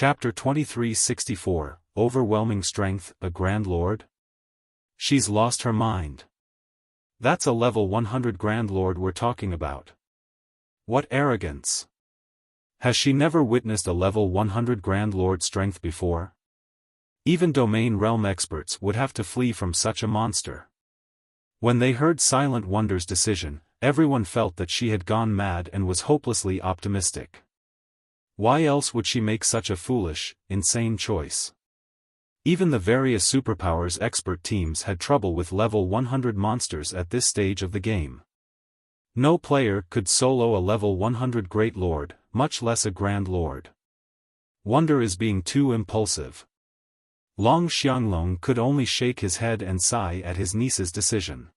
Chapter 2364, Overwhelming Strength, a Grand Lord? She's lost her mind. That's a level 100 Grand Lord we're talking about. What arrogance! Has she never witnessed a level 100 Grand Lord strength before? Even domain realm experts would have to flee from such a monster. When they heard Silent Wonder's decision, everyone felt that she had gone mad and was hopelessly optimistic. Why else would she make such a foolish, insane choice? Even the various superpowers expert teams had trouble with level 100 monsters at this stage of the game. No player could solo a level 100 Great Lord, much less a Grand Lord. Wonder is being too impulsive. Long Xianglong could only shake his head and sigh at his niece's decision.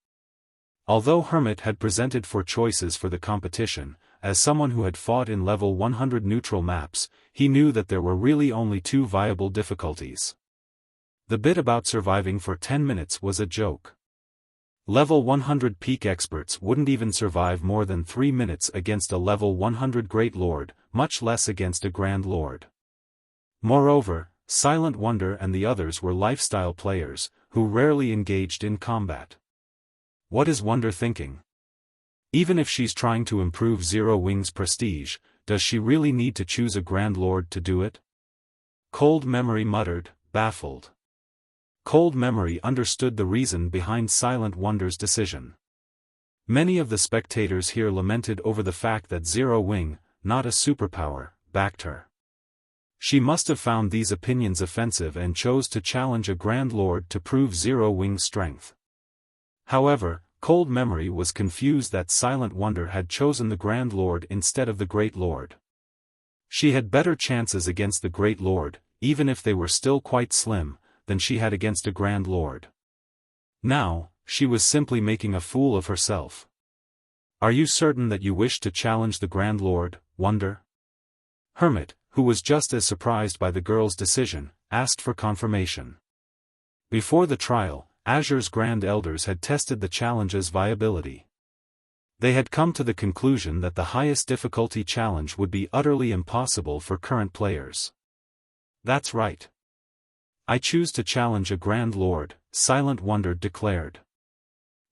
Although Hermit had presented four choices for the competition, as someone who had fought in level 100 neutral maps, he knew that there were really only two viable difficulties. The bit about surviving for 10 minutes was a joke. Level 100 peak experts wouldn't even survive more than 3 minutes against a level 100 Great Lord, much less against a Grand Lord. Moreover, Silent Wonder and the others were lifestyle players, who rarely engaged in combat. What is Wonder thinking? Even if she's trying to improve Zero Wing's prestige, does she really need to choose a Grand Lord to do it? Cold Memory muttered, baffled. Cold Memory understood the reason behind Silent Wonder's decision. Many of the spectators here lamented over the fact that Zero Wing, not a superpower, backed her. She must have found these opinions offensive and chose to challenge a Grand Lord to prove Zero Wing's strength. However, Cold Memory was confused that Silent Wonder had chosen the Grand Lord instead of the Great Lord. She had better chances against the Great Lord, even if they were still quite slim, than she had against a Grand Lord. Now, she was simply making a fool of herself. Are you certain that you wish to challenge the Grand Lord, Wonder? Hermit, who was just as surprised by the girl's decision, asked for confirmation. Before the trial, Azure's Grand Elders had tested the challenge's viability. They had come to the conclusion that the highest difficulty challenge would be utterly impossible for current players. That's right. I choose to challenge a Grand Lord, Silent Wonder declared.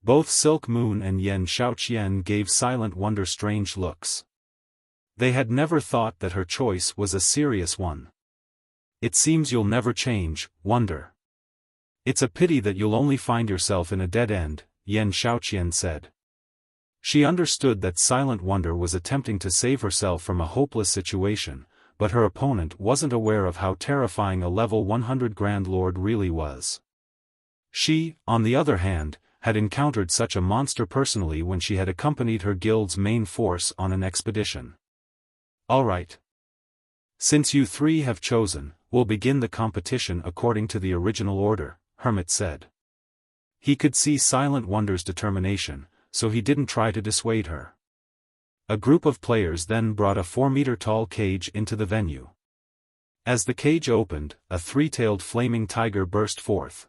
Both Silk Moon and Yen Xiaoqian gave Silent Wonder strange looks. They had never thought that her choice was a serious one. It seems you'll never change, Wonder. It's a pity that you'll only find yourself in a dead end, Yen Xiaoqian said. She understood that Silent Wonder was attempting to save herself from a hopeless situation, but her opponent wasn't aware of how terrifying a level 100 Grand Lord really was. She, on the other hand, had encountered such a monster personally when she had accompanied her guild's main force on an expedition. All right. Since you three have chosen, we'll begin the competition according to the original order, Hermit said. He could see Silent Wonder's determination, so he didn't try to dissuade her. A group of players then brought a 4-meter-tall cage into the venue. As the cage opened, a 3-tailed flaming tiger burst forth.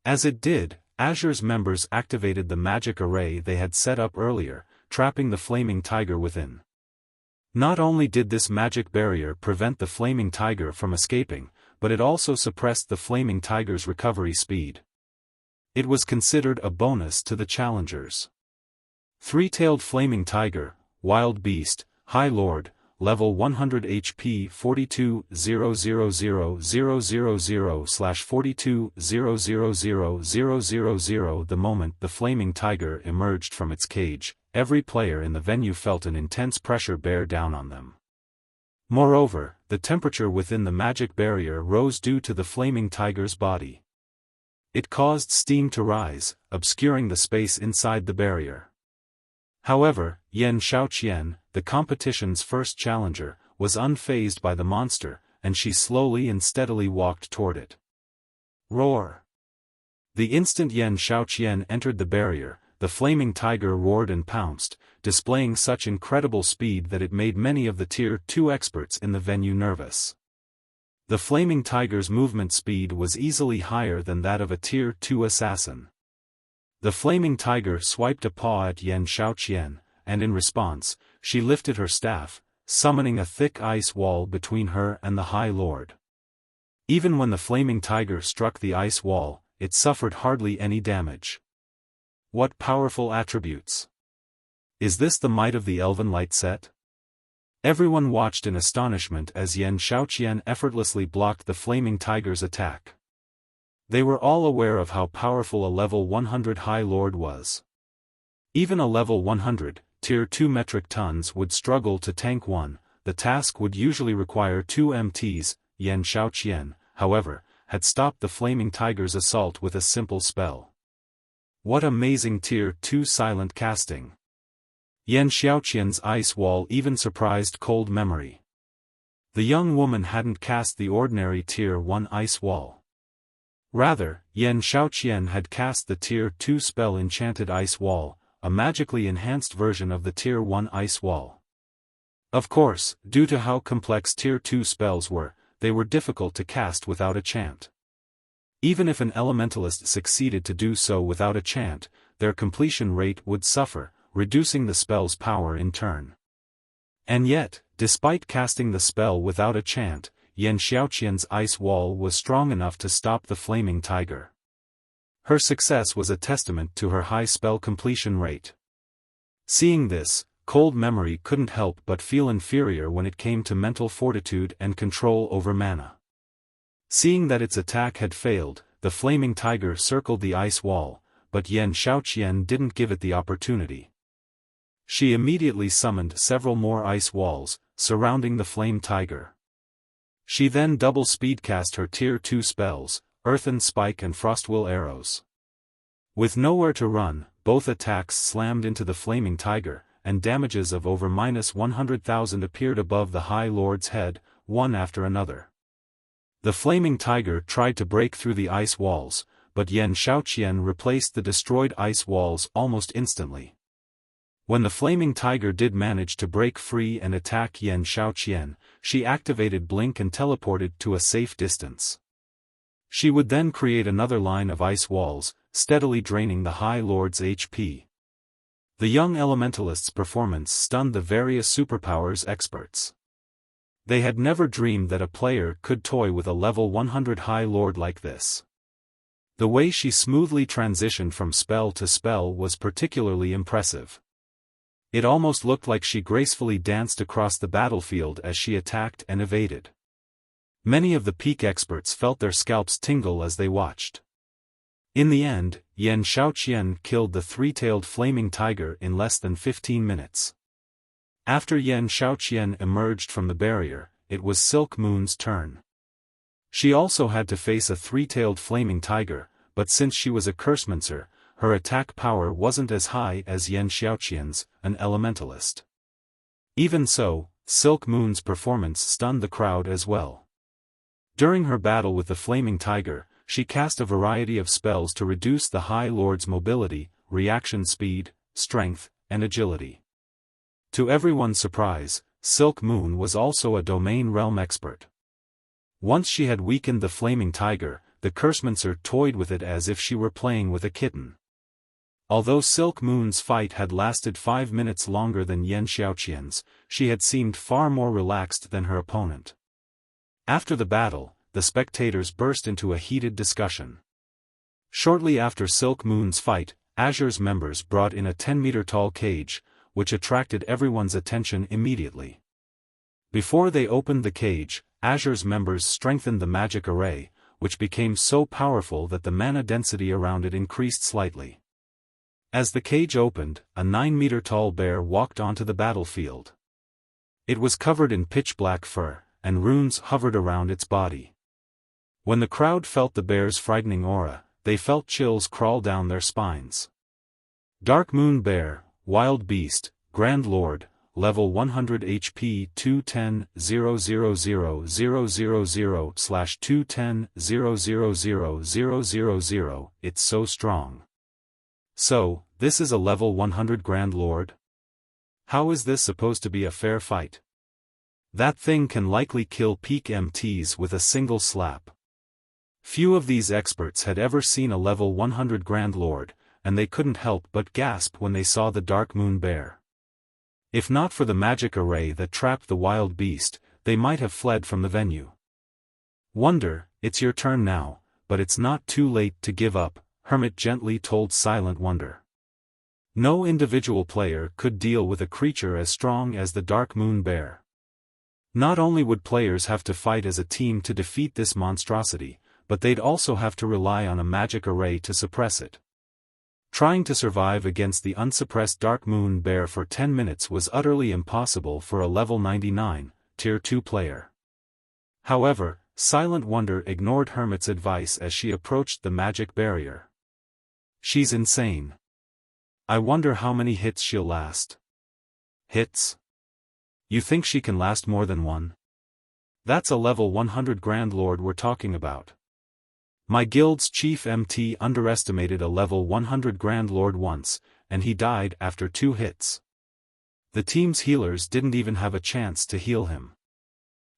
As it did, Azure's members activated the magic array they had set up earlier, trapping the flaming tiger within. Not only did this magic barrier prevent the flaming tiger from escaping, but it also suppressed the flaming tiger's recovery speed. It was considered a bonus to the challengers. 3-tailed flaming tiger, wild beast, high lord, level 100 HP 42,000/42,000,000. The moment the flaming tiger emerged from its cage, every player in the venue felt an intense pressure bear down on them. Moreover, the temperature within the magic barrier rose due to the flaming tiger's body. It caused steam to rise, obscuring the space inside the barrier. However, Yen Xiaoqian, the competition's first challenger, was unfazed by the monster, and she slowly and steadily walked toward it. Roar! The instant Yen Xiaoqian entered the barrier, the flaming tiger roared and pounced, displaying such incredible speed that it made many of the Tier 2 experts in the venue nervous. The flaming tiger's movement speed was easily higher than that of a Tier 2 assassin. The flaming tiger swiped a paw at Yen Xiaoqian, and in response, she lifted her staff, summoning a thick ice wall between her and the High Lord. Even when the flaming tiger struck the ice wall, it suffered hardly any damage. What powerful attributes! Is this the might of the Elven Light set? Everyone watched in astonishment as Yan Xiaoqian effortlessly blocked the flaming tiger's attack. They were all aware of how powerful a level 100 High Lord was. Even a level 100, tier 2 metric tons would struggle to tank one. The task would usually require 2 MTs. Yan Xiaoqian, however, had stopped the flaming tiger's assault with a simple spell. What amazing tier 2 silent casting! Yan Xiaoqian's ice wall even surprised Cold Memory. The young woman hadn't cast the ordinary tier 1 ice wall. Rather, Yan Xiaoqian had cast the tier 2 spell Enchanted Ice Wall, a magically enhanced version of the tier 1 ice wall. Of course, due to how complex tier 2 spells were, they were difficult to cast without a chant. Even if an elementalist succeeded to do so without a chant, their completion rate would suffer, reducing the spell's power in turn. And yet, despite casting the spell without a chant, Yan Xiaoqian's ice wall was strong enough to stop the flaming tiger. Her success was a testament to her high spell completion rate. Seeing this, Cold Memory couldn't help but feel inferior when it came to mental fortitude and control over mana. Seeing that its attack had failed, the flaming tiger circled the ice wall, but Yan Xiaoqian didn't give it the opportunity. She immediately summoned several more ice walls, surrounding the flame tiger. She then double speedcast her tier 2 spells, Earthen Spike and Frostwill arrows. With nowhere to run, both attacks slammed into the flaming tiger, and damages of over -100,000 appeared above the High Lord's head, one after another. The flaming tiger tried to break through the ice walls, but Yan Xiaoqian replaced the destroyed ice walls almost instantly. When the flaming tiger did manage to break free and attack Yan Xiaoqian, she activated Blink and teleported to a safe distance. She would then create another line of ice walls, steadily draining the High Lord's HP. The young elementalist's performance stunned the various superpowers experts. They had never dreamed that a player could toy with a level 100 High Lord like this. The way she smoothly transitioned from spell to spell was particularly impressive. It almost looked like she gracefully danced across the battlefield as she attacked and evaded. Many of the peak experts felt their scalps tingle as they watched. In the end, Yan Xiaoqian killed the three-tailed flaming tiger in less than 15 minutes. After Yan Xiaoqian emerged from the barrier, it was Silk Moon's turn. She also had to face a three-tailed flaming tiger, but since she was a cursemancer, her attack power wasn't as high as Yan Xiaoqian's, an elementalist. Even so, Silk Moon's performance stunned the crowd as well. During her battle with the flaming tiger, she cast a variety of spells to reduce the High Lord's mobility, reaction speed, strength, and agility. To everyone's surprise, Silk Moon was also a domain realm expert. Once she had weakened the flaming tiger, the cursemancer toyed with it as if she were playing with a kitten. Although Silk Moon's fight had lasted 5 minutes longer than Yan Xiaoqian's, she had seemed far more relaxed than her opponent. After the battle, the spectators burst into a heated discussion. Shortly after Silk Moon's fight, Azure's members brought in a 10-meter-tall cage, which attracted everyone's attention immediately. Before they opened the cage, Azure's members strengthened the magic array, which became so powerful that the mana density around it increased slightly. As the cage opened, a 9-meter-tall bear walked onto the battlefield. It was covered in pitch-black fur, and runes hovered around its body. When the crowd felt the bear's frightening aura, they felt chills crawl down their spines. Dark Moon Bear, Wild Beast, Grand Lord, Level 100 HP 210,000/210,000,000. It's so strong. So, this is a level 100 Grand Lord? How is this supposed to be a fair fight? That thing can likely kill peak MTs with a single slap. Few of these experts had ever seen a level 100 Grand Lord, and they couldn't help but gasp when they saw the Dark Moon Bear. If not for the magic array that trapped the wild beast, they might have fled from the venue. Wonder, it's your turn now, but it's not too late to give up, Hermit gently told Silent Wonder. No individual player could deal with a creature as strong as the Dark Moon Bear. Not only would players have to fight as a team to defeat this monstrosity, but they'd also have to rely on a magic array to suppress it. Trying to survive against the unsuppressed Dark Moon Bear for 10 minutes was utterly impossible for a level 99, Tier 2 player. However, Silent Wonder ignored Hermit's advice as she approached the magic barrier. She's insane. I wonder how many hits she'll last. Hits? You think she can last more than one? That's a level 100 Grand Lord we're talking about. My guild's chief MT underestimated a level 100 Grand Lord once, and he died after 2 hits. The team's healers didn't even have a chance to heal him.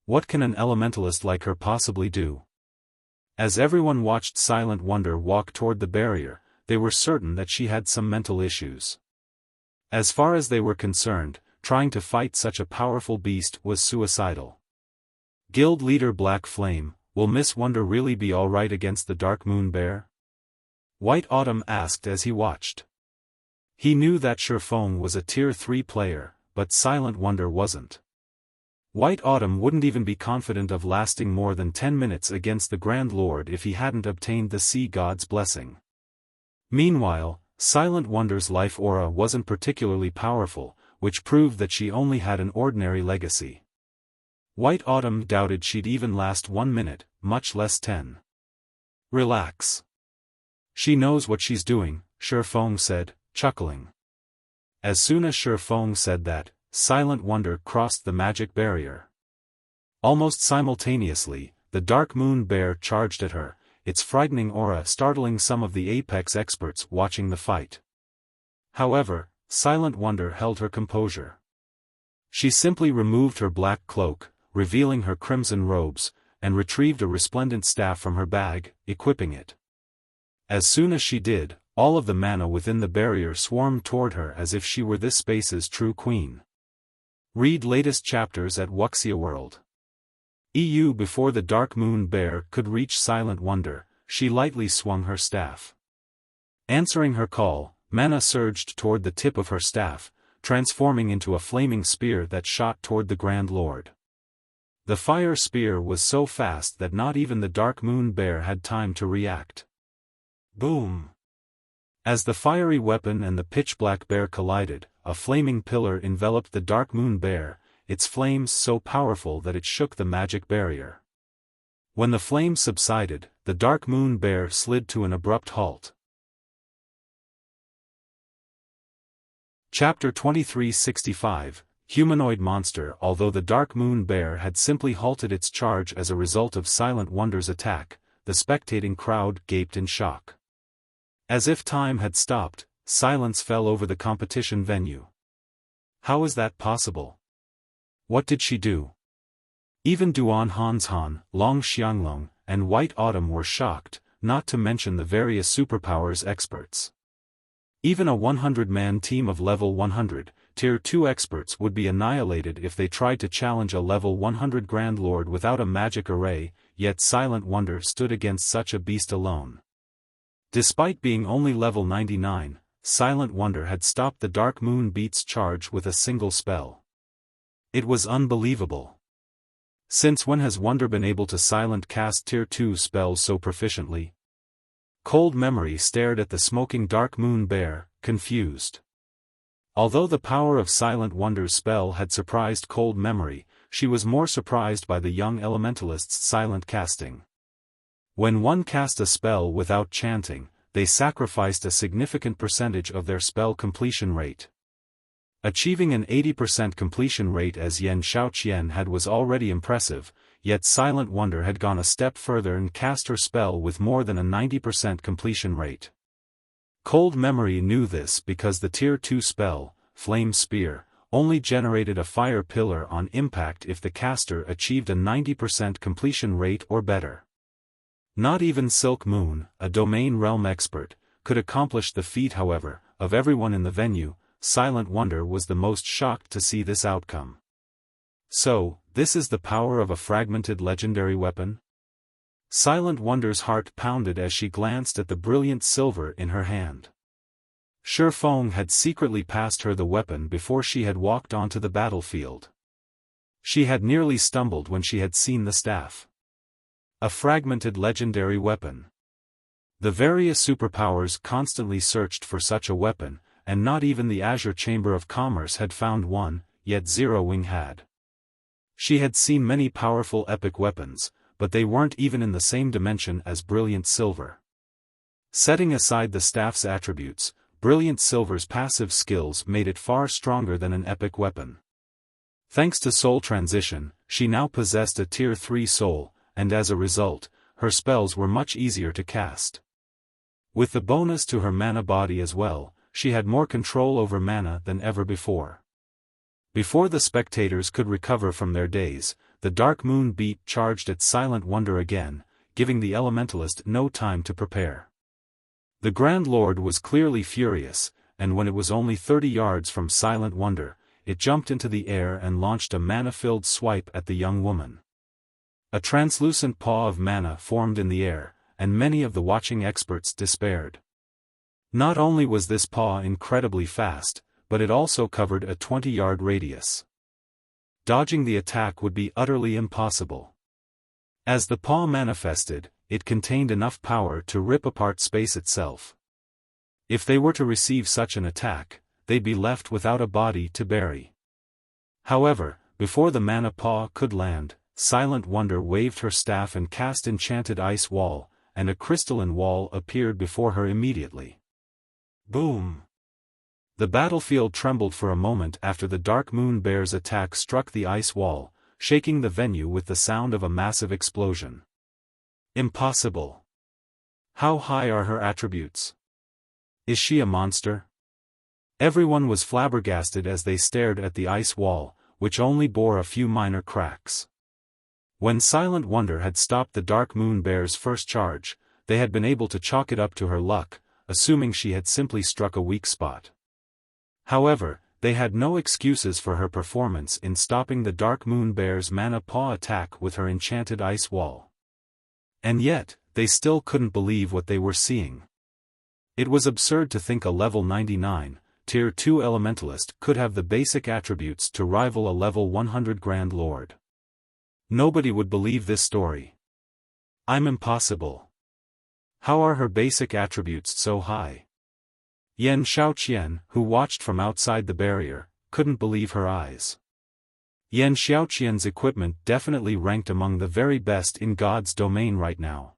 What can an elementalist like her possibly do? As everyone watched Silent Wonder walk toward the barrier, they were certain that she had some mental issues. As far as they were concerned, trying to fight such a powerful beast was suicidal. Guild leader Black Flame, will Miss Wonder really be alright against the Dark Moon Bear? White Autumn asked as he watched. He knew that Xiaofan was a Tier 3 player, but Silent Wonder wasn't. White Autumn wouldn't even be confident of lasting more than 10 minutes against the Grand Lord if he hadn't obtained the Sea God's blessing. Meanwhile, Silent Wonder's life aura wasn't particularly powerful, which proved that she only had an ordinary legacy. White Autumn doubted she'd even last 1 minute, much less 10. Relax. She knows what she's doing, Xiaofan said, chuckling. As soon as Xiaofan said that, Silent Wonder crossed the magic barrier. Almost simultaneously, the Dark Moon Bear charged at her, its frightening aura startling some of the Apex experts watching the fight. However, Silent Wonder held her composure. She simply removed her black cloak, revealing her crimson robes, and retrieved a resplendent staff from her bag, equipping it. As soon as she did, all of the mana within the barrier swarmed toward her as if she were this space's true queen. Read latest chapters at Wuxia World. EU. Before the Dark Moon Bear could reach Silent Wonder, she lightly swung her staff. Answering her call, mana surged toward the tip of her staff, transforming into a flaming spear that shot toward the Grand Lord. The fire spear was so fast that not even the Dark Moon Bear had time to react. Boom! As the fiery weapon and the pitch-black bear collided, a flaming pillar enveloped the Dark Moon Bear, its flames so powerful that it shook the magic barrier. When the flames subsided, the Dark Moon Bear slid to an abrupt halt. Chapter 2365, Humanoid Monster. Although the Dark Moon Bear had simply halted its charge as a result of Silent Wonder's attack, the spectating crowd gaped in shock. As if time had stopped, silence fell over the competition venue. How is that possible? What did she do? Even Duan Hanshan, Long Xianglong, and White Autumn were shocked, not to mention the various superpowers experts. Even a 100-man team of level 100, Tier 2 experts would be annihilated if they tried to challenge a level 100 Grand Lord without a magic array, yet Silent Wonder stood against such a beast alone. Despite being only level 99, Silent Wonder had stopped the Dark Moon Beast's charge with a single spell. It was unbelievable. Since when has Wonder been able to silent cast Tier 2 spells so proficiently? Cold Memory stared at the smoking Dark Moon Bear, confused. Although the power of Silent Wonder's spell had surprised Cold Memory, she was more surprised by the young elementalist's silent casting. When one cast a spell without chanting, they sacrificed a significant percentage of their spell completion rate. Achieving an 80% completion rate as Yan Xiaoqian had was already impressive, yet Silent Wonder had gone a step further and cast her spell with more than a 90% completion rate. Cold Memory knew this because the Tier 2 spell, Flame Spear, only generated a fire pillar on impact if the caster achieved a 90% completion rate or better. Not even Silk Moon, a domain realm expert, could accomplish the feat. However, of everyone in the venue, Silent Wonder was the most shocked to see this outcome. So, this is the power of a fragmented legendary weapon? Silent Wonder's heart pounded as she glanced at the brilliant silver in her hand. Xiaofan had secretly passed her the weapon before she had walked onto the battlefield. She had nearly stumbled when she had seen the staff. A fragmented legendary weapon. The various superpowers constantly searched for such a weapon, and not even the Azure Chamber of Commerce had found one, yet Zero Wing had. She had seen many powerful epic weapons, but they weren't even in the same dimension as Brilliant Silver. Setting aside the staff's attributes, Brilliant Silver's passive skills made it far stronger than an epic weapon. Thanks to soul transition, she now possessed a Tier 3 soul, and as a result, her spells were much easier to cast. With the bonus to her mana body as well, she had more control over mana than ever before. Before the spectators could recover from their daze, the Dark Moon beat charged at Silent Wonder again, giving the Elementalist no time to prepare. The Grand Lord was clearly furious, and when it was only 30 yards from Silent Wonder, it jumped into the air and launched a mana-filled swipe at the young woman. A translucent paw of mana formed in the air, and many of the watching experts despaired. Not only was this paw incredibly fast, but it also covered a 20-yard radius. Dodging the attack would be utterly impossible. As the paw manifested, it contained enough power to rip apart space itself. If they were to receive such an attack, they'd be left without a body to bury. However, before the mana paw could land, Silent Wonder waved her staff and cast Enchanted Ice Wall, and a crystalline wall appeared before her immediately. Boom! The battlefield trembled for a moment after the Dark Moon Bear's attack struck the ice wall, shaking the venue with the sound of a massive explosion. Impossible! How high are her attributes? Is she a monster? Everyone was flabbergasted as they stared at the ice wall, which only bore a few minor cracks. When Silent Wonder had stopped the Dark Moon Bear's first charge, they had been able to chalk it up to her luck, assuming she had simply struck a weak spot. However, they had no excuses for her performance in stopping the Dark Moon Bear's mana paw attack with her Enchanted Ice Wall. And yet, they still couldn't believe what they were seeing. It was absurd to think a level 99, Tier 2 Elementalist could have the basic attributes to rival a level 100 Grand Lord. Nobody would believe this story. I'm impossible. How are her basic attributes so high? Yan Xiaoqian, who watched from outside the barrier, couldn't believe her eyes. Yan Xiaoqian's equipment definitely ranked among the very best in God's domain right now.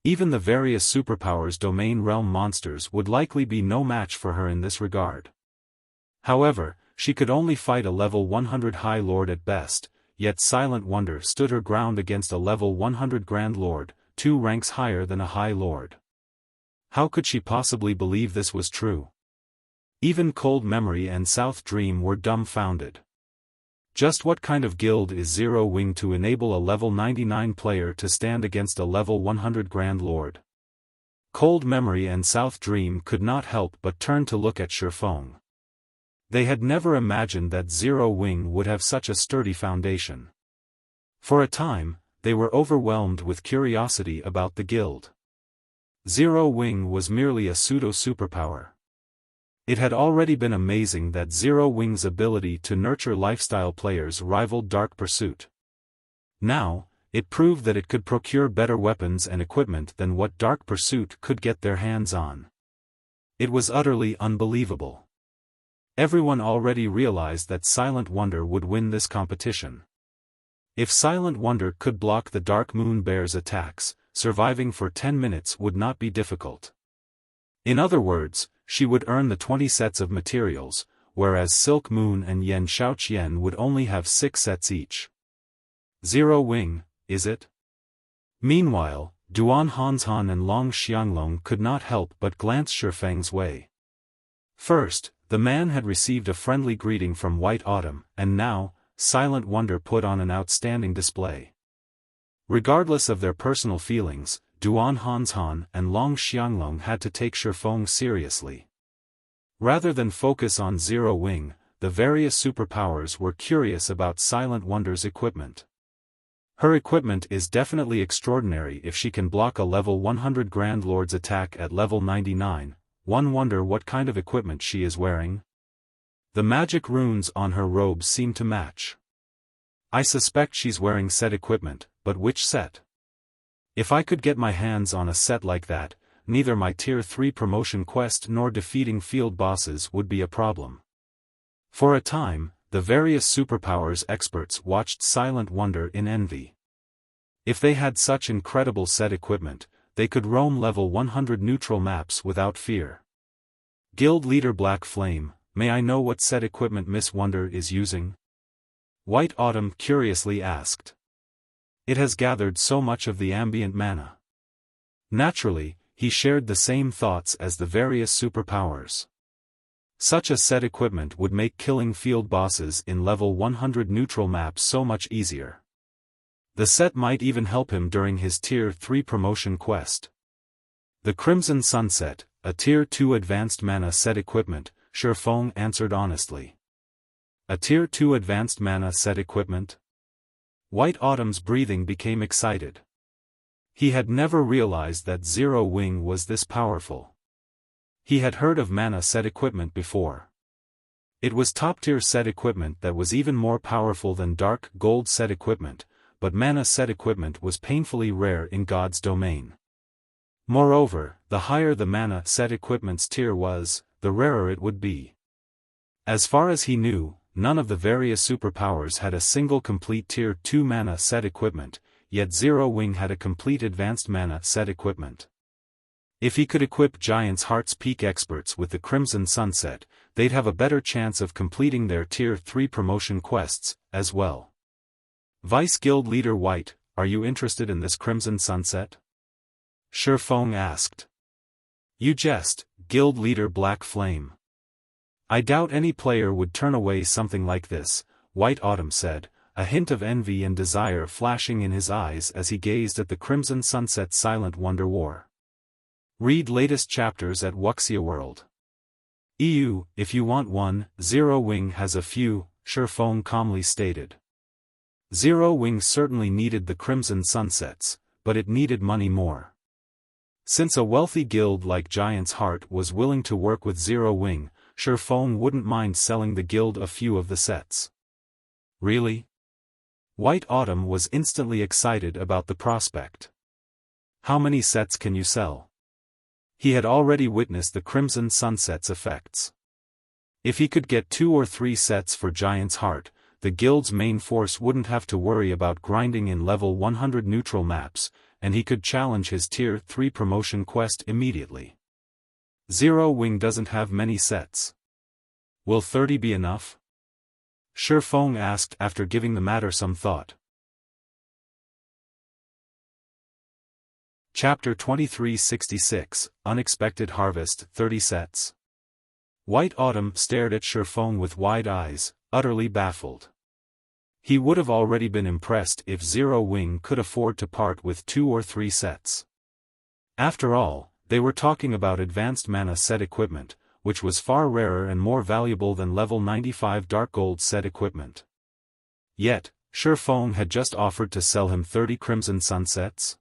Even the various superpowers domain realm monsters would likely be no match for her in this regard. However, she could only fight a level 100 High Lord at best, yet Silent Wonder stood her ground against a level 100 Grand Lord, 2 ranks higher than a High Lord. How could she possibly believe this was true? Even Cold Memory and South Dream were dumbfounded. Just what kind of guild is Zero Wing to enable a level 99 player to stand against a level 100 Grand Lord? Cold Memory and South Dream could not help but turn to look at Xiaofan. They had never imagined that Zero Wing would have such a sturdy foundation. For a time, they were overwhelmed with curiosity about the guild. Zero Wing was merely a pseudo-superpower. It had already been amazing that Zero Wing's ability to nurture lifestyle players rivaled Dark Pursuit. Now, it proved that it could procure better weapons and equipment than what Dark Pursuit could get their hands on. It was utterly unbelievable. Everyone already realized that Silent Wonder would win this competition. If Silent Wonder could block the Dark Moon Bear's attacks, surviving for 10 minutes would not be difficult. In other words, she would earn the 20 sets of materials, whereas Silk Moon and Yan Xiaoqian would only have 6 sets each. Zero Wing, is it? Meanwhile, Duan Hanshan and Long Xianglong could not help but glance Shifeng's way. First, the man had received a friendly greeting from White Autumn, and now, Silent Wonder put on an outstanding display. Regardless of their personal feelings, Duan Hanshan and Long Xianglong had to take Shifeng seriously. Rather than focus on Zero Wing, the various superpowers were curious about Silent Wonder's equipment. Her equipment is definitely extraordinary if she can block a level 100 Grand Lord's attack at level 99, one wonder what kind of equipment she is wearing. The magic runes on her robes seem to match. I suspect she's wearing set equipment, but which set? If I could get my hands on a set like that, neither my Tier 3 promotion quest nor defeating field bosses would be a problem. For a time, the various superpowers experts watched Silent Wonder in envy. If they had such incredible set equipment, they could roam level 100 neutral maps without fear. Guild Leader Black Flame, may I know what set equipment Miss Wonder is using? White Autumn curiously asked. It has gathered so much of the ambient mana. Naturally, he shared the same thoughts as the various superpowers. Such a set equipment would make killing field bosses in level 100 neutral maps so much easier. The set might even help him during his Tier 3 promotion quest. The Crimson Sunset, a Tier 2 advanced mana set equipment, Xiaofan answered honestly. A Tier 2 advanced mana set equipment? White Autumn's breathing became excited. He had never realized that Zero Wing was this powerful. He had heard of mana set equipment before. It was top-tier set equipment that was even more powerful than dark gold set equipment, but mana set equipment was painfully rare in God's domain. Moreover, the higher the mana set equipment's tier was, the rarer it would be. As far as he knew, none of the various superpowers had a single complete Tier 2 mana set equipment, yet Zero Wing had a complete advanced mana set equipment. If he could equip Giant's Heart's Peak experts with the Crimson Sunset, they'd have a better chance of completing their Tier 3 promotion quests, as well. Vice Guild Leader White, are you interested in this Crimson Sunset? Xiaofan asked. You jest, Guild Leader Black Flame. I doubt any player would turn away something like this, White Autumn said, a hint of envy and desire flashing in his eyes as he gazed at the Crimson Sunset Silent Wonder War. Read latest chapters at Wuxia World. EU, if you want one, Zero Wing has a few, Xiaofan calmly stated. Zero Wing certainly needed the Crimson Sunsets, but it needed money more. Since a wealthy guild like Giant's Heart was willing to work with Zero Wing, Xiaofan wouldn't mind selling the guild a few of the sets. Really? White Autumn was instantly excited about the prospect. How many sets can you sell? He had already witnessed the Crimson Sunset's effects. If he could get 2 or 3 sets for Giant's Heart, the guild's main force wouldn't have to worry about grinding in level 100 neutral maps, and he could challenge his Tier 3 promotion quest immediately. Zero Wing doesn't have many sets. Will 30 be enough? Xiaofan asked after giving the matter some thought. Chapter 2366, Unexpected Harvest, 30 sets. White Autumn stared at Xiaofan with wide eyes, utterly baffled. He would have already been impressed if Zero Wing could afford to part with 2 or 3 sets. After all, they were talking about advanced mana set equipment, which was far rarer and more valuable than level 95 dark gold set equipment. Yet, Xiaofan had just offered to sell him 30 Crimson Sunsets.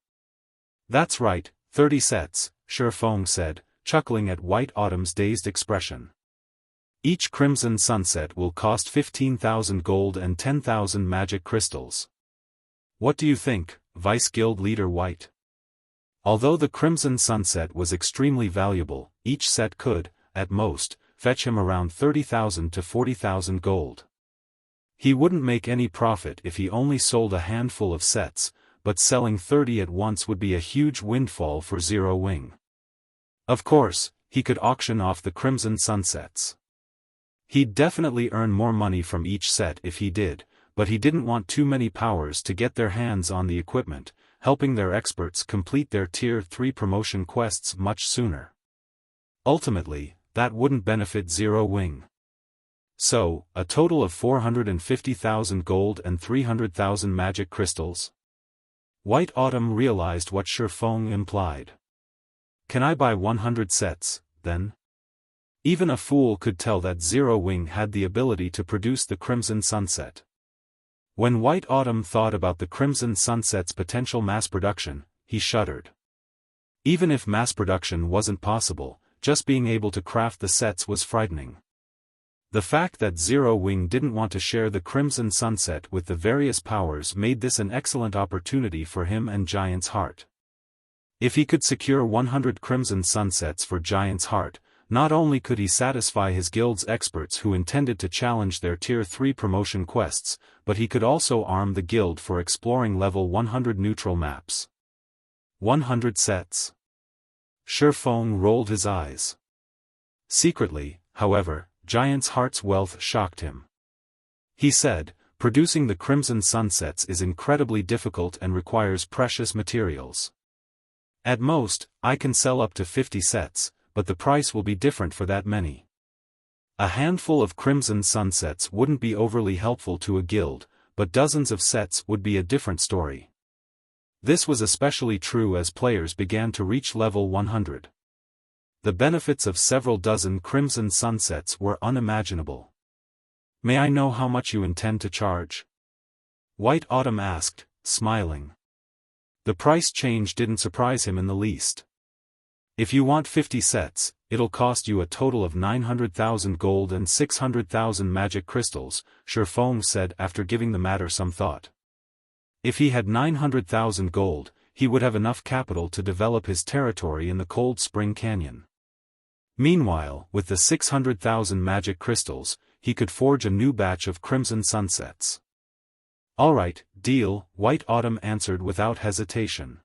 That's right, 30 sets, Xiaofan said, chuckling at White Autumn's dazed expression. Each Crimson Sunset will cost 15,000 gold and 10,000 magic crystals. What do you think, Vice Guild Leader White? Although the Crimson Sunset was extremely valuable, each set could, at most, fetch him around 30,000 to 40,000 gold. He wouldn't make any profit if he only sold a handful of sets, but selling 30 at once would be a huge windfall for Zero Wing. Of course, he could auction off the Crimson Sunsets. He'd definitely earn more money from each set if he did, but he didn't want too many powers to get their hands on the equipment, helping their experts complete their Tier 3 promotion quests much sooner. Ultimately, that wouldn't benefit Zero Wing. So, a total of 450,000 gold and 300,000 magic crystals? White Autumn realized what Xiaofan implied. Can I buy 100 sets, then? Even a fool could tell that Zero Wing had the ability to produce the Crimson Sunset. When White Autumn thought about the Crimson Sunset's potential mass production, he shuddered. Even if mass production wasn't possible, just being able to craft the sets was frightening. The fact that Zero Wing didn't want to share the Crimson Sunset with the various powers made this an excellent opportunity for him and Giant's Heart. If he could secure 100 Crimson Sunsets for Giant's Heart, not only could he satisfy his guild's experts who intended to challenge their Tier 3 promotion quests, but he could also arm the guild for exploring level 100 neutral maps. 100 sets. Xiaofan rolled his eyes. Secretly, however, Giant's Heart's wealth shocked him. He said, producing the Crimson Sunsets is incredibly difficult and requires precious materials. At most, I can sell up to 50 sets, but the price will be different for that many. A handful of Crimson Sunsets wouldn't be overly helpful to a guild, but dozens of sets would be a different story. This was especially true as players began to reach level 100. The benefits of several dozen Crimson Sunsets were unimaginable. May I know how much you intend to charge? White Autumn asked, smiling. The price change didn't surprise him in the least. If you want 50 sets, it'll cost you a total of 900,000 gold and 600,000 magic crystals, Xiaofan said after giving the matter some thought. If he had 900,000 gold, he would have enough capital to develop his territory in the Cold Spring Canyon. Meanwhile, with the 600,000 magic crystals, he could forge a new batch of Crimson Sunsets. Alright, deal, White Autumn answered without hesitation.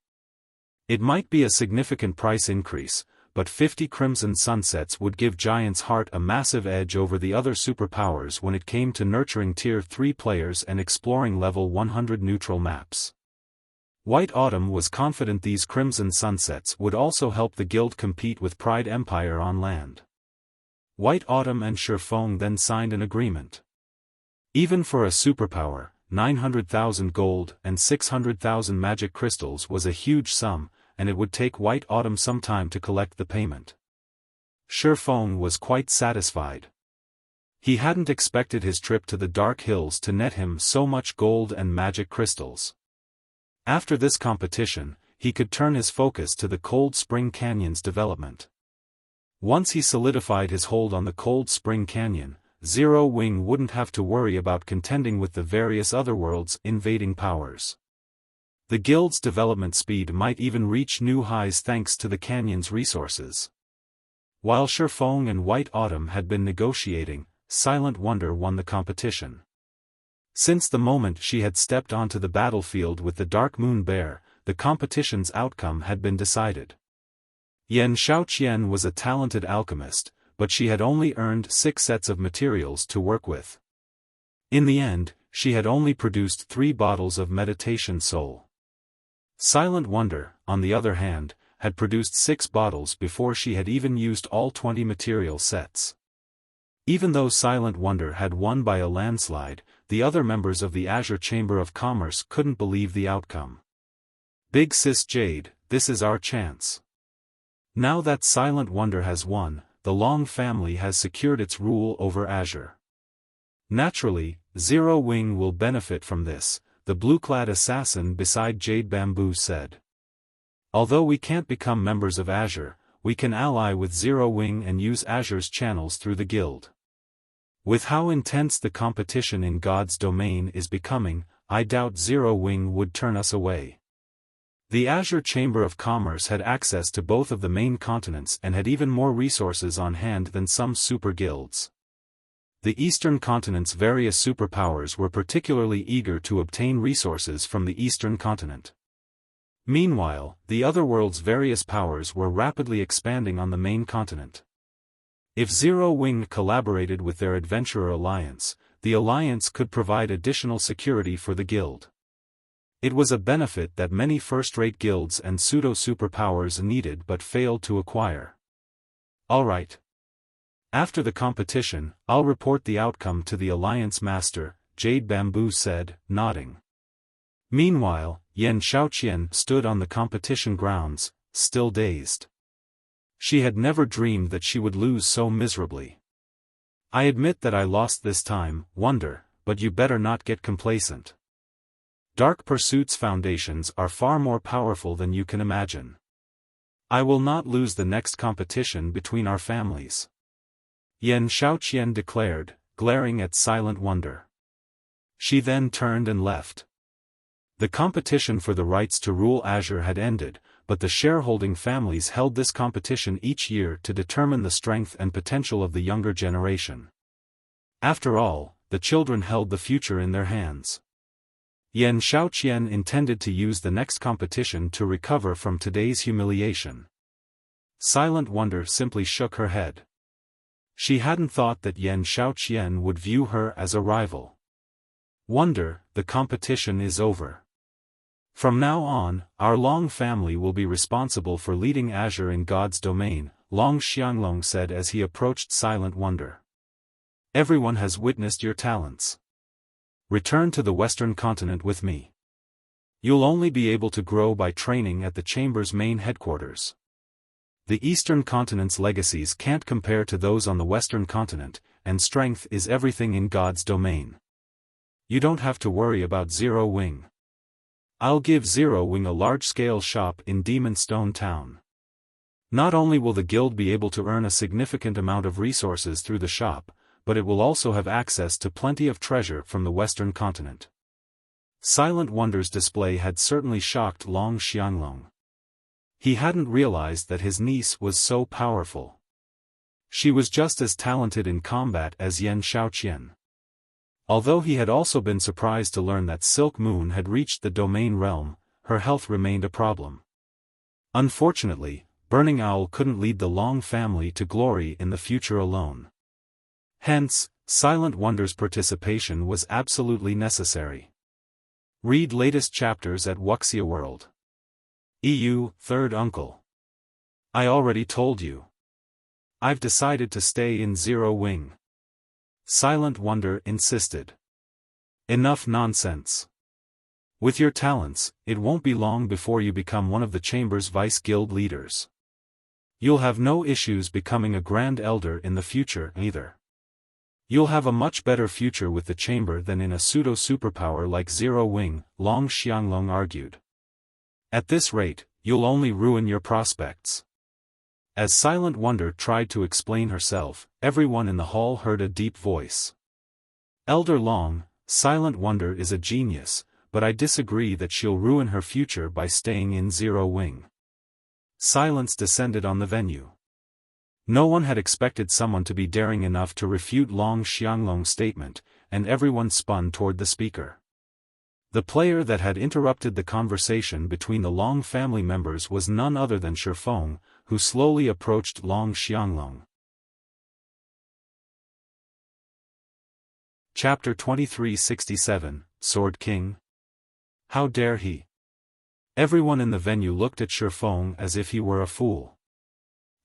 It might be a significant price increase, but 50 Crimson Sunsets would give Giant's Heart a massive edge over the other superpowers when it came to nurturing Tier 3 players and exploring level 100 neutral maps. White Autumn was confident these Crimson Sunsets would also help the guild compete with Pride Empire on land. White Autumn and Xiaofan then signed an agreement. Even for a superpower, 900,000 gold and 600,000 magic crystals was a huge sum, and it would take White Autumn some time to collect the payment. Xiaofan was quite satisfied. He hadn't expected his trip to the Dark Hills to net him so much gold and magic crystals. After this competition, he could turn his focus to the Cold Spring Canyon's development. Once he solidified his hold on the Cold Spring Canyon, Zero Wing wouldn't have to worry about contending with the various otherworld's invading powers. The guild's development speed might even reach new highs thanks to the canyon's resources. While Xiaofan and White Autumn had been negotiating, Silent Wonder won the competition. Since the moment she had stepped onto the battlefield with the Dark Moon Bear, the competition's outcome had been decided. Yan Xiaoqian was a talented alchemist, but she had only earned 6 sets of materials to work with. In the end, she had only produced 3 bottles of meditation soul. Silent Wonder, on the other hand, had produced 6 bottles before she had even used all 20 material sets. Even though Silent Wonder had won by a landslide, the other members of the Azure Chamber of Commerce couldn't believe the outcome. Big Sis Jade, this is our chance. Now that Silent Wonder has won, the Long family has secured its rule over Azure. Naturally, Zero Wing will benefit from this, the blue-clad assassin beside Jade Bamboo said. Although we can't become members of Azure, we can ally with Zero Wing and use Azure's channels through the guild. With how intense the competition in God's domain is becoming, I doubt Zero Wing would turn us away. The Azure Chamber of Commerce had access to both of the main continents and had even more resources on hand than some super guilds. The Eastern continent's various superpowers were particularly eager to obtain resources from the Eastern continent. Meanwhile, the otherworld's various powers were rapidly expanding on the main continent. If Zero Wing collaborated with their Adventurer Alliance, the alliance could provide additional security for the guild. It was a benefit that many first-rate guilds and pseudo-superpowers needed but failed to acquire. Alright. After the competition, I'll report the outcome to the Alliance Master, Jade Bamboo said, nodding. Meanwhile, Yan Xiaoqian stood on the competition grounds, still dazed. She had never dreamed that she would lose so miserably. I admit that I lost this time, Wonder, but you better not get complacent. Dark Pursuit's foundations are far more powerful than you can imagine. I will not lose the next competition between our families. Yan Xiaoqian declared, glaring at Silent Wonder. She then turned and left. The competition for the rights to rule Azure had ended, but the shareholding families held this competition each year to determine the strength and potential of the younger generation. After all, the children held the future in their hands. Yan Xiaoqian intended to use the next competition to recover from today's humiliation. Silent Wonder simply shook her head. She hadn't thought that Yan Xiaoqian would view her as a rival. Wonder, the competition is over. From now on, our Long family will be responsible for leading Azure in God's domain, Long Xianglong said as he approached Silent Wonder. Everyone has witnessed your talents. Return to the Western continent with me. You'll only be able to grow by training at the Chamber's main headquarters. The Eastern continent's legacies can't compare to those on the Western continent, and strength is everything in God's domain. You don't have to worry about Zero Wing. I'll give Zero Wing a large-scale shop in Demon Stone Town. Not only will the guild be able to earn a significant amount of resources through the shop, but it will also have access to plenty of treasure from the Western continent. Silent Wonder's display had certainly shocked Long Xianglong. He hadn't realized that his niece was so powerful. She was just as talented in combat as Yan Xiaoqian. Although he had also been surprised to learn that Silk Moon had reached the domain realm, her health remained a problem. Unfortunately, Burning Owl couldn't lead the Long family to glory in the future alone. Hence, Silent Wonder's participation was absolutely necessary. Read latest chapters at Wuxia World. EU, Third Uncle. I already told you. I've decided to stay in Zero Wing. Silent Wonder insisted. Enough nonsense. With your talents, it won't be long before you become one of the Chamber's vice guild leaders. You'll have no issues becoming a Grand Elder in the future either. You'll have a much better future with the Chamber than in a pseudo-superpower like Zero Wing, Long Xianglong argued. At this rate, you'll only ruin your prospects. As Silent Wonder tried to explain herself, everyone in the hall heard a deep voice. Elder Long, Silent Wonder is a genius, but I disagree that she'll ruin her future by staying in Zero Wing. Silence descended on the venue. No one had expected someone to be daring enough to refute Long Xianglong's statement, and everyone spun toward the speaker. The player that had interrupted the conversation between the Long family members was none other than Xiaofan, who slowly approached Long Xianglong. Chapter 2367, Sword King? How dare he? Everyone in the venue looked at Xiaofan as if he were a fool.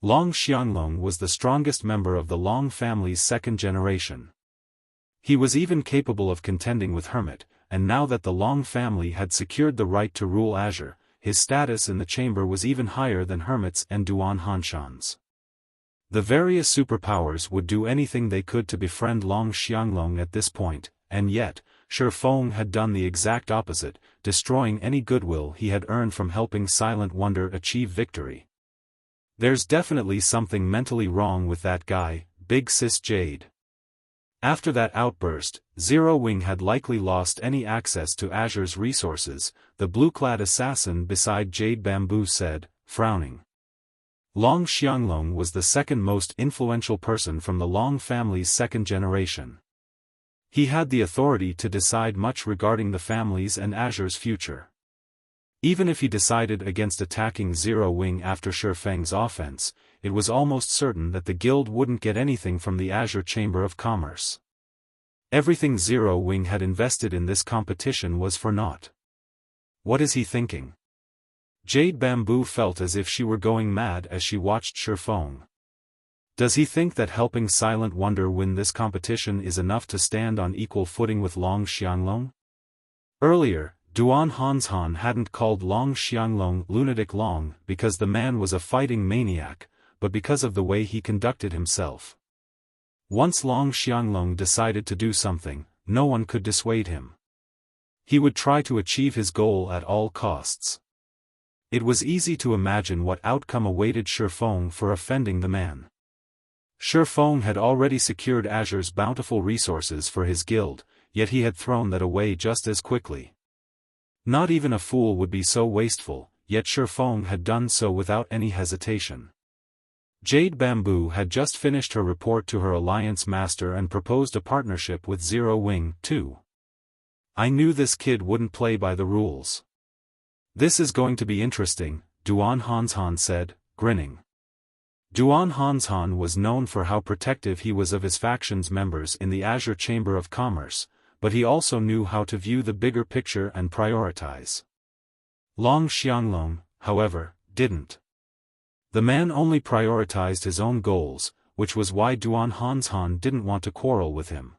Long Xianglong was the strongest member of the Long family's second generation. He was even capable of contending with Hermit, and now that the Long family had secured the right to rule Azure, his status in the chamber was even higher than Hermit's and Duan Hanshan's. The various superpowers would do anything they could to befriend Long Xianglong at this point, and yet, Xiaofan had done the exact opposite, destroying any goodwill he had earned from helping Silent Wonder achieve victory. There's definitely something mentally wrong with that guy, Big Sis Jade. After that outburst, Zero Wing had likely lost any access to Azure's resources, the blue-clad assassin beside Jade Bamboo said, frowning. Long Xianglong was the second most influential person from the Long family's second generation. He had the authority to decide much regarding the family's and Azure's future. Even if he decided against attacking Zero Wing after Shifeng's offense, it was almost certain that the guild wouldn't get anything from the Azure Chamber of Commerce. Everything Zero Wing had invested in this competition was for naught. What is he thinking? Jade Bamboo felt as if she were going mad as she watched Xiaofan. Does he think that helping Silent Wonder win this competition is enough to stand on equal footing with Long Xianglong? Earlier, Duan Hanshan hadn't called Long Xianglong Lunatic Long because the man was a fighting maniac, but because of the way he conducted himself. Once Long Xianglong decided to do something, no one could dissuade him. He would try to achieve his goal at all costs. It was easy to imagine what outcome awaited Xiaofan for offending the man. Xiaofan had already secured Azure's bountiful resources for his guild, yet he had thrown that away just as quickly. Not even a fool would be so wasteful, yet Xiaofan had done so without any hesitation. Jade Bamboo had just finished her report to her alliance master and proposed a partnership with Zero Wing, too. I knew this kid wouldn't play by the rules. This is going to be interesting, Duan Hanshan said, grinning. Duan Hanshan was known for how protective he was of his faction's members in the Azure Chamber of Commerce, but he also knew how to view the bigger picture and prioritize. Long Xianglong, however, didn't. The man only prioritized his own goals, which was why Duan Hanshan didn't want to quarrel with him.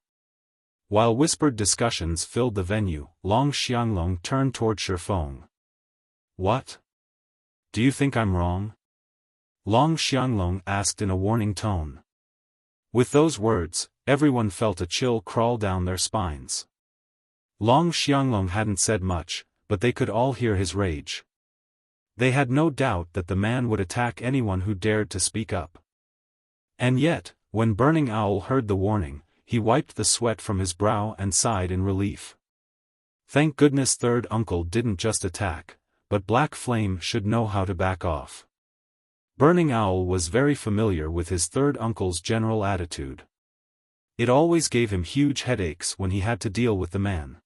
While whispered discussions filled the venue, Long Xianglong turned toward Xiaofan. What? Do you think I'm wrong? Long Xianglong asked in a warning tone. With those words, everyone felt a chill crawl down their spines. Long Xianglong hadn't said much, but they could all hear his rage. They had no doubt that the man would attack anyone who dared to speak up. And yet, when Burning Owl heard the warning, he wiped the sweat from his brow and sighed in relief. Thank goodness Third Uncle didn't just attack, but Black Flame should know how to back off. Burning Owl was very familiar with his third uncle's general attitude. It always gave him huge headaches when he had to deal with the man.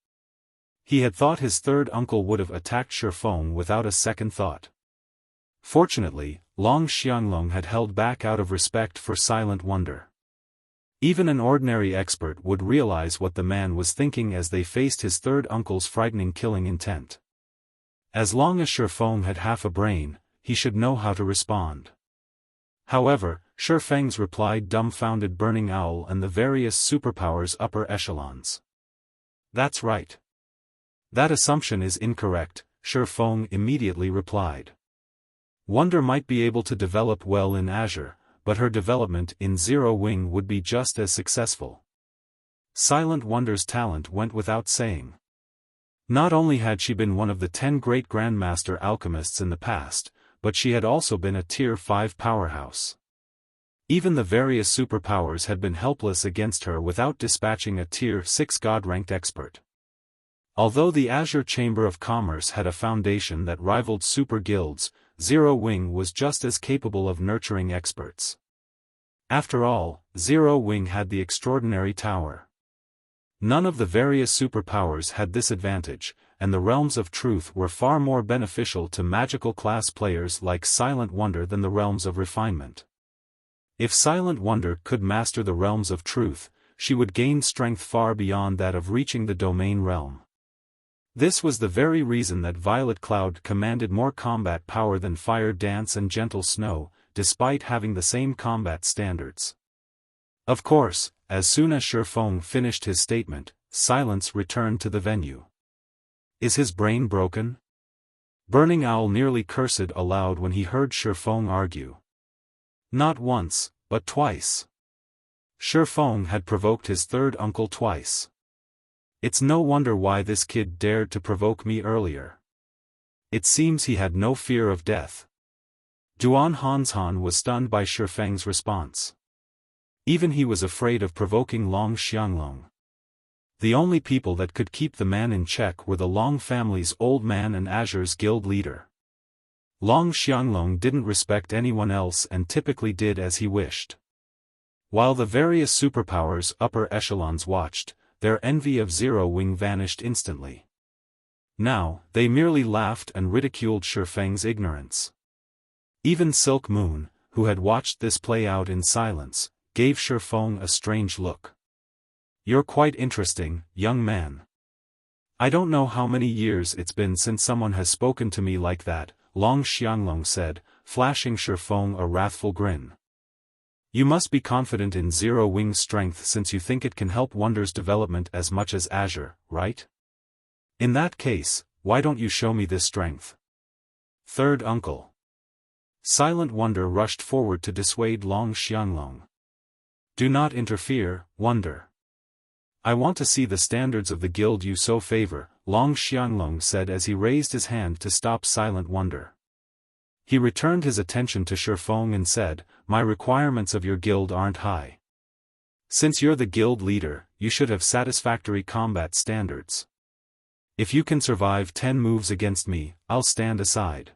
He had thought his third uncle would have attacked Xiaofan without a second thought. Fortunately, Long Xianglong had held back out of respect for Silent Wonder. Even an ordinary expert would realize what the man was thinking as they faced his third uncle's frightening killing intent. As long as Xiaofan had half a brain, he should know how to respond. However, Shifeng's reply dumbfounded Burning Owl and the various superpowers' upper echelons. That's right. That assumption is incorrect, Xiaofan immediately replied. Wonder might be able to develop well in Azure, but her development in Zero Wing would be just as successful. Silent Wonder's talent went without saying. Not only had she been one of the 10 great Grandmaster alchemists in the past, but she had also been a Tier 5 powerhouse. Even the various superpowers had been helpless against her without dispatching a Tier 6 God-ranked expert. Although the Azure Chamber of Commerce had a foundation that rivaled super guilds, Zero Wing was just as capable of nurturing experts. After all, Zero Wing had the extraordinary tower. None of the various superpowers had this advantage, and the Realms of Truth were far more beneficial to magical class players like Silent Wonder than the Realms of Refinement. If Silent Wonder could master the Realms of Truth, she would gain strength far beyond that of reaching the Domain Realm. This was the very reason that Violet Cloud commanded more combat power than Fire Dance and Gentle Snow, despite having the same combat standards. Of course, as soon as Xiaofan finished his statement, silence returned to the venue. Is his brain broken? Burning Owl nearly cursed aloud when he heard Xiaofan argue. Not once, but twice. Xiaofan had provoked his third uncle twice. It's no wonder why this kid dared to provoke me earlier. It seems he had no fear of death. Duan Hanshan was stunned by Shifeng's response. Even he was afraid of provoking Long Xianglong. The only people that could keep the man in check were the Long family's old man and Azure's guild leader. Long Xianglong didn't respect anyone else and typically did as he wished. While the various superpowers' upper echelons watched, their envy of Zero Wing vanished instantly. Now, they merely laughed and ridiculed Shifeng's ignorance. Even Silk Moon, who had watched this play out in silence, gave Xiaofan a strange look. You're quite interesting, young man. I don't know how many years it's been since someone has spoken to me like that, Long Xianglong said, flashing Xiaofan a wrathful grin. You must be confident in Zero Wing's strength since you think it can help Wonder's development as much as Azure, right? In that case, why don't you show me this strength? Third uncle. Silent Wonder rushed forward to dissuade Long Xianglong. Do not interfere, Wonder. I want to see the standards of the guild you so favor, Long Xianglong said as he raised his hand to stop Silent Wonder. He returned his attention to Xiaofan and said, My requirements of your guild aren't high. Since you're the guild leader, you should have satisfactory combat standards. If you can survive 10 moves against me, I'll stand aside.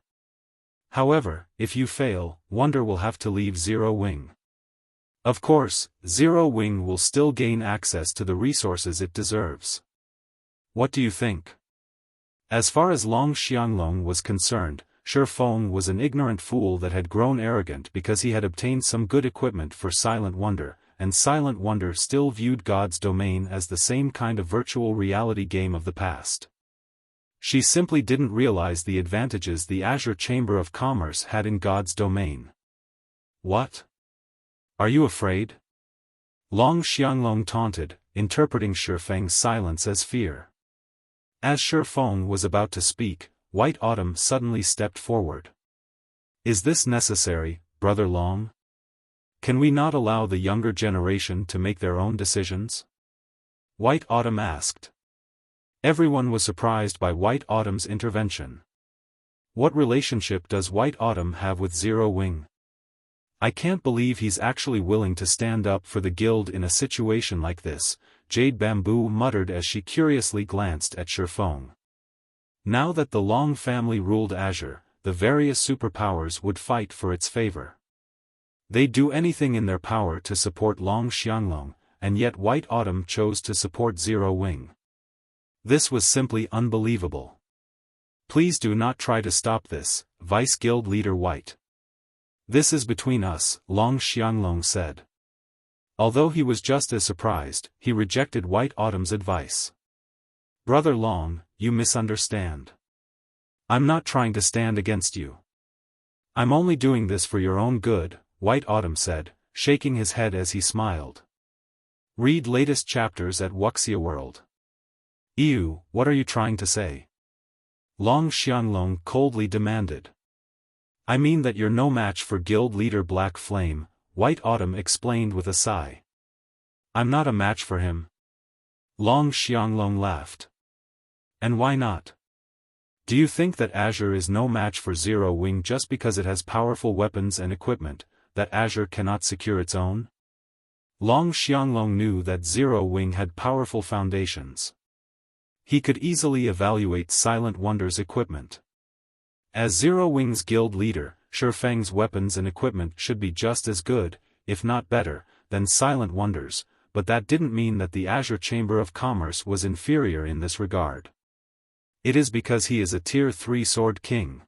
However, if you fail, Wonder will have to leave Zero Wing. Of course, Zero Wing will still gain access to the resources it deserves. What do you think? As far as Long Xianglong was concerned, Xiaofan was an ignorant fool that had grown arrogant because he had obtained some good equipment for Silent Wonder, and Silent Wonder still viewed God's Domain as the same kind of virtual reality game of the past. She simply didn't realize the advantages the Azure Chamber of Commerce had in God's Domain. What? Are you afraid? Long Xianglong taunted, interpreting Xiaofang's silence as fear. As Xiaofan was about to speak, White Autumn suddenly stepped forward. Is this necessary, Brother Long? Can we not allow the younger generation to make their own decisions? White Autumn asked. Everyone was surprised by White Autumn's intervention. What relationship does White Autumn have with Zero Wing? I can't believe he's actually willing to stand up for the guild in a situation like this, Jade Bamboo muttered as she curiously glanced at Xiaofan. Now that the Long family ruled Azure, the various superpowers would fight for its favor. They'd do anything in their power to support Long Xianglong, and yet White Autumn chose to support Zero Wing. This was simply unbelievable. Please do not try to stop this, Vice Guild Leader White. This is between us, Long Xianglong said. Although he was just as surprised, he rejected White Autumn's advice. Brother Long, you misunderstand. I'm not trying to stand against you. I'm only doing this for your own good, White Autumn said, shaking his head as he smiled. Read latest chapters at Wuxia World. Ew, what are you trying to say? Long Xianglong coldly demanded. I mean that you're no match for guild leader Black Flame, White Autumn explained with a sigh. I'm not a match for him. Long Xianglong laughed. And why not? Do you think that Azure is no match for Zero Wing just because it has powerful weapons and equipment, that Azure cannot secure its own? Long Xianglong knew that Zero Wing had powerful foundations. He could easily evaluate Silent Wonder's equipment. As Zero Wing's guild leader, Xiaofang's weapons and equipment should be just as good, if not better, than Silent Wonder's, but that didn't mean that the Azure Chamber of Commerce was inferior in this regard. It is because he is a Tier 3 Sword King.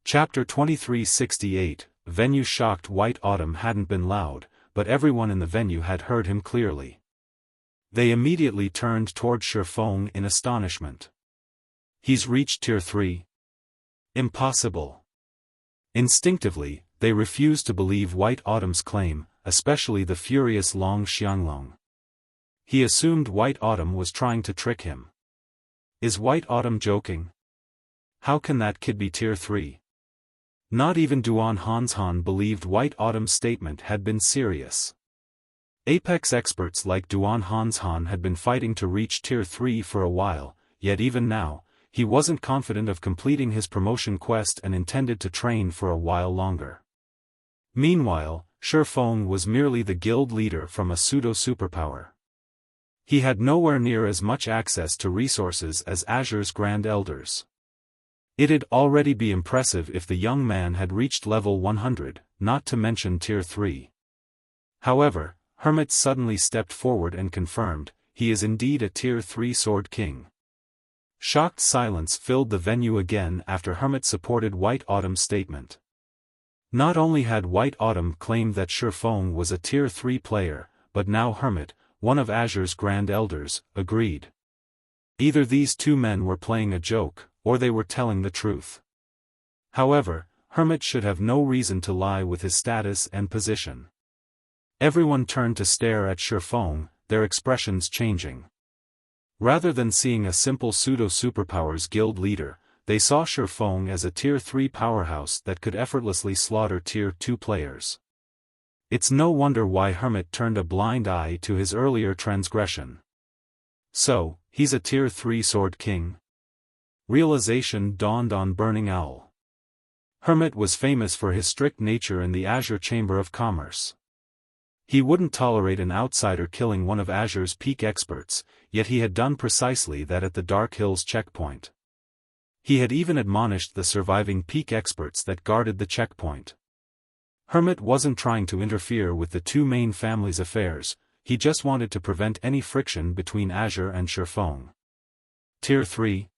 Chapter 2368, Venue shocked White Autumn hadn't been loud, but everyone in the venue had heard him clearly. They immediately turned toward Xiaofan in astonishment. He's reached Tier 3? Impossible. Instinctively, they refused to believe White Autumn's claim, especially the furious Long Xianglong. He assumed White Autumn was trying to trick him. Is White Autumn joking? How can that kid be Tier 3? Not even Duan Hanshan believed White Autumn's statement had been serious. Apex experts like Duan Hanshan had been fighting to reach Tier 3 for a while, yet even now, he wasn't confident of completing his promotion quest and intended to train for a while longer. Meanwhile, Xiaofan was merely the guild leader from a pseudo-superpower. He had nowhere near as much access to resources as Azure's Grand Elders. It'd already be impressive if the young man had reached level 100, not to mention Tier 3. However, Hermit suddenly stepped forward and confirmed, he is indeed a Tier 3 Sword King. Shocked silence filled the venue again after Hermit supported White Autumn's statement. Not only had White Autumn claimed that Xiaofan was a Tier 3 player, but now Hermit, one of Azure's Grand Elders, agreed. Either these two men were playing a joke, or they were telling the truth. However, Hermit should have no reason to lie with his status and position. Everyone turned to stare at Xiaofan, their expressions changing. Rather than seeing a simple pseudo-superpowers guild leader, they saw Xiaofan as a Tier 3 powerhouse that could effortlessly slaughter Tier 2 players. It's no wonder why Hermit turned a blind eye to his earlier transgression. So, he's a Tier 3 Sword King? Realization dawned on Burning Owl. Hermit was famous for his strict nature in the Azure Chamber of Commerce. He wouldn't tolerate an outsider killing one of Azure's peak experts, yet he had done precisely that at the Dark Hills checkpoint. He had even admonished the surviving peak experts that guarded the checkpoint. Hermit wasn't trying to interfere with the two main families' affairs, he just wanted to prevent any friction between Azure and Xiaofan. Tier 3?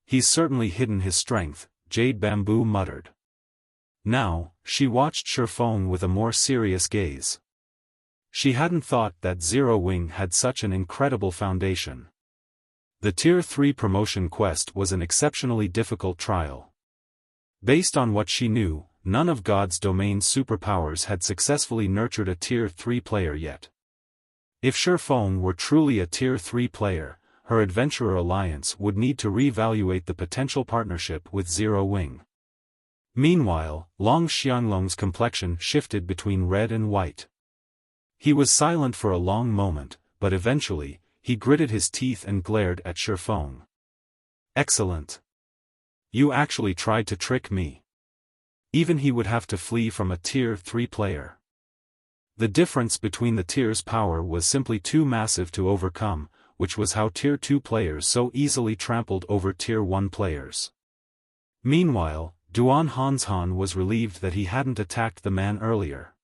He's certainly hidden his strength, Jade Bamboo muttered. Now, she watched Xiaofan with a more serious gaze. She hadn't thought that Zero Wing had such an incredible foundation. The Tier 3 promotion quest was an exceptionally difficult trial. Based on what she knew, none of God's domain's superpowers had successfully nurtured a Tier 3 player yet. If Xiaofan were truly a Tier 3 player, her Adventurer Alliance would need to reevaluate the potential partnership with Zero Wing. Meanwhile, Long Xianglong's complexion shifted between red and white. He was silent for a long moment, but eventually, he gritted his teeth and glared at Xiaofan. Excellent. You actually tried to trick me. Even he would have to flee from a Tier 3 player. The difference between the tiers' power was simply too massive to overcome, which was how Tier 2 players so easily trampled over Tier 1 players. Meanwhile, Duan Hanshan was relieved that he hadn't attacked the man earlier.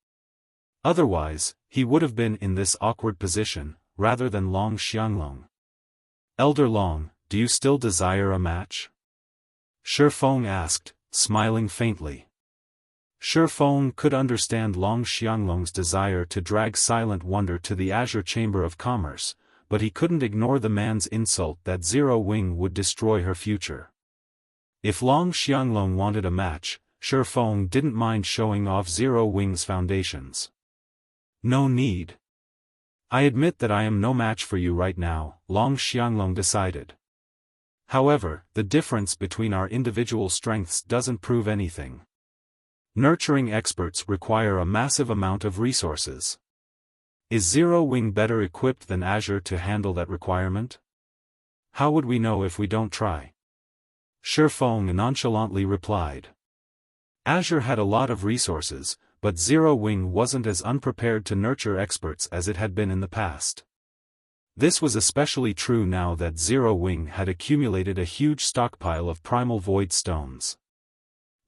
Otherwise, he would have been in this awkward position, rather than Long Xianglong. Elder Long, do you still desire a match? Xiaofan asked, smiling faintly. Xiaofan could understand Long Xianglong's desire to drag Silent Wonder to the Azure Chamber of Commerce, but he couldn't ignore the man's insult that Zero Wing would destroy her future. If Long Xianglong wanted a match, Xiaofan didn't mind showing off Zero Wing's foundations. No need. I admit that I am no match for you right now, Long Xianglong decided. However, the difference between our individual strengths doesn't prove anything. Nurturing experts require a massive amount of resources. Is Zero Wing better equipped than Azure to handle that requirement? How would we know if we don't try? Xiaofan nonchalantly replied. Azure had a lot of resources, but Zero Wing wasn't as unprepared to nurture experts as it had been in the past. This was especially true now that Zero Wing had accumulated a huge stockpile of primal void stones.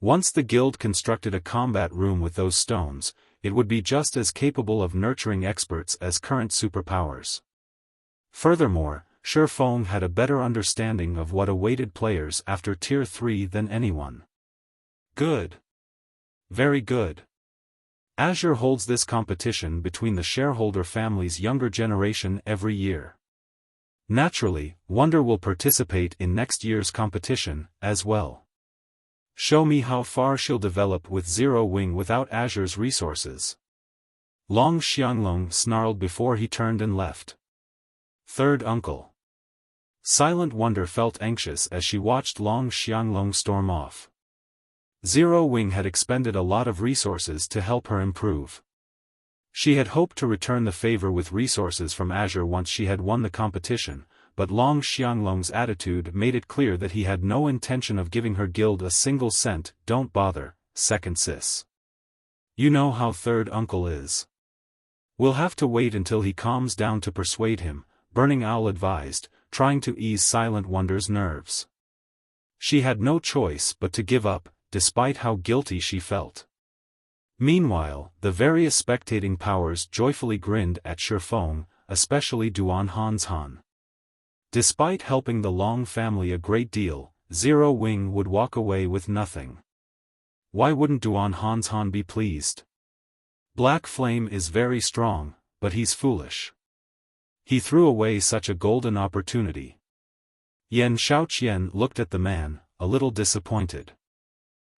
Once the guild constructed a combat room with those stones, it would be just as capable of nurturing experts as current superpowers. Furthermore, Xiaofan had a better understanding of what awaited players after Tier 3 than anyone. Good. Very good. Azure holds this competition between the shareholder family's younger generation every year. Naturally, Wonder will participate in next year's competition, as well. Show me how far she'll develop with Zero Wing without Azure's resources. Long Xianglong snarled before he turned and left. Third uncle. Silent Wonder felt anxious as she watched Long Xianglong storm off. Zero Wing had expended a lot of resources to help her improve. She had hoped to return the favor with resources from Azure once she had won the competition, but Long Xianglong's attitude made it clear that he had no intention of giving her guild a single cent. Don't bother, second sis. You know how third uncle is. We'll have to wait until he calms down to persuade him, Burning Owl advised, trying to ease Silent Wonder's nerves. She had no choice but to give up, despite how guilty she felt. Meanwhile, the various spectating powers joyfully grinned at Xiaofan, especially Duan Hanshan. Despite helping the Long family a great deal, Zero Wing would walk away with nothing. Why wouldn't Duan Hanshan be pleased? Black Flame is very strong, but he's foolish. He threw away such a golden opportunity. Yan Shaoqian looked at the man, a little disappointed.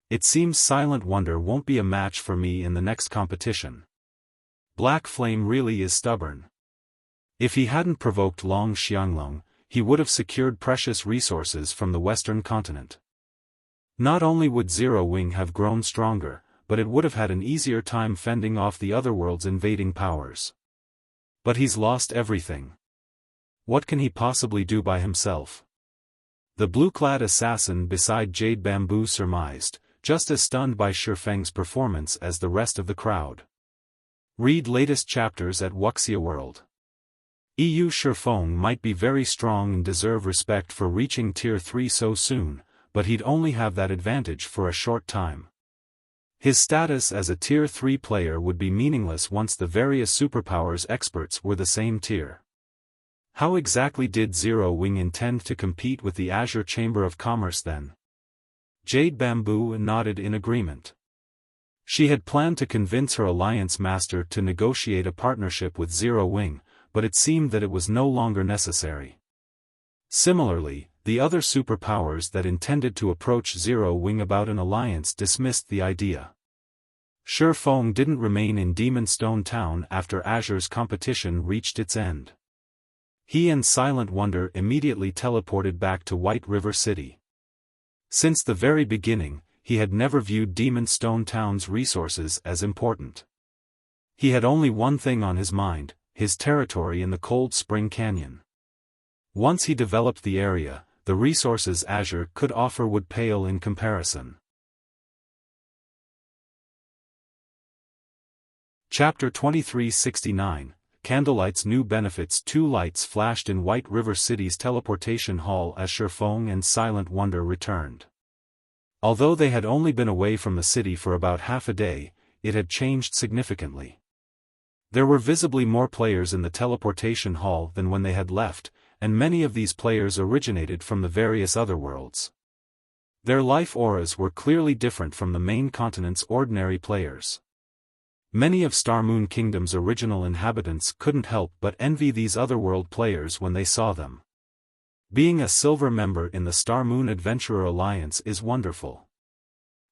It seems Silent Wonder won't be a match for me in the next competition. Black Flame really is stubborn. If he hadn't provoked Long Xianglong, he would have secured precious resources from the Western continent. Not only would Zero Wing have grown stronger, but it would have had an easier time fending off the otherworld's invading powers. But he's lost everything. What can he possibly do by himself? The blue-clad assassin beside Jade Bamboo surmised, just as stunned by Xiaofang's performance as the rest of the crowd. Read latest chapters at Wuxia World. Xiaofan might be very strong and deserve respect for reaching Tier 3 so soon, but he'd only have that advantage for a short time. His status as a Tier 3 player would be meaningless once the various superpowers experts were the same tier. How exactly did Zero Wing intend to compete with the Azure Chamber of Commerce then? Jade Bamboo nodded in agreement. She had planned to convince her alliance master to negotiate a partnership with Zero Wing, but it seemed that it was no longer necessary. Similarly, the other superpowers that intended to approach Zero Wing about an alliance dismissed the idea. Xiaofan didn't remain in Demon Stone Town after Azure's competition reached its end. He and Silent Wonder immediately teleported back to White River City. Since the very beginning, he had never viewed Demon Stone Town's resources as important. He had only one thing on his mind: his territory in the Cold Spring Canyon. Once he developed the area, the resources Azure could offer would pale in comparison. Chapter 2369, Candlelight's New Benefits. 2 lights flashed in White River City's teleportation hall as Xiaofan and Silent Wonder returned. Although they had only been away from the city for about half a day, it had changed significantly. There were visibly more players in the teleportation hall than when they had left, and many of these players originated from the various other worlds. Their life auras were clearly different from the main continent's ordinary players. Many of Star Moon Kingdom's original inhabitants couldn't help but envy these otherworld players when they saw them. Being a silver member in the Star Moon Adventurer Alliance is wonderful.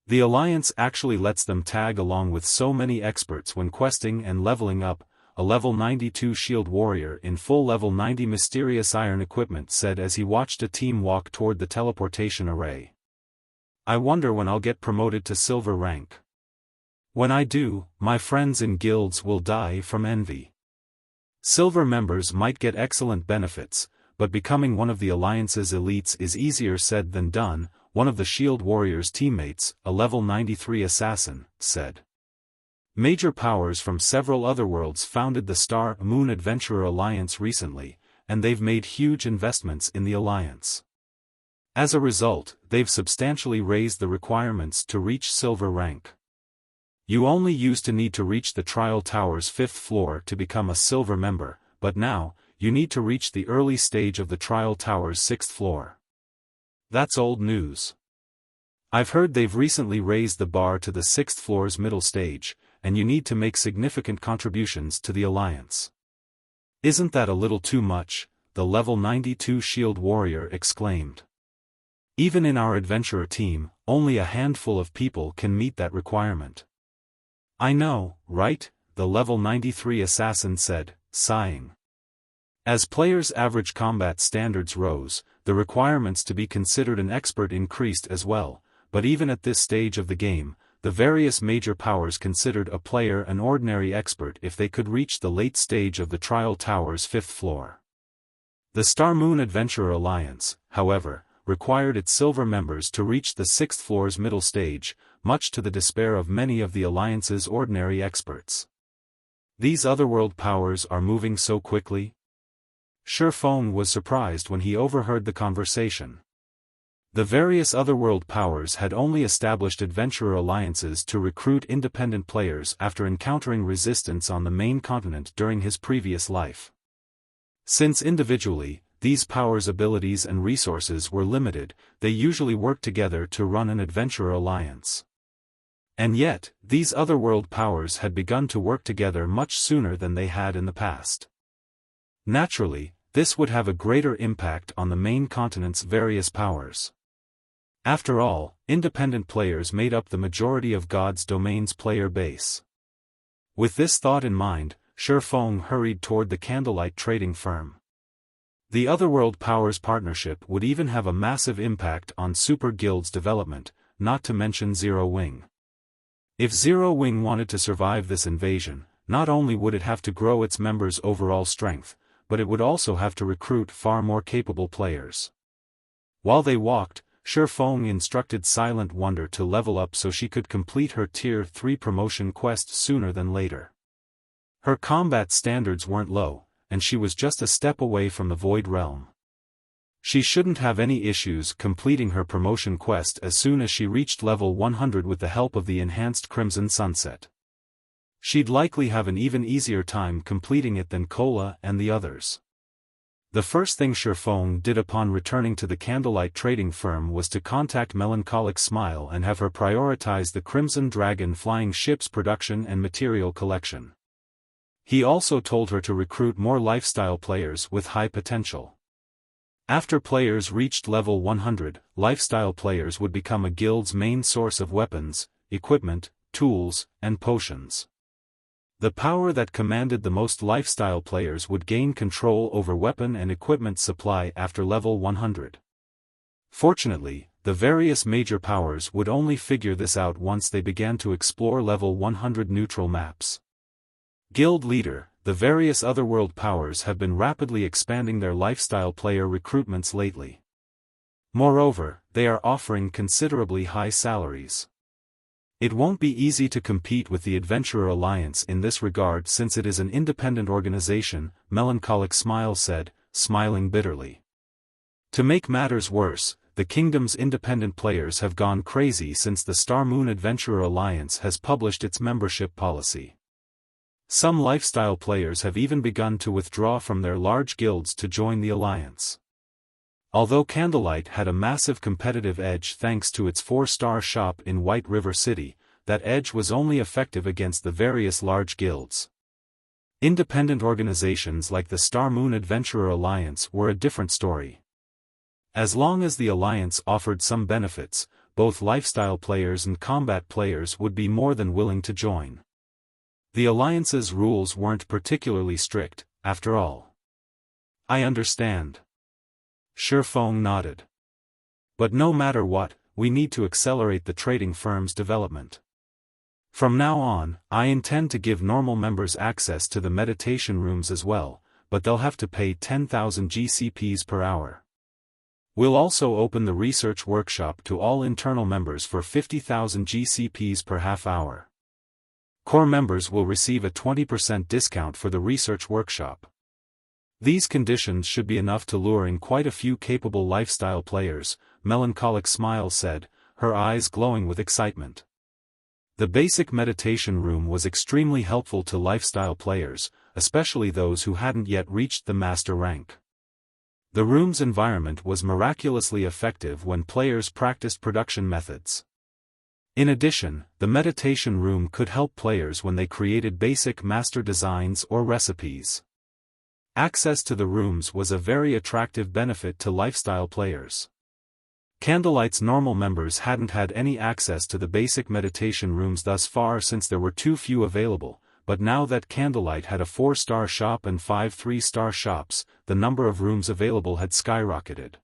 The Alliance actually lets them tag along with so many experts when questing and leveling up. A level 92 Shield Warrior in full level 90 Mysterious Iron equipment said as he watched a team walk toward the teleportation array. I wonder when I'll get promoted to silver rank. When I do, my friends in guilds will die from envy. Silver members might get excellent benefits, but becoming one of the Alliance's elites is easier said than done, one of the Shield Warrior's teammates, a level 93 assassin, said. Major powers from several other worlds founded the Star Moon Adventurer Alliance recently, and they've made huge investments in the Alliance. As a result, they've substantially raised the requirements to reach silver rank. You only used to need to reach the Trial Tower's 5th floor to become a silver member, but now, you need to reach the early stage of the Trial Tower's 6th floor. That's old news. I've heard they've recently raised the bar to the 6th floor's middle stage, and you need to make significant contributions to the Alliance. Isn't that a little too much? The level 92 Shield Warrior exclaimed. Even in our adventurer team, only a handful of people can meet that requirement. I know, right? The level 93 assassin said, sighing. As players' average combat standards rose, the requirements to be considered an expert increased as well, but even at this stage of the game, the various major powers considered a player an ordinary expert if they could reach the late stage of the Trial Tower's 5th floor. The Star Moon Adventurer Alliance, however, required its silver members to reach the 6th floor's middle stage, much to the despair of many of the Alliance's ordinary experts. These otherworld powers are moving so quickly? Xiaofan was surprised when he overheard the conversation. The various otherworld powers had only established adventurer alliances to recruit independent players after encountering resistance on the main continent during his previous life. Since individually, these powers' abilities and resources were limited, they usually worked together to run an adventurer alliance. And yet, these otherworld powers had begun to work together much sooner than they had in the past. Naturally, this would have a greater impact on the main continent's various powers. After all, independent players made up the majority of God's Domain's player base. With this thought in mind, Xiaofan hurried toward the Candlelight trading firm. The Otherworld Powers partnership would even have a massive impact on Super Guild's development, not to mention Zero Wing. If Zero Wing wanted to survive this invasion, not only would it have to grow its members' overall strength, but it would also have to recruit far more capable players. While they walked, Xiaofan instructed Silent Wonder to level up so she could complete her Tier 3 promotion quest sooner than later. Her combat standards weren't low, and she was just a step away from the Void Realm. She shouldn't have any issues completing her promotion quest as soon as she reached level 100 with the help of the enhanced Crimson Sunset. She'd likely have an even easier time completing it than Cola and the others. The first thing Xiaofan did upon returning to the Candlelight trading firm was to contact Melancholic Smile and have her prioritize the Crimson Dragon flying ship's production and material collection. He also told her to recruit more lifestyle players with high potential. After players reached level 100, lifestyle players would become a guild's main source of weapons, equipment, tools, and potions. The power that commanded the most lifestyle players would gain control over weapon and equipment supply after level 100. Fortunately, the various major powers would only figure this out once they began to explore level 100 neutral maps. Guild Leader, the various otherworld powers have been rapidly expanding their lifestyle player recruitments lately. Moreover, they are offering considerably high salaries. It won't be easy to compete with the Adventurer Alliance in this regard since it is an independent organization, Melancholic Smile said, smiling bitterly. To make matters worse, the kingdom's independent players have gone crazy since the Star Moon Adventurer Alliance has published its membership policy. Some lifestyle players have even begun to withdraw from their large guilds to join the alliance. Although Candlelight had a massive competitive edge thanks to its 4-star shop in White River City, that edge was only effective against the various large guilds. Independent organizations like the Star Moon Adventurer Alliance were a different story. As long as the alliance offered some benefits, both lifestyle players and combat players would be more than willing to join. The alliance's rules weren't particularly strict, after all. I understand. Xiaofan nodded. But no matter what, we need to accelerate the trading firm's development. From now on, I intend to give normal members access to the meditation rooms as well, but they'll have to pay 10,000 GCPs per hour. We'll also open the research workshop to all internal members for 50,000 GCPs per half hour. Core members will receive a 20% discount for the research workshop. These conditions should be enough to lure in quite a few capable lifestyle players, Melancholic Smile said, her eyes glowing with excitement. The basic meditation room was extremely helpful to lifestyle players, especially those who hadn't yet reached the master rank. The room's environment was miraculously effective when players practiced production methods. In addition, the meditation room could help players when they created basic master designs or recipes. Access to the rooms was a very attractive benefit to lifestyle players. Candlelight's normal members hadn't had any access to the basic meditation rooms thus far since there were too few available, but now that Candlelight had a 4-star shop and 5 3-star shops, the number of rooms available had skyrocketed.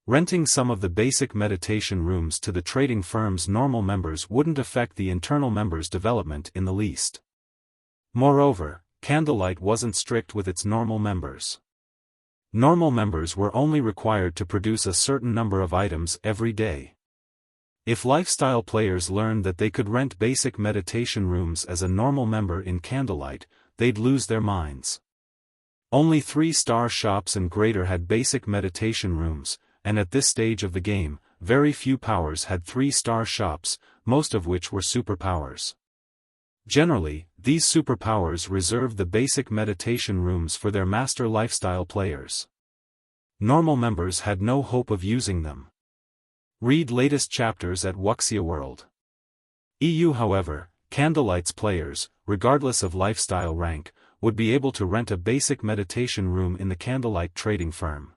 Renting some of the basic meditation rooms to the trading firm's normal members wouldn't affect the internal members' development in the least. Moreover, Candlelight wasn't strict with its normal members. Normal members were only required to produce a certain number of items every day. If lifestyle players learned that they could rent basic meditation rooms as a normal member in Candlelight, they'd lose their minds. Only 3-star shops and greater had basic meditation rooms, and at this stage of the game, very few powers had 3-star shops, most of which were superpowers. Generally, these superpowers reserved the basic meditation rooms for their master lifestyle players. Normal members had no hope of using them. Read latest chapters at Wuxia World. EU. However, Candlelight's players, regardless of lifestyle rank, would be able to rent a basic meditation room in the Candlelight trading firm.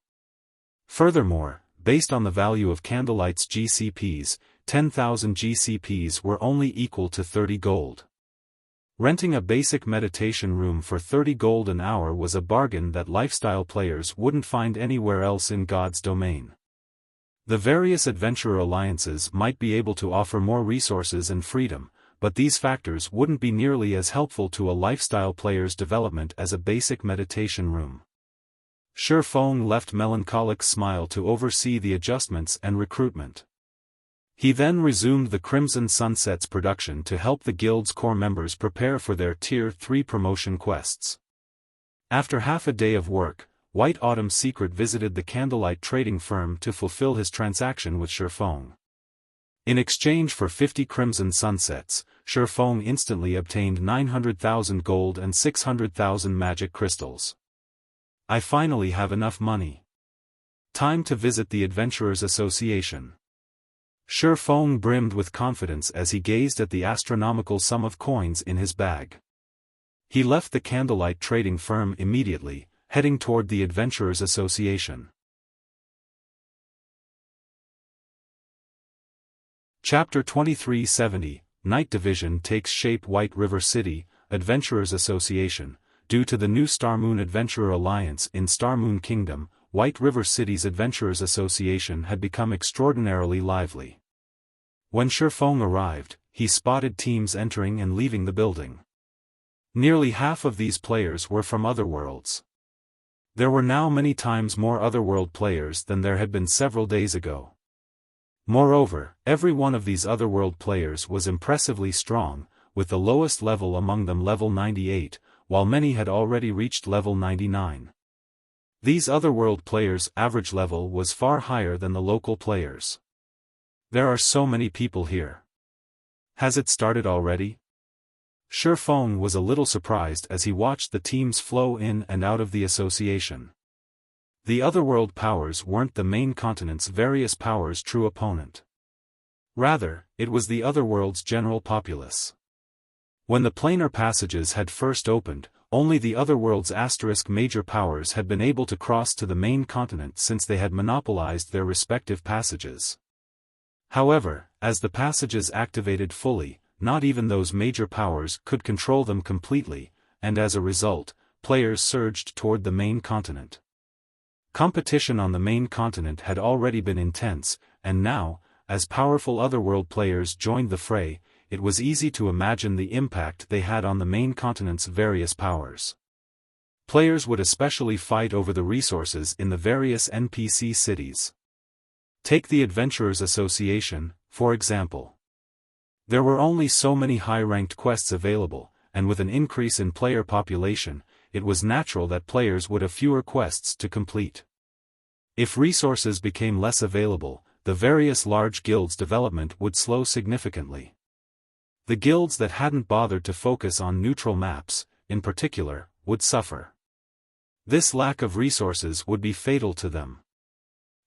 Furthermore, based on the value of Candlelight's GCPs, 10,000 GCPs were only equal to 30 gold. Renting a basic meditation room for 30 gold an hour was a bargain that lifestyle players wouldn't find anywhere else in God's domain. The various adventurer alliances might be able to offer more resources and freedom, but these factors wouldn't be nearly as helpful to a lifestyle player's development as a basic meditation room. Xiaofan left melancholic smile to oversee the adjustments and recruitment. He then resumed the Crimson Sunset's production to help the guild's core members prepare for their Tier 3 promotion quests. After half a day of work, White Autumn's secret visited the candlelight trading firm to fulfill his transaction with Xiaofan. In exchange for 50 Crimson Sunsets, Xiaofan instantly obtained 900,000 gold and 600,000 magic crystals. I finally have enough money. Time to visit the Adventurers Association. Xiaofan brimmed with confidence as he gazed at the astronomical sum of coins in his bag. He left the candlelight trading firm immediately, heading toward the Adventurers Association. Chapter 2370, Night Division takes shape. White River City, Adventurers Association. Due to the new Star Moon Adventurer Alliance in Star Moon Kingdom, White River City's Adventurers Association had become extraordinarily lively. When Xiaofan arrived, he spotted teams entering and leaving the building. Nearly half of these players were from other worlds. There were now many times more otherworld players than there had been several days ago. Moreover, every one of these otherworld players was impressively strong, with the lowest level among them level 98, while many had already reached level 99. These otherworld players' average level was far higher than the local players. There are so many people here. Has it started already? Xiaofan was a little surprised as he watched the teams flow in and out of the association. The otherworld powers weren't the main continent's various powers' true opponent. Rather, it was the otherworld's general populace. When the planar passages had first opened, only the otherworld's asterisk major powers had been able to cross to the main continent since they had monopolized their respective passages. However, as the passages activated fully, not even those major powers could control them completely, and as a result, players surged toward the main continent. Competition on the main continent had already been intense, and now, as powerful otherworld players joined the fray, it was easy to imagine the impact they had on the main continent's various powers. Players would especially fight over the resources in the various NPC cities. Take the Adventurers Association, for example. There were only so many high-ranked quests available, and with an increase in player population, it was natural that players would have fewer quests to complete. If resources became less available, the various large guilds' development would slow significantly. The guilds that hadn't bothered to focus on neutral maps, in particular, would suffer. This lack of resources would be fatal to them.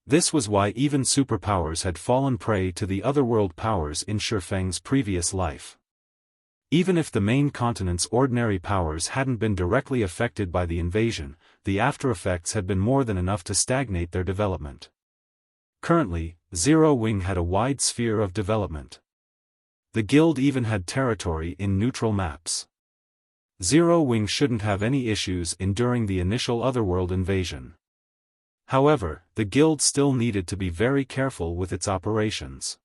This was why even superpowers had fallen prey to the otherworld powers in Xiaofan's previous life. Even if the main continent's ordinary powers hadn't been directly affected by the invasion, the aftereffects had been more than enough to stagnate their development. Currently, Zero Wing had a wide sphere of development. The guild even had territory in neutral maps. Zero Wing shouldn't have any issues enduring the initial otherworld invasion. However, the guild still needed to be very careful with its operations.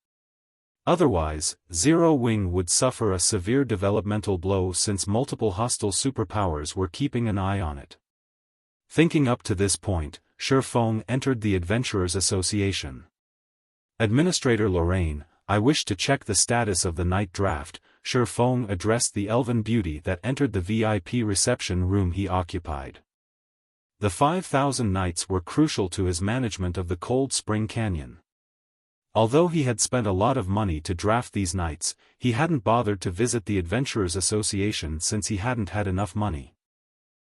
Otherwise, Zero Wing would suffer a severe developmental blow since multiple hostile superpowers were keeping an eye on it. Thinking up to this point, Xiaofan entered the Adventurers Association. Administrator Lorraine, I wish to check the status of the night draft. Xiaofan addressed the elven beauty that entered the VIP reception room he occupied. The 5,000 knights were crucial to his management of the Cold Spring Canyon. Although he had spent a lot of money to draft these knights, he hadn't bothered to visit the Adventurers Association since he hadn't had enough money.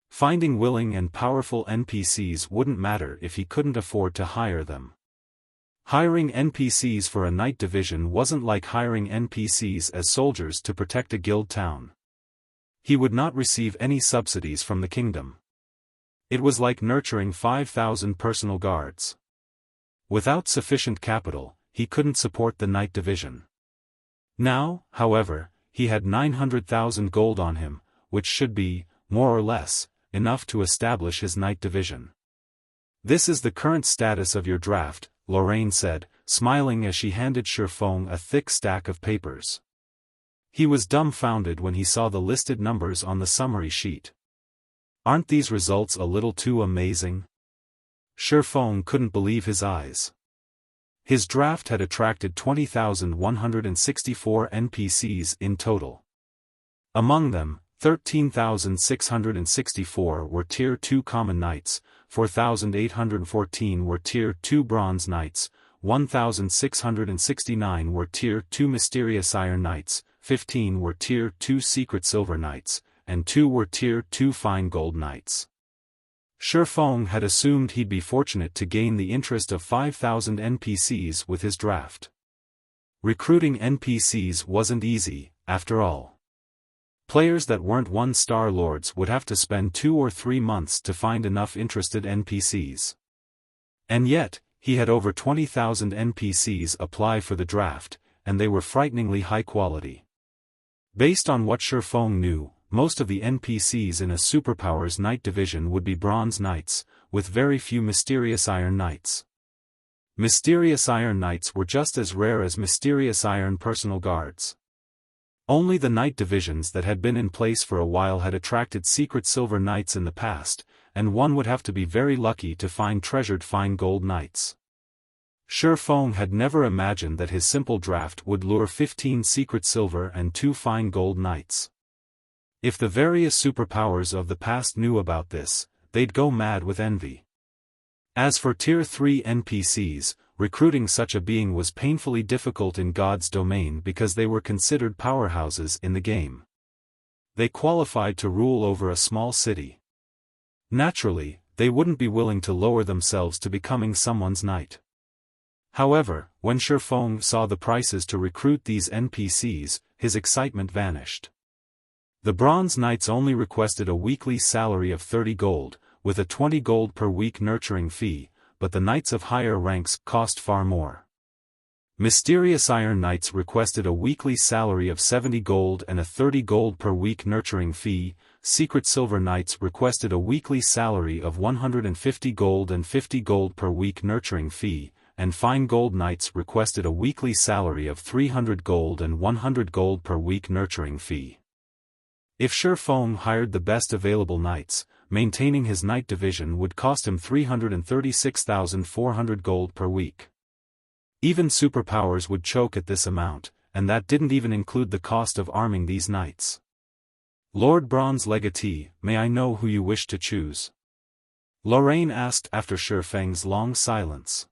Finding willing and powerful NPCs wouldn't matter if he couldn't afford to hire them. Hiring NPCs for a night division wasn't like hiring NPCs as soldiers to protect a guild town. He would not receive any subsidies from the kingdom. It was like nurturing 5,000 personal guards. Without sufficient capital, he couldn't support the night division. Now, however, he had 900,000 gold on him, which should be, more or less, enough to establish his night division. This is the current status of your draft. Lorraine said, smiling as she handed Xiaofan a thick stack of papers. He was dumbfounded when he saw the listed numbers on the summary sheet. Aren't these results a little too amazing? Xiaofan couldn't believe his eyes. His draft had attracted 20,164 NPCs in total. Among them, 13,664 were Tier 2 Common Knights, 4,814 were Tier 2 Bronze Knights, 1,669 were Tier 2 Mysterious Iron Knights, 15 were Tier 2 Secret Silver Knights, and 2 were Tier 2 Fine Gold Knights. Xiaofan had assumed he'd be fortunate to gain the interest of 5,000 NPCs with his draft. Recruiting NPCs wasn't easy, after all. Players that weren't one-star lords would have to spend 2 or 3 months to find enough interested NPCs. And yet, he had over 20,000 NPCs apply for the draft, and they were frighteningly high quality. Based on what Xiaofan knew, most of the NPCs in a Superpowers Knight division would be Bronze Knights, with very few Mysterious Iron Knights. Mysterious Iron Knights were just as rare as Mysterious Iron Personal Guards. Only the Knight divisions that had been in place for a while had attracted Secret Silver Knights in the past, and one would have to be very lucky to find treasured Fine Gold Knights. Xiaofan had never imagined that his simple draft would lure 15 Secret Silver and 2 Fine Gold Knights. If the various superpowers of the past knew about this, they'd go mad with envy. As for Tier 3 NPCs, recruiting such a being was painfully difficult in God's domain because they were considered powerhouses in the game. They qualified to rule over a small city. Naturally, they wouldn't be willing to lower themselves to becoming someone's knight. However, when Xiaofan saw the prices to recruit these NPCs, his excitement vanished. The Bronze Knights only requested a weekly salary of 30 gold, with a 20 gold per week nurturing fee, but the Knights of higher ranks cost far more. Mysterious Iron Knights requested a weekly salary of 70 gold and a 30 gold per week nurturing fee, Secret Silver Knights requested a weekly salary of 150 gold and 50 gold per week nurturing fee, and Fine Gold Knights requested a weekly salary of 300 gold and 100 gold per week nurturing fee. If Xiaofan hired the best available knights, maintaining his knight division would cost him 336,400 gold per week. Even superpowers would choke at this amount, and that didn't even include the cost of arming these knights. Lord Bronze Legatee, may I know who you wish to choose? Lorraine asked after Xiaofan's long silence.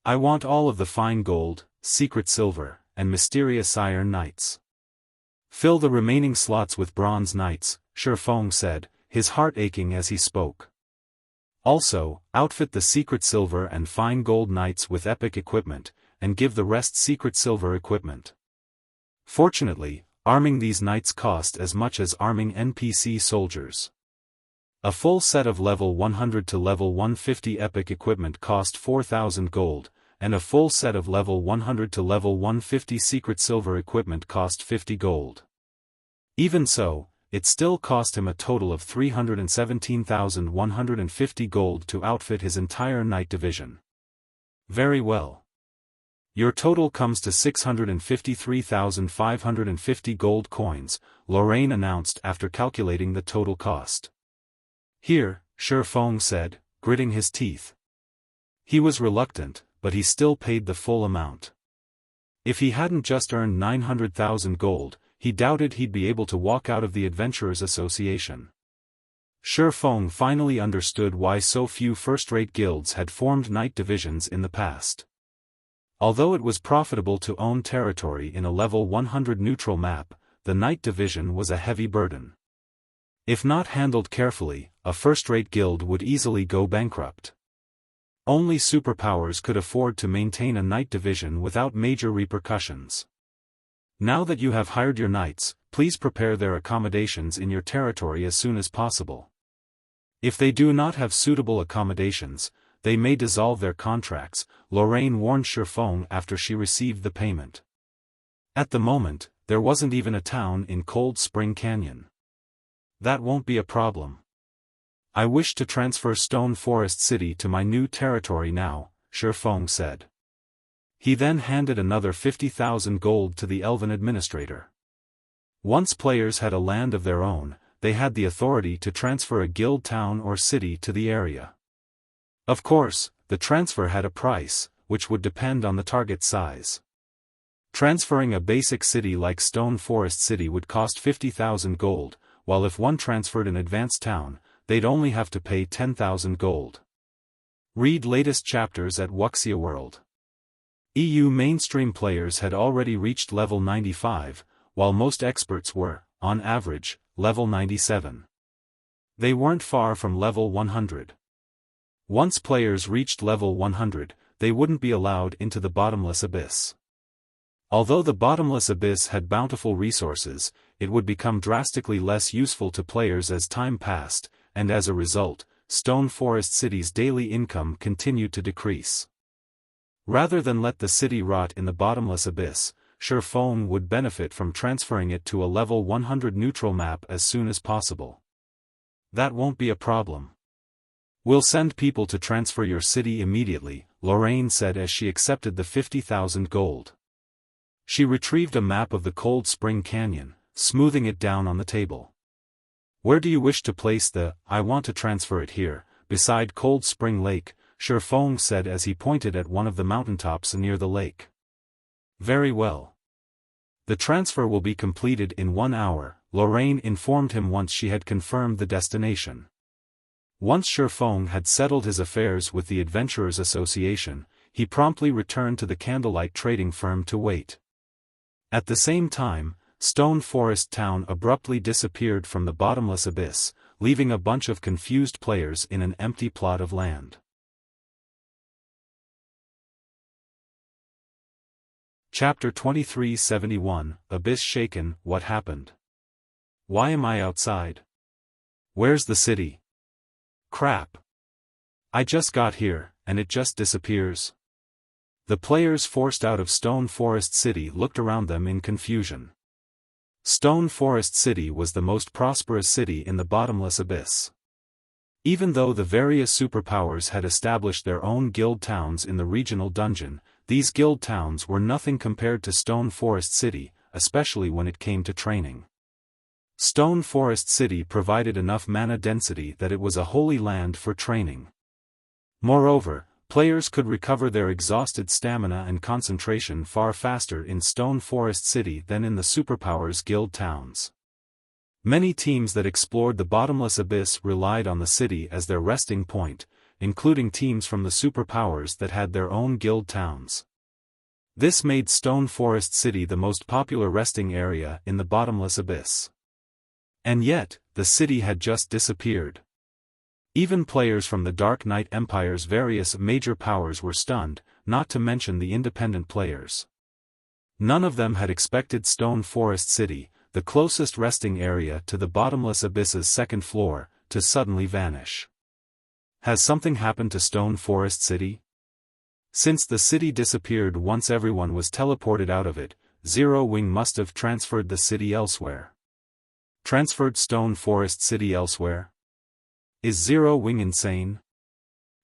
I want all of the Fine Gold, Secret Silver, and Mysterious Iron Knights. Fill the remaining slots with Bronze Knights, Xiaofan said, his heart aching as he spoke. Also, outfit the Secret Silver and Fine Gold Knights with epic equipment, and give the rest Secret Silver equipment. Fortunately, arming these knights cost as much as arming NPC soldiers. A full set of level 100 to level 150 epic equipment cost 4,000 gold, and a full set of level 100 to level 150 Secret Silver equipment cost 50 gold. Even so, it still cost him a total of 317,150 gold to outfit his entire knight division. Very well. Your total comes to 653,550 gold coins, Lorraine announced after calculating the total cost. Here, Xiaofan said, gritting his teeth. He was reluctant, but he still paid the full amount. If he hadn't just earned 900,000 gold, he doubted he'd be able to walk out of the Adventurers Association. Xiaofan finally understood why so few first-rate guilds had formed knight divisions in the past. Although it was profitable to own territory in a level 100 neutral map, the knight division was a heavy burden. If not handled carefully, a first-rate guild would easily go bankrupt. Only superpowers could afford to maintain a knight division without major repercussions. Now that you have hired your knights, please prepare their accommodations in your territory as soon as possible. If they do not have suitable accommodations, they may dissolve their contracts, Lorraine warned Xiaofan after she received the payment. At the moment, there wasn't even a town in Cold Spring Canyon. That won't be a problem. I wish to transfer Stone Forest City to my new territory now, Xiaofan said. He then handed another 50,000 gold to the elven administrator. Once players had a land of their own, they had the authority to transfer a guild town or city to the area. Of course, the transfer had a price, which would depend on the target size. Transferring a basic city like Stone Forest City would cost 50,000 gold, while if one transferred an advanced town, they'd only have to pay 10,000 gold. Read latest chapters at Wuxia World. EU mainstream players had already reached level 95, while most experts were, on average, level 97. They weren't far from level 100. Once players reached level 100, they wouldn't be allowed into the bottomless abyss. Although the bottomless abyss had bountiful resources, it would become drastically less useful to players as time passed, and as a result, Stone Forest City's daily income continued to decrease. Rather than let the city rot in the bottomless abyss, Xiaofan would benefit from transferring it to a level 100 neutral map as soon as possible. That won't be a problem. We'll send people to transfer your city immediately, Lorraine said as she accepted the 50,000 gold. She retrieved a map of the Cold Spring Canyon, smoothing it down on the table. Where do you wish to place I want to transfer it here, beside Cold Spring Lake, Xiaofan said as he pointed at one of the mountaintops near the lake. Very well. The transfer will be completed in 1 hour, Lorraine informed him once she had confirmed the destination. Once Xiaofan had settled his affairs with the Adventurers Association, he promptly returned to the candlelight trading firm to wait. At the same time, Stone Forest Town abruptly disappeared from the bottomless abyss, leaving a bunch of confused players in an empty plot of land. Chapter 2371, Abyss Shaken, What happened? Why am I outside? Where's the city? Crap. I just got here, and it just disappears. The players forced out of Stone Forest City looked around them in confusion. Stone Forest City was the most prosperous city in the bottomless abyss. Even though the various superpowers had established their own guild towns in the regional dungeon, these guild towns were nothing compared to Stone Forest City, especially when it came to training. Stone Forest City provided enough mana density that it was a holy land for training. Moreover, players could recover their exhausted stamina and concentration far faster in Stone Forest City than in the superpowers guild towns. Many teams that explored the bottomless abyss relied on the city as their resting point, including teams from the superpowers that had their own guild towns. This made Stone Forest City the most popular resting area in the bottomless abyss. And yet, the city had just disappeared. Even players from the Dark Knight Empire's various major powers were stunned, not to mention the independent players. None of them had expected Stone Forest City, the closest resting area to the bottomless abyss's second floor, to suddenly vanish. Has something happened to Stone Forest City? Since the city disappeared once everyone was teleported out of it, Zero Wing must have transferred the city elsewhere. Transferred Stone Forest City elsewhere? Is Zero Wing insane?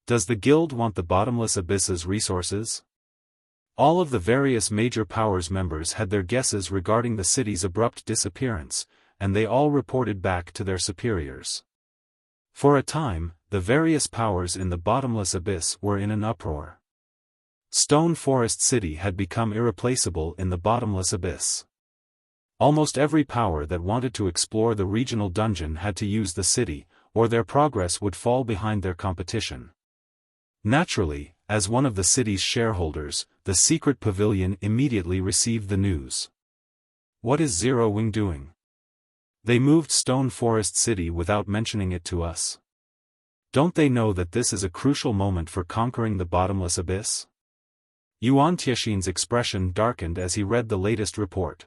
Does the guild want the bottomless abyss's resources? All of the various major powers members had their guesses regarding the city's abrupt disappearance, and they all reported back to their superiors. For a time, the various powers in the bottomless abyss were in an uproar. Stone Forest City had become irreplaceable in the bottomless abyss. Almost every power that wanted to explore the regional dungeon had to use the city, or their progress would fall behind their competition. Naturally, as one of the city's shareholders, the secret pavilion immediately received the news. What is Zero Wing doing? They moved Stone Forest City without mentioning it to us. Don't they know that this is a crucial moment for conquering the bottomless abyss? Yuan Tiexin's expression darkened as he read the latest report.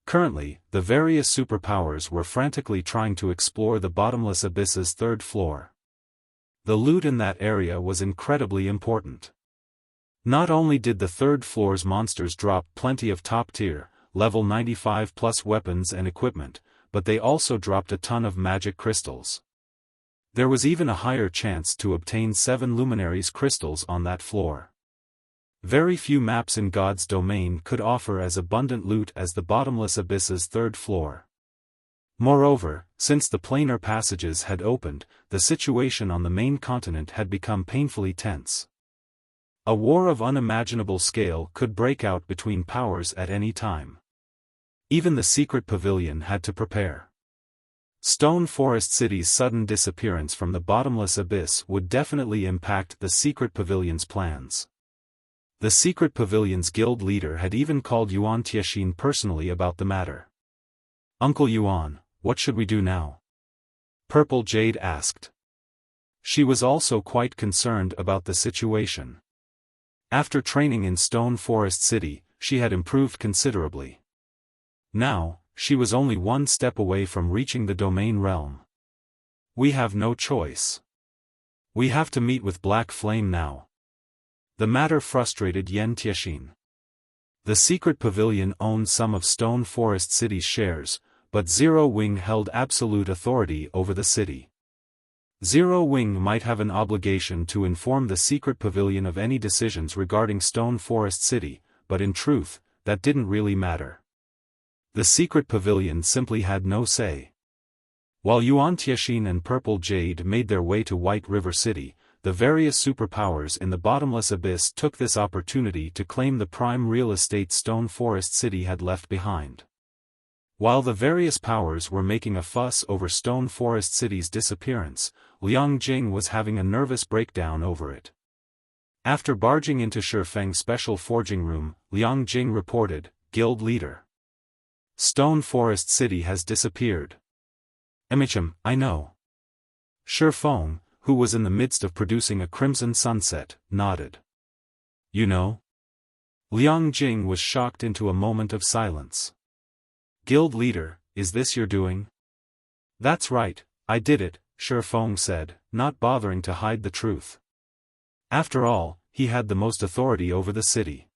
Currently, the various superpowers were frantically trying to explore the bottomless abyss's third floor. The loot in that area was incredibly important. Not only did the third floor's monsters drop plenty of top-tier, level 95 plus weapons and equipment, but they also dropped a ton of magic crystals. There was even a higher chance to obtain 7 luminaries crystals on that floor. Very few maps in God's domain could offer as abundant loot as the bottomless abyss's 3rd floor. Moreover, since the planar passages had opened, the situation on the main continent had become painfully tense. A war of unimaginable scale could break out between powers at any time. Even the secret pavilion had to prepare. Stone Forest City's sudden disappearance from the bottomless abyss would definitely impact the secret pavilion's plans. The secret pavilion's guild leader had even called Yuan Tianxin personally about the matter. "Uncle Yuan, what should we do now?" Purple Jade asked. She was also quite concerned about the situation. After training in Stone Forest City, she had improved considerably. Now, she was only one step away from reaching the domain realm. "We have no choice. We have to meet with Black Flame now." The matter frustrated Yan Tianxin. The secret pavilion owned some of Stone Forest City's shares, but Zero Wing held absolute authority over the city. Zero Wing might have an obligation to inform the secret pavilion of any decisions regarding Stone Forest City, but in truth, that didn't really matter. The secret pavilion simply had no say. While Yuan Tianxin and Purple Jade made their way to White River City, the various superpowers in the bottomless abyss took this opportunity to claim the prime real estate Stone Forest City had left behind. While the various powers were making a fuss over Stone Forest City's disappearance, Liang Jing was having a nervous breakdown over it. After barging into Xiaofan's special forging room, Liang Jing reported, "Guild leader. Stone Forest City has disappeared." I know." Xiaofan, who was in the midst of producing a crimson sunset, nodded. "You know?" Liang Jing was shocked into a moment of silence. "Guild leader, is this your doing?" "That's right, I did it," Xiaofan said, not bothering to hide the truth. After all, he had the most authority over the city.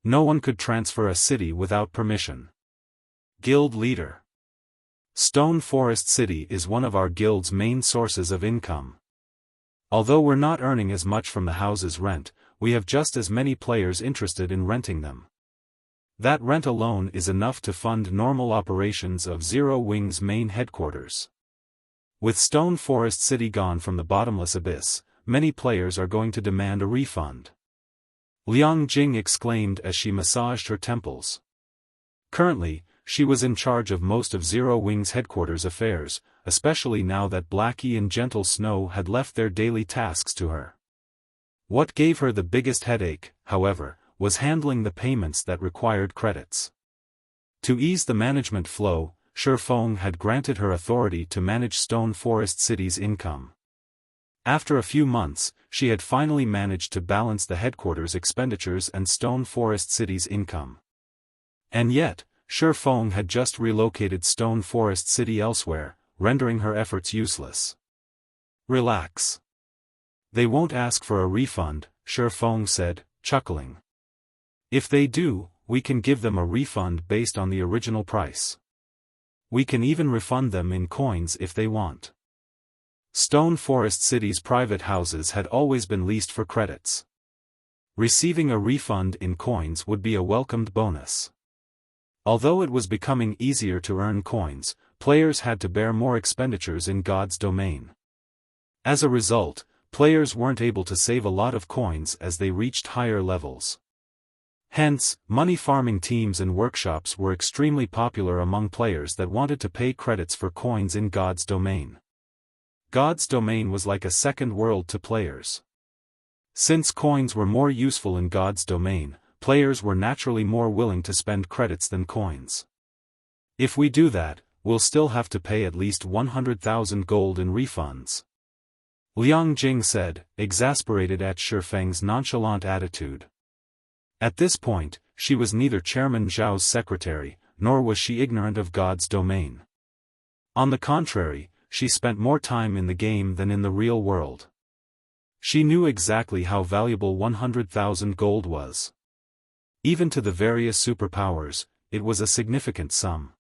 No one could transfer a city without permission. "Guild leader. Stone Forest City is one of our guild's main sources of income. Although we're not earning as much from the house's rent, we have just as many players interested in renting them. That rent alone is enough to fund normal operations of Zero Wing's main headquarters. With Stone Forest City gone from the bottomless abyss, many players are going to demand a refund." Liang Jing exclaimed as she massaged her temples. Currently, she was in charge of most of Zero Wing's headquarters affairs, especially now that Blackie and Gentle Snow had left their daily tasks to her. What gave her the biggest headache, however, was handling the payments that required credits. To ease the management flow, Xiaofan had granted her authority to manage Stone Forest City's income. After a few months, she had finally managed to balance the headquarters' expenditures and Stone Forest City's income. And yet, Xiaofan had just relocated Stone Forest City elsewhere, rendering her efforts useless. "Relax. They won't ask for a refund," Xiaofan said, chuckling. "If they do, we can give them a refund based on the original price. We can even refund them in coins if they want." Stone Forest City's private houses had always been leased for credits. Receiving a refund in coins would be a welcomed bonus. Although it was becoming easier to earn coins, players had to bear more expenditures in God's domain. As a result, players weren't able to save a lot of coins as they reached higher levels. Hence, money farming teams and workshops were extremely popular among players that wanted to pay credits for coins in God's domain. God's domain was like a second world to players. Since coins were more useful in God's domain, players were naturally more willing to spend credits than coins. "If we do that, we'll still have to pay at least 100,000 gold in refunds," Liang Jing said, exasperated at Xiaofang's nonchalant attitude. At this point, she was neither Chairman Zhao's secretary, nor was she ignorant of God's domain. On the contrary, she spent more time in the game than in the real world. She knew exactly how valuable 100,000 gold was. Even to the various superpowers, it was a significant sum.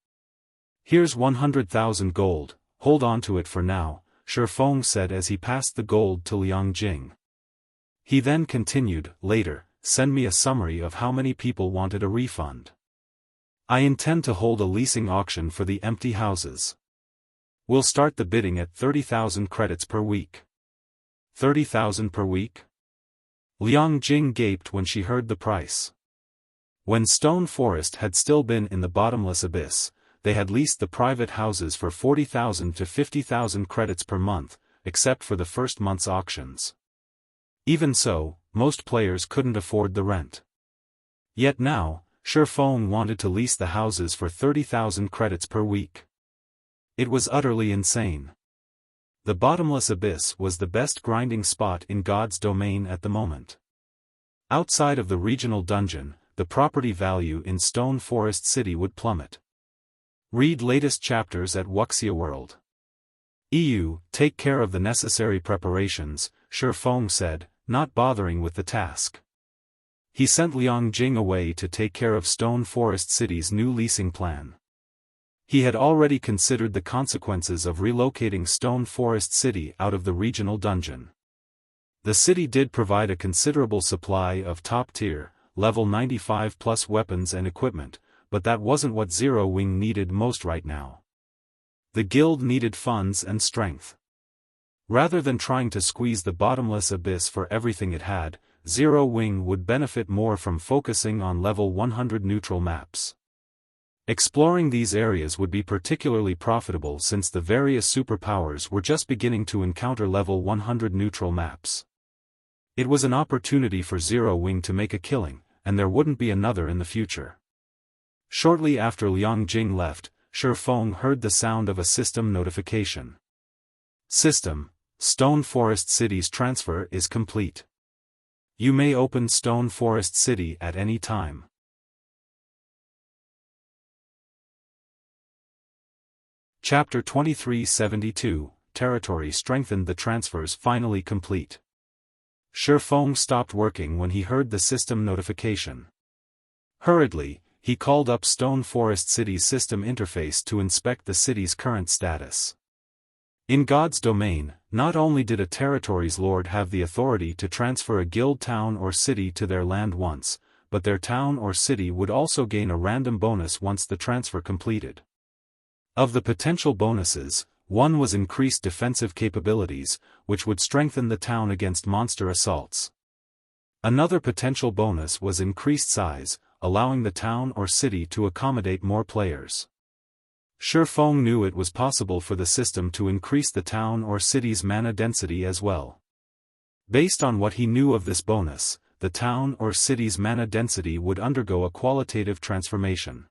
"Here's 100,000 gold, hold on to it for now," Xiaofan said as he passed the gold to Liang Jing. He then continued, later, send me a summary of how many people wanted a refund. I intend to hold a leasing auction for the empty houses. We'll start the bidding at 30,000 credits per week. 30,000 per week? Liang Jing gaped when she heard the price. When Stone Forest had still been in the bottomless abyss, they had leased the private houses for 40,000 to 50,000 credits per month, except for the first month's auctions. Even so, most players couldn't afford the rent. Yet now, Xiaofan wanted to lease the houses for 30,000 credits per week. It was utterly insane. The bottomless abyss was the best grinding spot in God's domain at the moment. Outside of the regional dungeon, the property value in Stone Forest City would plummet. Read latest chapters at Wuxia World. Take care of the necessary preparations, Xiaofan said, not bothering with the task. He sent Liang Jing away to take care of Stone Forest City's new leasing plan. He had already considered the consequences of relocating Stone Forest City out of the regional dungeon. The city did provide a considerable supply of top-tier, level 95 plus weapons and equipment, but that wasn't what Zero Wing needed most right now. The guild needed funds and strength. Rather than trying to squeeze the bottomless abyss for everything it had, Zero Wing would benefit more from focusing on level 100 neutral maps. Exploring these areas would be particularly profitable since the various superpowers were just beginning to encounter level 100 neutral maps. It was an opportunity for Zero Wing to make a killing, and there wouldn't be another in the future. Shortly after Liang Jing left, Xiaofan heard the sound of a system notification. System: Stone Forest City's transfer is complete. You may open Stone Forest City at any time. Chapter 2372, Territory strengthened. The transfers finally complete. Xiaofan stopped working when he heard the system notification. Hurriedly, he called up Stone Forest City's system interface to inspect the city's current status. In God's domain, not only did a territory's lord have the authority to transfer a guild town or city to their land once, but their town or city would also gain a random bonus once the transfer completed. Of the potential bonuses, one was increased defensive capabilities, which would strengthen the town against monster assaults. Another potential bonus was increased size, allowing the town or city to accommodate more players. Xiaofan knew it was possible for the system to increase the town or city's mana density as well. Based on what he knew of this bonus, the town or city's mana density would undergo a qualitative transformation.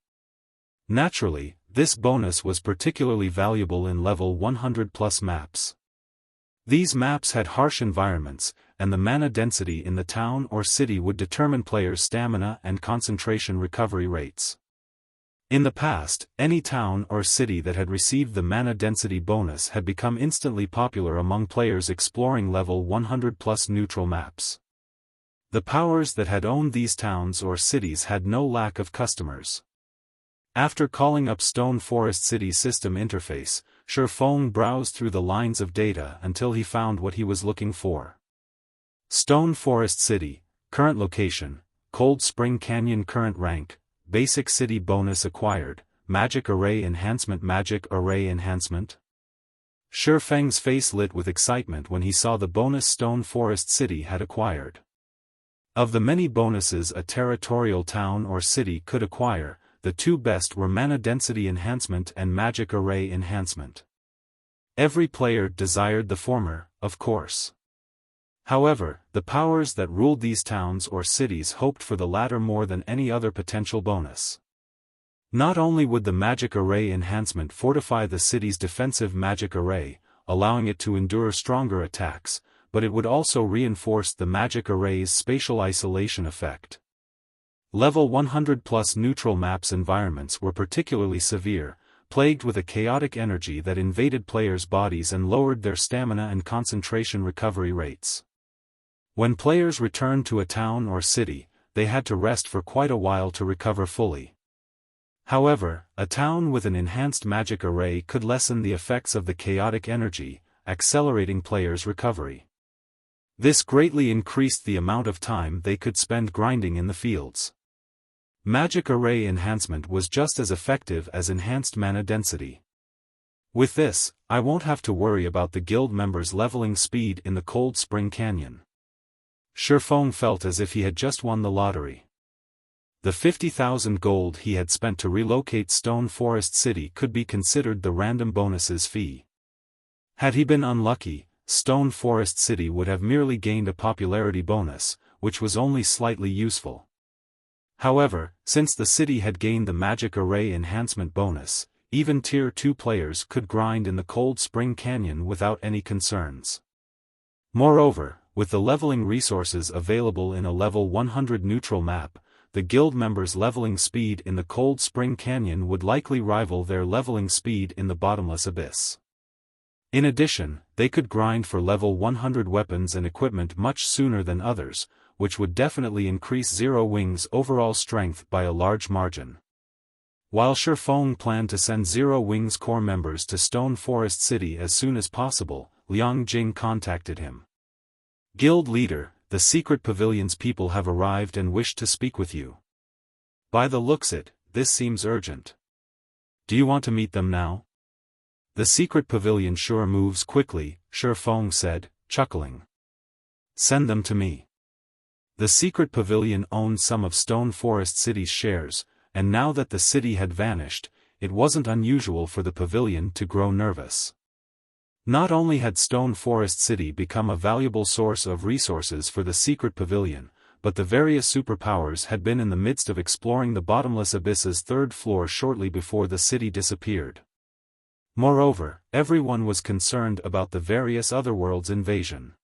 Naturally, this bonus was particularly valuable in level 100 plus maps. These maps had harsh environments, and the mana density in the town or city would determine players' stamina and concentration recovery rates. In the past, any town or city that had received the mana density bonus had become instantly popular among players exploring level 100 plus neutral maps. The powers that had owned these towns or cities had no lack of customers. After calling up Stone Forest City's system interface, Xiaofan browsed through the lines of data until he found what he was looking for. Stone Forest City, current location, Cold Spring Canyon. Current rank, basic city. Bonus acquired, magic array enhancement. Magic array enhancement? Xiaofang's face lit with excitement when he saw the bonus Stone Forest City had acquired. Of the many bonuses a territorial town or city could acquire, the two best were mana density enhancement and magic array enhancement. Every player desired the former, of course. However, the powers that ruled these towns or cities hoped for the latter more than any other potential bonus. Not only would the magic array enhancement fortify the city's defensive magic array, allowing it to endure stronger attacks, but it would also reinforce the magic array's spatial isolation effect. Level 100 plus neutral maps environments were particularly severe, plagued with a chaotic energy that invaded players' bodies and lowered their stamina and concentration recovery rates. When players returned to a town or city, they had to rest for quite a while to recover fully. However, a town with an enhanced magic array could lessen the effects of the chaotic energy, accelerating players' recovery. This greatly increased the amount of time they could spend grinding in the fields. Magic Array Enhancement was just as effective as enhanced mana density. With this, I won't have to worry about the guild members' leveling speed in the Cold Spring Canyon. Xiaofan felt as if he had just won the lottery. The 50,000 gold he had spent to relocate Stone Forest City could be considered the random bonuses fee. Had he been unlucky, Stone Forest City would have merely gained a popularity bonus, which was only slightly useful. However, since the city had gained the Magic Array Enhancement bonus, even Tier 2 players could grind in the Cold Spring Canyon without any concerns. Moreover, with the leveling resources available in a level 100 neutral map, the guild members' leveling speed in the Cold Spring Canyon would likely rival their leveling speed in the Bottomless Abyss. In addition, they could grind for level 100 weapons and equipment much sooner than others, which would definitely increase Zero Wing's overall strength by a large margin. While Xiaofan planned to send Zero Wing's core members to Stone Forest City as soon as possible, Liang Jing contacted him. "Guild leader, the secret pavilion's people have arrived and wish to speak with you. By the looks it, this seems urgent. Do you want to meet them now?" "The secret pavilion sure moves quickly," Xiaofan said, chuckling. "Send them to me." The secret pavilion owned some of Stone Forest City's shares, and now that the city had vanished, it wasn't unusual for the pavilion to grow nervous. Not only had Stone Forest City become a valuable source of resources for the secret pavilion, but the various superpowers had been in the midst of exploring the Bottomless Abyss's third floor shortly before the city disappeared. Moreover, everyone was concerned about the various otherworlds' invasion.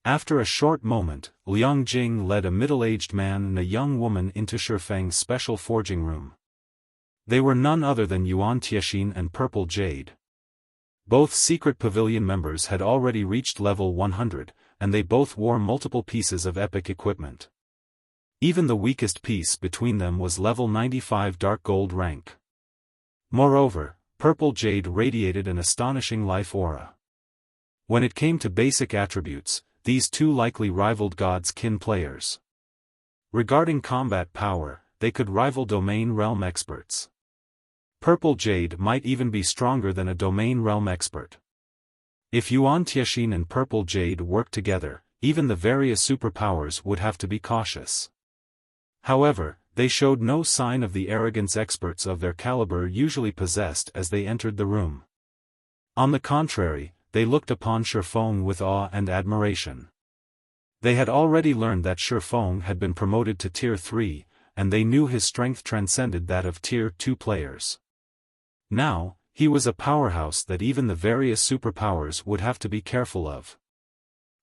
After a short moment, Liang Jing led a middle-aged man and a young woman into Xiaofan's special forging room. They were none other than Yuan Tiexin and Purple Jade. Both secret pavilion members had already reached level 100, and they both wore multiple pieces of epic equipment. Even the weakest piece between them was level 95 dark gold rank. Moreover, Purple Jade radiated an astonishing life aura. When it came to basic attributes, these two likely rivaled God's kin players. Regarding combat power, they could rival domain realm experts. Purple Jade might even be stronger than a domain realm expert. If Yuan Tiexin and Purple Jade worked together, even the various superpowers would have to be cautious. However, they showed no sign of the arrogance experts of their caliber usually possessed as they entered the room. On the contrary, they looked upon Xiaofan with awe and admiration. They had already learned that Xiaofan had been promoted to Tier 3, and they knew his strength transcended that of Tier 2 players. Now, he was a powerhouse that even the various superpowers would have to be careful of.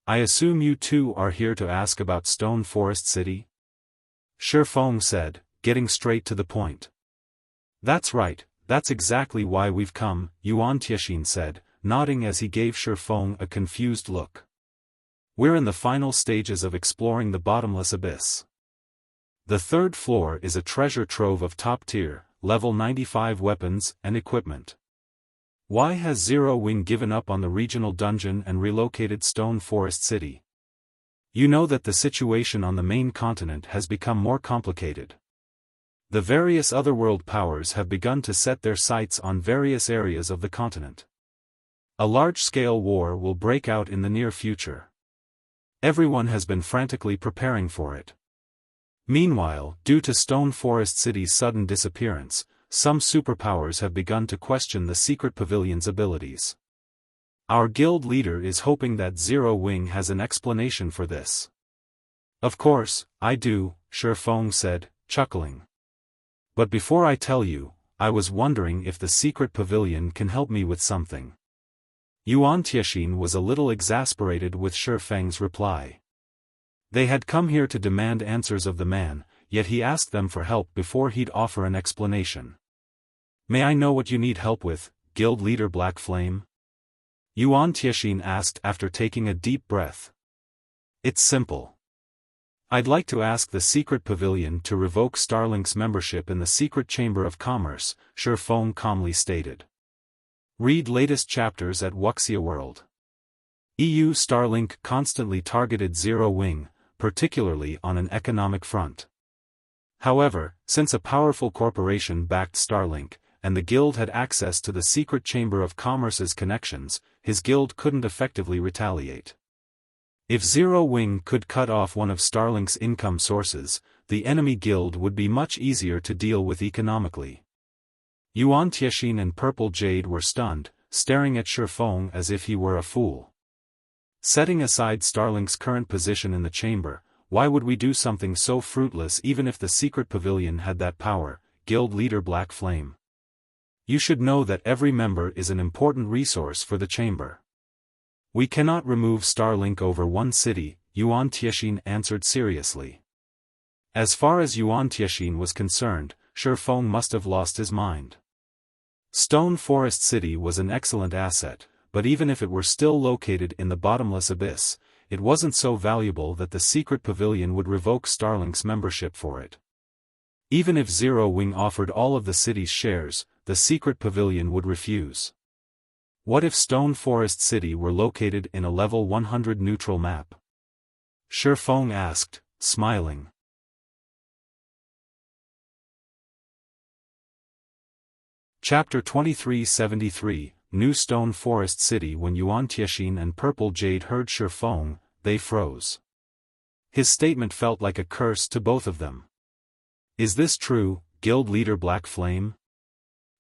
"I assume you two are here to ask about Stone Forest City?" Xiaofan said, getting straight to the point. "That's right, that's exactly why we've come," Yuan Tiexin said, nodding as he gave Xiaofan a confused look. "We're in the final stages of exploring the Bottomless Abyss. The third floor is a treasure trove of top-tier, level 95 weapons and equipment. Why has Zero Wing given up on the regional dungeon and relocated Stone Forest City? You know that the situation on the main continent has become more complicated. The various otherworld powers have begun to set their sights on various areas of the continent. A large-scale war will break out in the near future. Everyone has been frantically preparing for it. Meanwhile, due to Stone Forest City's sudden disappearance, some superpowers have begun to question the secret pavilion's abilities. Our guild leader is hoping that Zero Wing has an explanation for this." "Of course, I do," Xiaofan said, chuckling. "But before I tell you, I was wondering if the secret pavilion can help me with something." Yuan Tiexin was a little exasperated with Xiaofang's reply. They had come here to demand answers of the man, yet he asked them for help before he'd offer an explanation. "May I know what you need help with, Guild Leader Black Flame?" Yuan Tiexin asked after taking a deep breath. "It's simple. I'd like to ask the secret pavilion to revoke Starlink's membership in the secret chamber of commerce," Xiaofan calmly stated. Read latest chapters at Wuxia World. EU Starlink constantly targeted Zero Wing, particularly on an economic front. However, since a powerful corporation backed Starlink, and the guild had access to the secret Chamber of Commerce's connections, his guild couldn't effectively retaliate. If Zero Wing could cut off one of Starlink's income sources, the enemy guild would be much easier to deal with economically. Yuan Tiexin and Purple Jade were stunned, staring at Xiaofan as if he were a fool. Setting aside Starlink's current position in the chamber, why would we do something so fruitless even if the secret pavilion had that power? Guild leader Black Flame. You should know that every member is an important resource for the chamber. We cannot remove Starlink over one city, Yuan Tiexin answered seriously. As far as Yuan Tiexin was concerned, Xiaofan must have lost his mind. Stone Forest City was an excellent asset, but even if it were still located in the bottomless abyss, it wasn't so valuable that the secret pavilion would revoke Starlink's membership for it. Even if Zero Wing offered all of the city's shares, the secret pavilion would refuse. What if Stone Forest City were located in a level 100 neutral map? Xiaofan asked, smiling. Chapter 2373, New Stone Forest City. When Yuan Tiexin and Purple Jade heard Xiaofan, they froze. His statement felt like a curse to both of them. Is this true, guild leader Black Flame?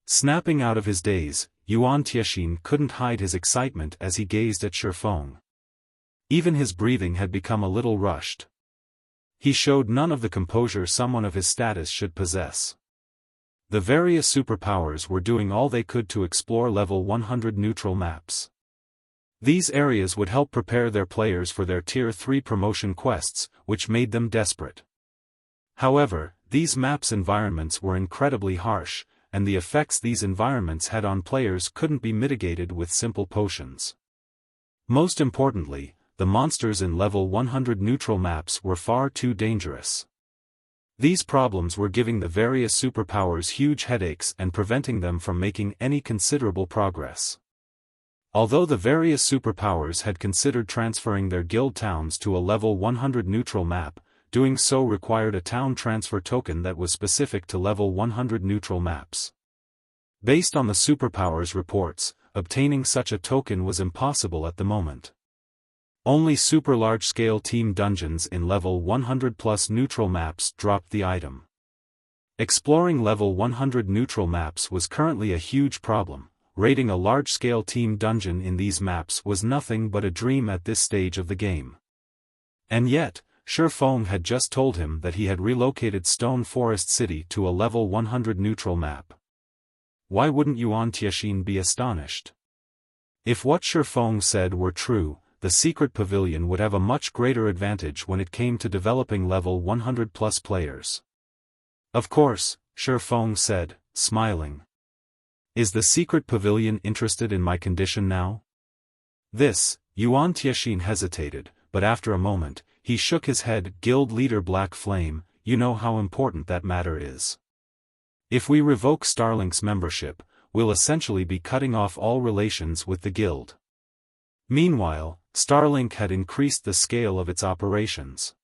Snapping out of his daze, Yuan Tiexin couldn't hide his excitement as he gazed at Xiaofan. Even his breathing had become a little rushed. He showed none of the composure someone of his status should possess. The various superpowers were doing all they could to explore level 100 neutral maps. These areas would help prepare their players for their Tier 3 promotion quests, which made them desperate. However, these maps' environments were incredibly harsh, and the effects these environments had on players couldn't be mitigated with simple potions. Most importantly, the monsters in level 100 neutral maps were far too dangerous. These problems were giving the various superpowers huge headaches and preventing them from making any considerable progress. Although the various superpowers had considered transferring their guild towns to a level 100 neutral map, doing so required a town transfer token that was specific to level 100 neutral maps. Based on the superpowers reports, obtaining such a token was impossible at the moment. Only super large-scale team dungeons in level 100+ neutral maps dropped the item. Exploring level 100 neutral maps was currently a huge problem. Raiding a large-scale team dungeon in these maps was nothing but a dream at this stage of the game. And yet, Xiaofan had just told him that he had relocated Stone Forest City to a level 100 neutral map. Why wouldn't Yuan Tiexin be astonished? If what Xiaofan said were true, the secret pavilion would have a much greater advantage when it came to developing level 100+ players. Of course, Xiaofan said, smiling. Is the secret pavilion interested in my condition now? This, Yuan Tiexin hesitated, but after a moment, he shook his head. Guild leader Black Flame, you know how important that matter is. If we revoke Starlink's membership, we'll essentially be cutting off all relations with the guild. Meanwhile, Starlink had increased the scale of its operations.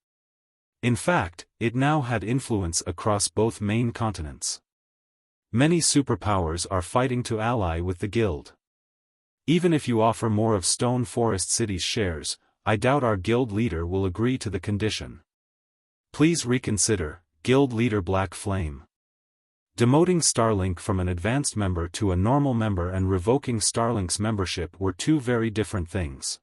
In fact, it now had influence across both main continents. Many superpowers are fighting to ally with the guild. Even if you offer more of Stone Forest City's shares, I doubt our guild leader will agree to the condition. Please reconsider, guild leader Black Flame. Demoting Starlink from an advanced member to a normal member and revoking Starlink's membership were two very different things.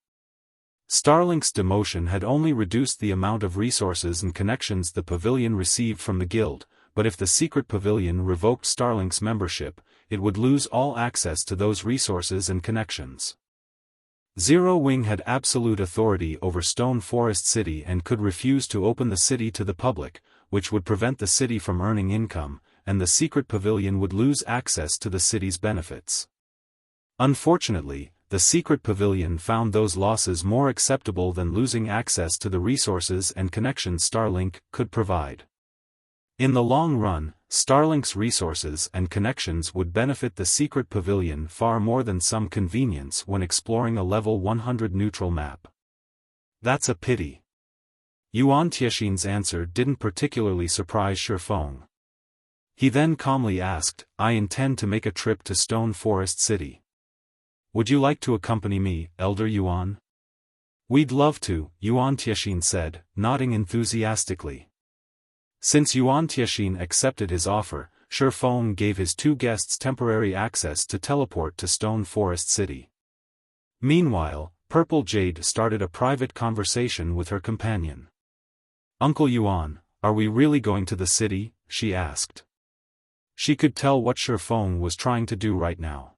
Starlink's demotion had only reduced the amount of resources and connections the pavilion received from the guild, but if the secret pavilion revoked Starlink's membership, it would lose all access to those resources and connections. Zero Wing had absolute authority over Stone Forest City and could refuse to open the city to the public, which would prevent the city from earning income, and the secret pavilion would lose access to the city's benefits. Unfortunately, the secret pavilion found those losses more acceptable than losing access to the resources and connections Starlink could provide. In the long run, Starlink's resources and connections would benefit the secret pavilion far more than some convenience when exploring a level 100 neutral map. That's a pity. Yuan Tiexin's answer didn't particularly surprise Xiaofan. He then calmly asked, I intend to make a trip to Stone Forest City. Would you like to accompany me, Elder Yuan? We'd love to, Yuan Tiexin said, nodding enthusiastically. Since Yuan Tiexin accepted his offer, Xiaofan gave his two guests temporary access to teleport to Stone Forest City. Meanwhile, Purple Jade started a private conversation with her companion. Uncle Yuan, are we really going to the city? She asked. She could tell what Xiaofan was trying to do right now.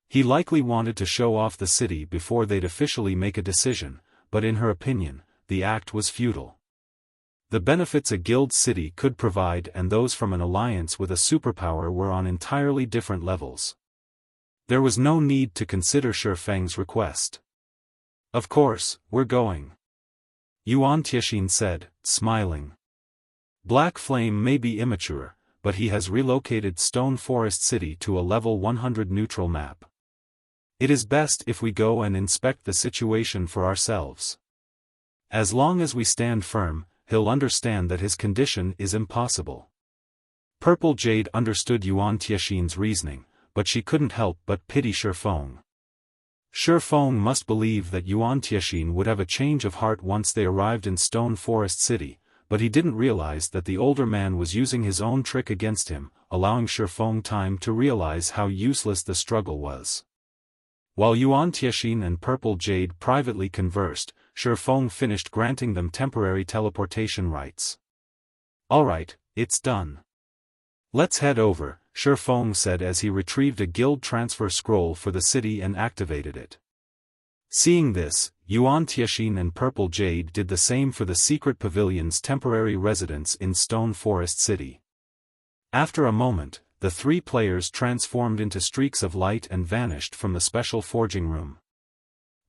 He likely wanted to show off the city before they'd officially make a decision, but in her opinion, the act was futile. The benefits a guild city could provide and those from an alliance with a superpower were on entirely different levels. There was no need to consider Xiaofang's request. Of course, we're going. Yuan Tiexin said, smiling. Black Flame may be immature, but he has relocated Stone Forest City to a level 100 neutral map. It is best if we go and inspect the situation for ourselves. As long as we stand firm, he'll understand that his condition is impossible. Purple Jade understood Yuan Tiexin's reasoning, but she couldn't help but pity Xiaofan. Xiaofan must believe that Yuan Tiexin would have a change of heart once they arrived in Stone Forest City, but he didn't realize that the older man was using his own trick against him, allowing Xiaofan time to realize how useless the struggle was. While Yuan Tiexin and Purple Jade privately conversed, Xiaofan finished granting them temporary teleportation rights. Alright, it's done. Let's head over, Xiaofan said as he retrieved a guild transfer scroll for the city and activated it. Seeing this, Yuan Tiexin and Purple Jade did the same for the secret pavilion's temporary residence in Stone Forest City. After a moment, the three players transformed into streaks of light and vanished from the special forging room.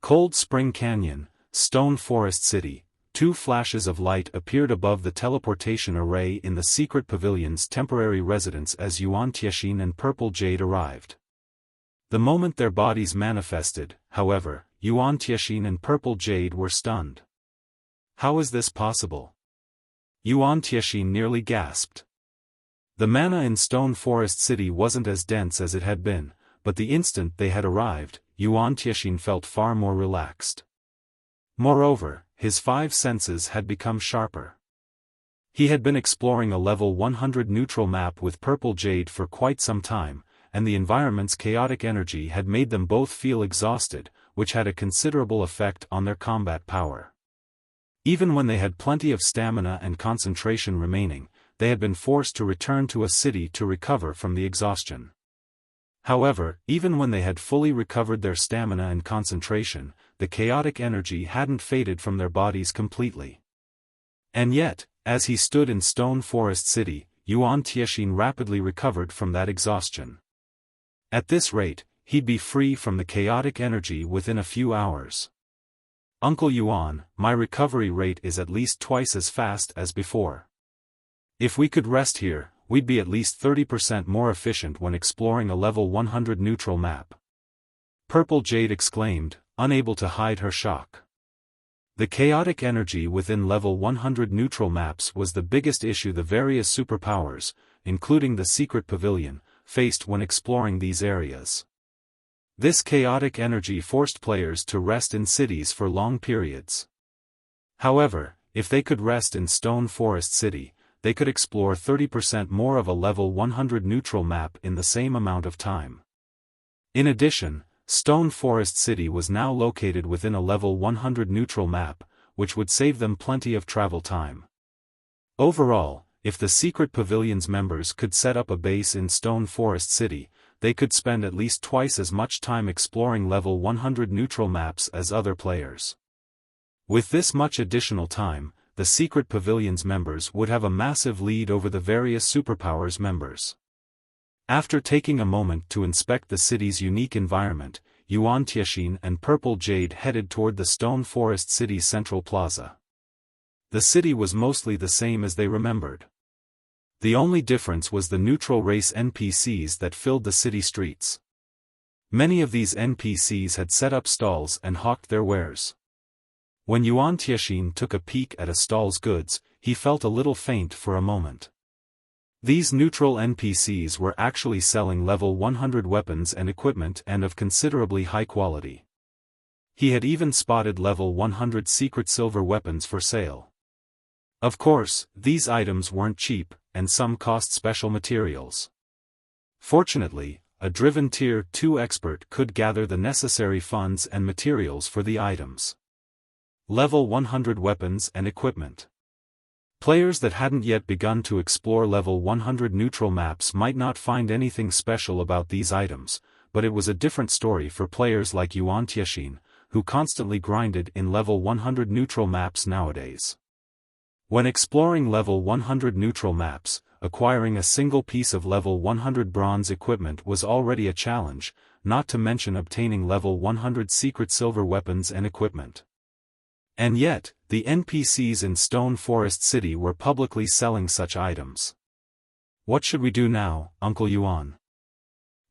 Cold Spring Canyon, Stone Forest City. Two flashes of light appeared above the teleportation array in the secret pavilion's temporary residence as Yuan Tiexin and Purple Jade arrived. The moment their bodies manifested, however, Yuan Tiexin and Purple Jade were stunned. How is this possible? Yuan Tiexin nearly gasped. The mana in Stone Forest City wasn't as dense as it had been, but the instant they had arrived, Yuan Tiexin felt far more relaxed. Moreover, his five senses had become sharper. He had been exploring a level 100 neutral map with Purple Jade for quite some time, and the environment's chaotic energy had made them both feel exhausted, which had a considerable effect on their combat power. Even when they had plenty of stamina and concentration remaining, they had been forced to return to a city to recover from the exhaustion. However, even when they had fully recovered their stamina and concentration, the chaotic energy hadn't faded from their bodies completely. And yet, as he stood in Stone Forest City, Yuan Tiexin rapidly recovered from that exhaustion. At this rate, he'd be free from the chaotic energy within a few hours. Uncle Yuan, my recovery rate is at least twice as fast as before. If we could rest here, we'd be at least 30% more efficient when exploring a level 100 neutral map. Purple Jade exclaimed, unable to hide her shock. The chaotic energy within level 100 neutral maps was the biggest issue the various superpowers, including the secret pavilion, faced when exploring these areas. This chaotic energy forced players to rest in cities for long periods. However, if they could rest in Stone Forest City, they could explore 30% more of a level 100 neutral map in the same amount of time. In addition, Stone Forest City was now located within a level 100 neutral map, which would save them plenty of travel time. Overall, if the secret pavilion's members could set up a base in Stone Forest City, they could spend at least twice as much time exploring level 100 neutral maps as other players. With this much additional time, the secret pavilion's members would have a massive lead over the various superpowers members. After taking a moment to inspect the city's unique environment, Yuan Tiexin and Purple Jade headed toward the Stone Forest City's central plaza. The city was mostly the same as they remembered. The only difference was the neutral race NPCs that filled the city streets. Many of these NPCs had set up stalls and hawked their wares. When Yuan Tianxin took a peek at a stall's goods, he felt a little faint for a moment. These neutral NPCs were actually selling level 100 weapons and equipment and of considerably high quality. He had even spotted level 100 secret silver weapons for sale. Of course, these items weren't cheap, and some cost special materials. Fortunately, a driven Tier 2 expert could gather the necessary funds and materials for the items. Level 100 weapons and equipment. Players that hadn't yet begun to explore level 100 neutral maps might not find anything special about these items, but it was a different story for players like Yuan Tianxin, who constantly grinded in level 100 neutral maps nowadays. When exploring level 100 neutral maps, acquiring a single piece of level 100 bronze equipment was already a challenge, not to mention obtaining level 100 secret silver weapons and equipment. And yet, the NPCs in Stone Forest City were publicly selling such items. What should we do now, Uncle Yuan?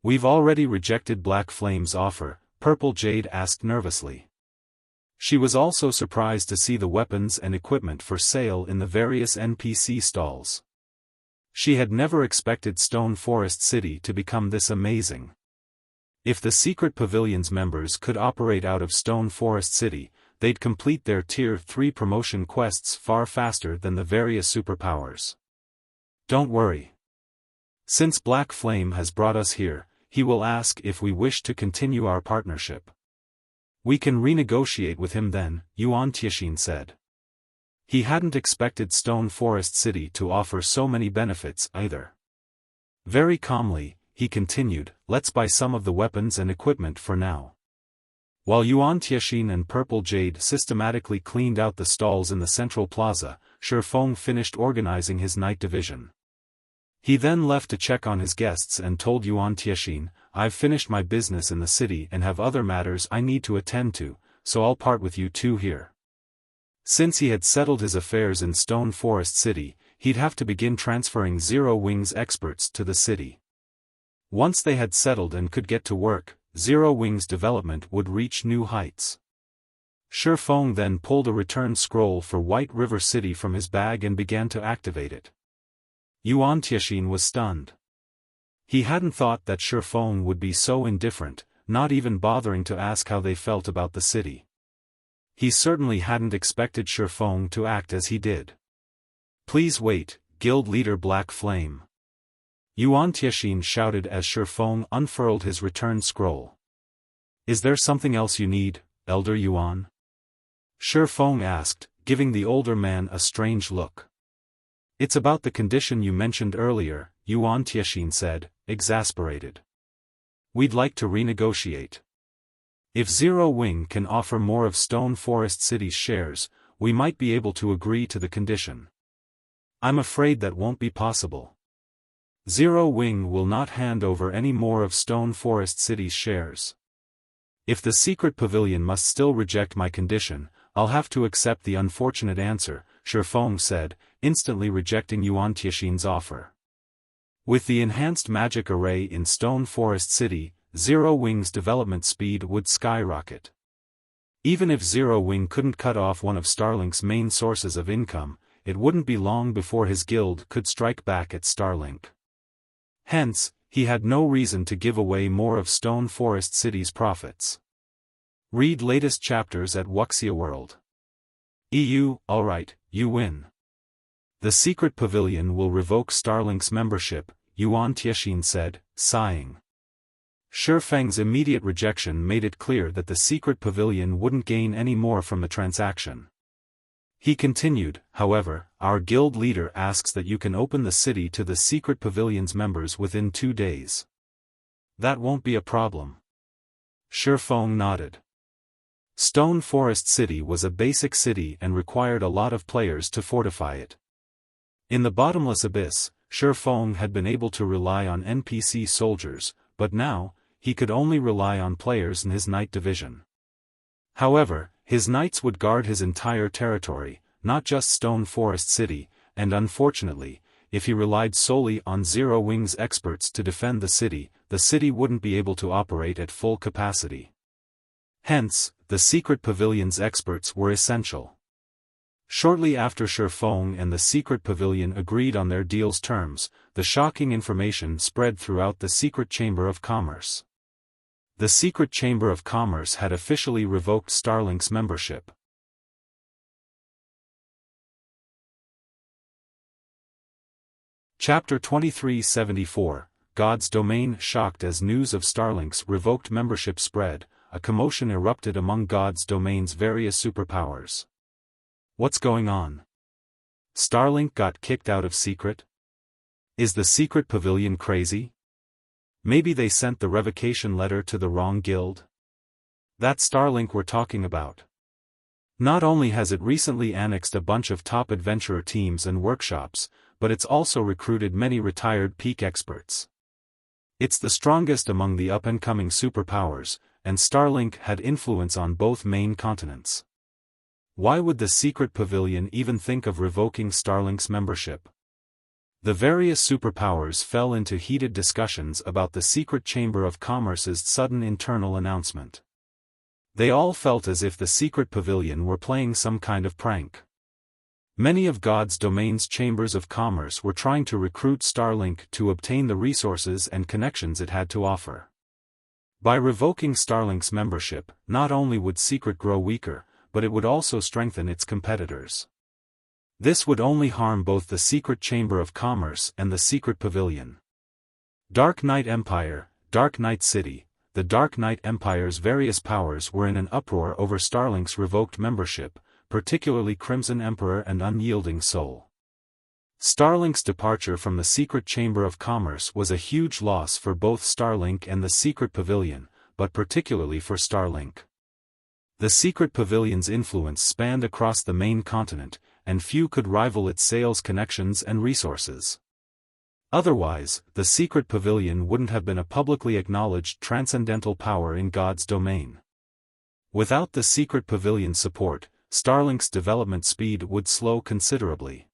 We've already rejected Black Flame's offer, Purple Jade asked nervously. She was also surprised to see the weapons and equipment for sale in the various NPC stalls. She had never expected Stone Forest City to become this amazing. If the Secret Pavilion's members could operate out of Stone Forest City, they'd complete their Tier 3 promotion quests far faster than the various superpowers. Don't worry. Since Black Flame has brought us here, he will ask if we wish to continue our partnership. We can renegotiate with him then, Yuan Tianxin said. He hadn't expected Stone Forest City to offer so many benefits either. Very calmly, he continued, let's buy some of the weapons and equipment for now. While Yuan Tianxin and Purple Jade systematically cleaned out the stalls in the central plaza, Xiaofan finished organizing his night division. He then left to check on his guests and told Yuan Tianxin, I've finished my business in the city and have other matters I need to attend to, so I'll part with you two here. Since he had settled his affairs in Stone Forest City, he'd have to begin transferring Zero Wing's experts to the city. Once they had settled and could get to work, Zero Wing's development would reach new heights. Xiaofan then pulled a return scroll for White River City from his bag and began to activate it. Yuan Tianxin was stunned. He hadn't thought that Xiaofan would be so indifferent, not even bothering to ask how they felt about the city. He certainly hadn't expected Xiaofan to act as he did. Please wait, Guild Leader Black Flame. Yuan Tianxin shouted as Xiaofan unfurled his return scroll. Is there something else you need, Elder Yuan? Xiaofan asked, giving the older man a strange look. It's about the condition you mentioned earlier, Yuan Tianxin said, exasperated. We'd like to renegotiate. If Zero Wing can offer more of Stone Forest City's shares, we might be able to agree to the condition. I'm afraid that won't be possible. Zero Wing will not hand over any more of Stone Forest City's shares. If the Secret Pavilion must still reject my condition, I'll have to accept the unfortunate answer, Xiaofan said, instantly rejecting Yuan Tianxin's offer. With the enhanced magic array in Stone Forest City, Zero Wing's development speed would skyrocket. Even if Zero Wing couldn't cut off one of Starlink's main sources of income, it wouldn't be long before his guild could strike back at Starlink. Hence, he had no reason to give away more of Stone Forest City's profits. Read latest chapters at Wuxia World. Alright, you win. The Secret Pavilion will revoke Starlink's membership, Yuan Tianxin said, sighing. Xiaofang's immediate rejection made it clear that the Secret Pavilion wouldn't gain any more from the transaction. He continued, however, our guild leader asks that you can open the city to the Secret Pavilion's members within 2 days. That won't be a problem. Xiaofan nodded. Stone Forest City was a basic city and required a lot of players to fortify it. In the bottomless abyss, Xiaofan had been able to rely on NPC soldiers, but now, he could only rely on players in his night division. However, his knights would guard his entire territory, not just Stone Forest City, and unfortunately, if he relied solely on Zero Wing's experts to defend the city wouldn't be able to operate at full capacity. Hence, the secret pavilion's experts were essential. Shortly after Xiaofan and the secret pavilion agreed on their deal's terms, the shocking information spread throughout the secret chamber of commerce. The secret chamber of commerce had officially revoked Starlink's membership. Chapter 2374, God's Domain. Shocked as news of Starlink's revoked membership spread, a commotion erupted among God's Domain's various superpowers. What's going on? Starlink got kicked out of secret? Is the secret pavilion crazy? Maybe they sent the revocation letter to the wrong guild? That Starlink we're talking about. Not only has it recently annexed a bunch of top adventurer teams and workshops, but it's also recruited many retired peak experts. It's the strongest among the up-and-coming superpowers, and Starlink had influence on both main continents. Why would the secret pavilion even think of revoking Starlink's membership? The various superpowers fell into heated discussions about the secret chamber of commerce's sudden internal announcement. They all felt as if the secret pavilion were playing some kind of prank. Many of God's Domain's chambers of commerce were trying to recruit Starlink to obtain the resources and connections it had to offer. By revoking Starlink's membership, not only would Secret grow weaker, but it would also strengthen its competitors. This would only harm both the secret chamber of commerce and the secret pavilion. Dark Knight Empire, Dark Knight City. The Dark Knight Empire's various powers were in an uproar over Starlink's revoked membership, particularly Crimson Emperor and Unyielding Soul. Starlink's departure from the secret chamber of commerce was a huge loss for both Starlink and the secret pavilion, but particularly for Starlink. The secret pavilion's influence spanned across the main continent, and few could rival its sales connections and resources. Otherwise, the secret pavilion wouldn't have been a publicly acknowledged transcendental power in God's domain. Without the secret pavilion's support, Starlink's development speed would slow considerably.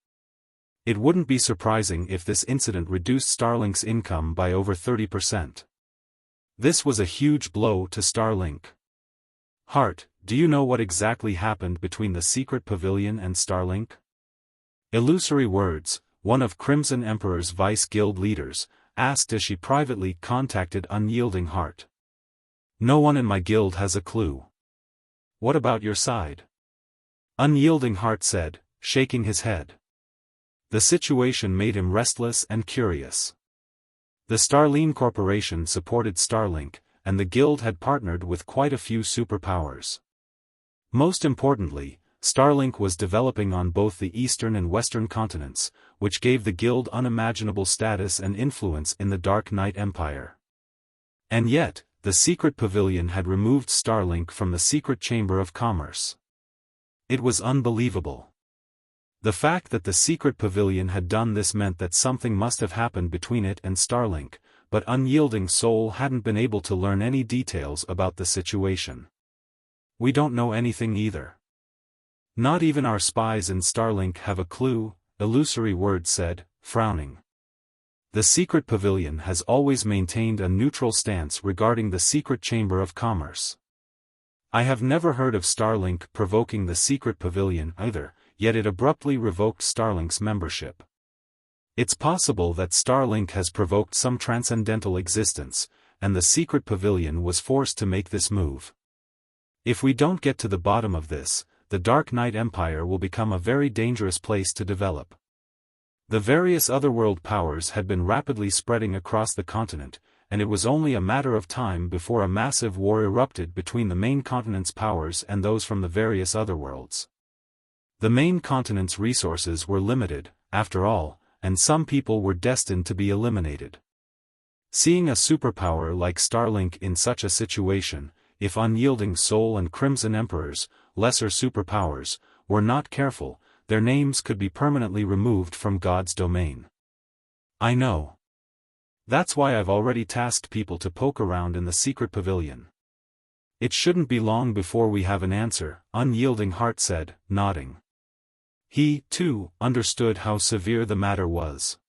It wouldn't be surprising if this incident reduced Starlink's income by over 30%. This was a huge blow to Starlink. Hart, do you know what exactly happened between the secret pavilion and Starlink? Illusory Words, one of Crimson Emperor's vice guild leaders, asked as she privately contacted Unyielding Heart. No one in my guild has a clue. What about your side? Unyielding Heart said, shaking his head. The situation made him restless and curious. The Starline Corporation supported Starlink, and the guild had partnered with quite a few superpowers. Most importantly, Starlink was developing on both the eastern and western continents, which gave the guild unimaginable status and influence in the Dark Knight Empire. And yet, the secret pavilion had removed Starlink from the secret chamber of commerce. It was unbelievable. The fact that the secret pavilion had done this meant that something must have happened between it and Starlink, but Unyielding Soul hadn't been able to learn any details about the situation. We don't know anything either. Not even our spies in Starlink have a clue, Illusory Words said, frowning. The secret pavilion has always maintained a neutral stance regarding the secret chamber of commerce. I have never heard of Starlink provoking the secret pavilion either, yet it abruptly revoked Starlink's membership. It's possible that Starlink has provoked some transcendental existence, and the secret pavilion was forced to make this move. If we don't get to the bottom of this, the Dark Knight Empire will become a very dangerous place to develop. The various otherworld powers had been rapidly spreading across the continent, and it was only a matter of time before a massive war erupted between the main continent's powers and those from the various otherworlds. The main continent's resources were limited, after all, and some people were destined to be eliminated. Seeing a superpower like Starlink in such a situation, if Unyielding Soul and Crimson Emperors, lesser superpowers, were not careful, their names could be permanently removed from God's domain. I know. That's why I've already tasked people to poke around in the secret pavilion. It shouldn't be long before we have an answer, Unyielding Heart said, nodding. He, too, understood how severe the matter was.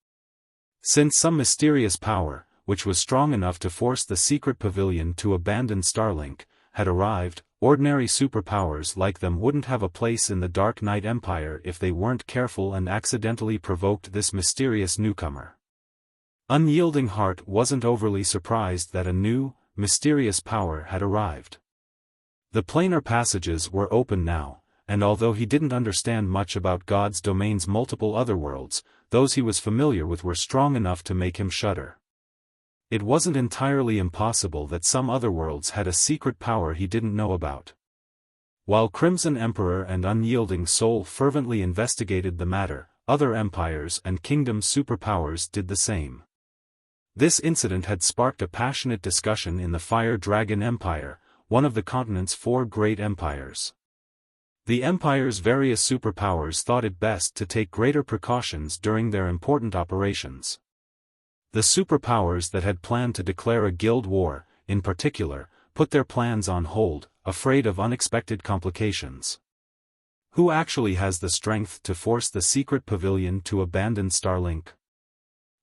Since some mysterious power, which was strong enough to force the secret pavilion to abandon Starlink, had arrived, ordinary superpowers like them wouldn't have a place in the Dark Knight Empire if they weren't careful and accidentally provoked this mysterious newcomer. Unyielding Heart wasn't overly surprised that a new, mysterious power had arrived. The planar passages were open now, and although he didn't understand much about God's domain's multiple otherworlds, those he was familiar with were strong enough to make him shudder. It wasn't entirely impossible that some otherworlds had a secret power he didn't know about. While Crimson Emperor and Unyielding Soul fervently investigated the matter, other empires and kingdoms' superpowers did the same. This incident had sparked a passionate discussion in the Fire Dragon Empire, one of the continent's 4 great empires. The empire's various superpowers thought it best to take greater precautions during their important operations. The superpowers that had planned to declare a guild war, in particular, put their plans on hold, afraid of unexpected complications. Who actually has the strength to force the secret pavilion to abandon Starlink?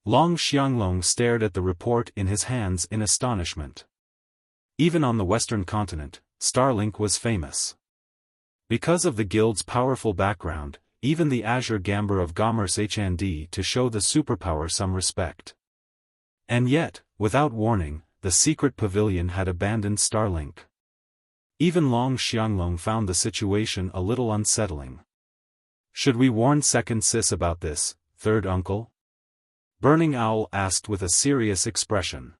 Long Xianglong stared at the report in his hands in astonishment. Even on the western continent, Starlink was famous. Because of the guild's powerful background, even the Azure Gamber of Gomers HND to show the superpower some respect. And yet, without warning, the secret pavilion had abandoned Starlink. Even Long Xianglong found the situation a little unsettling. Should we warn Second Sis about this, Third Uncle? Burning Owl asked with a serious expression.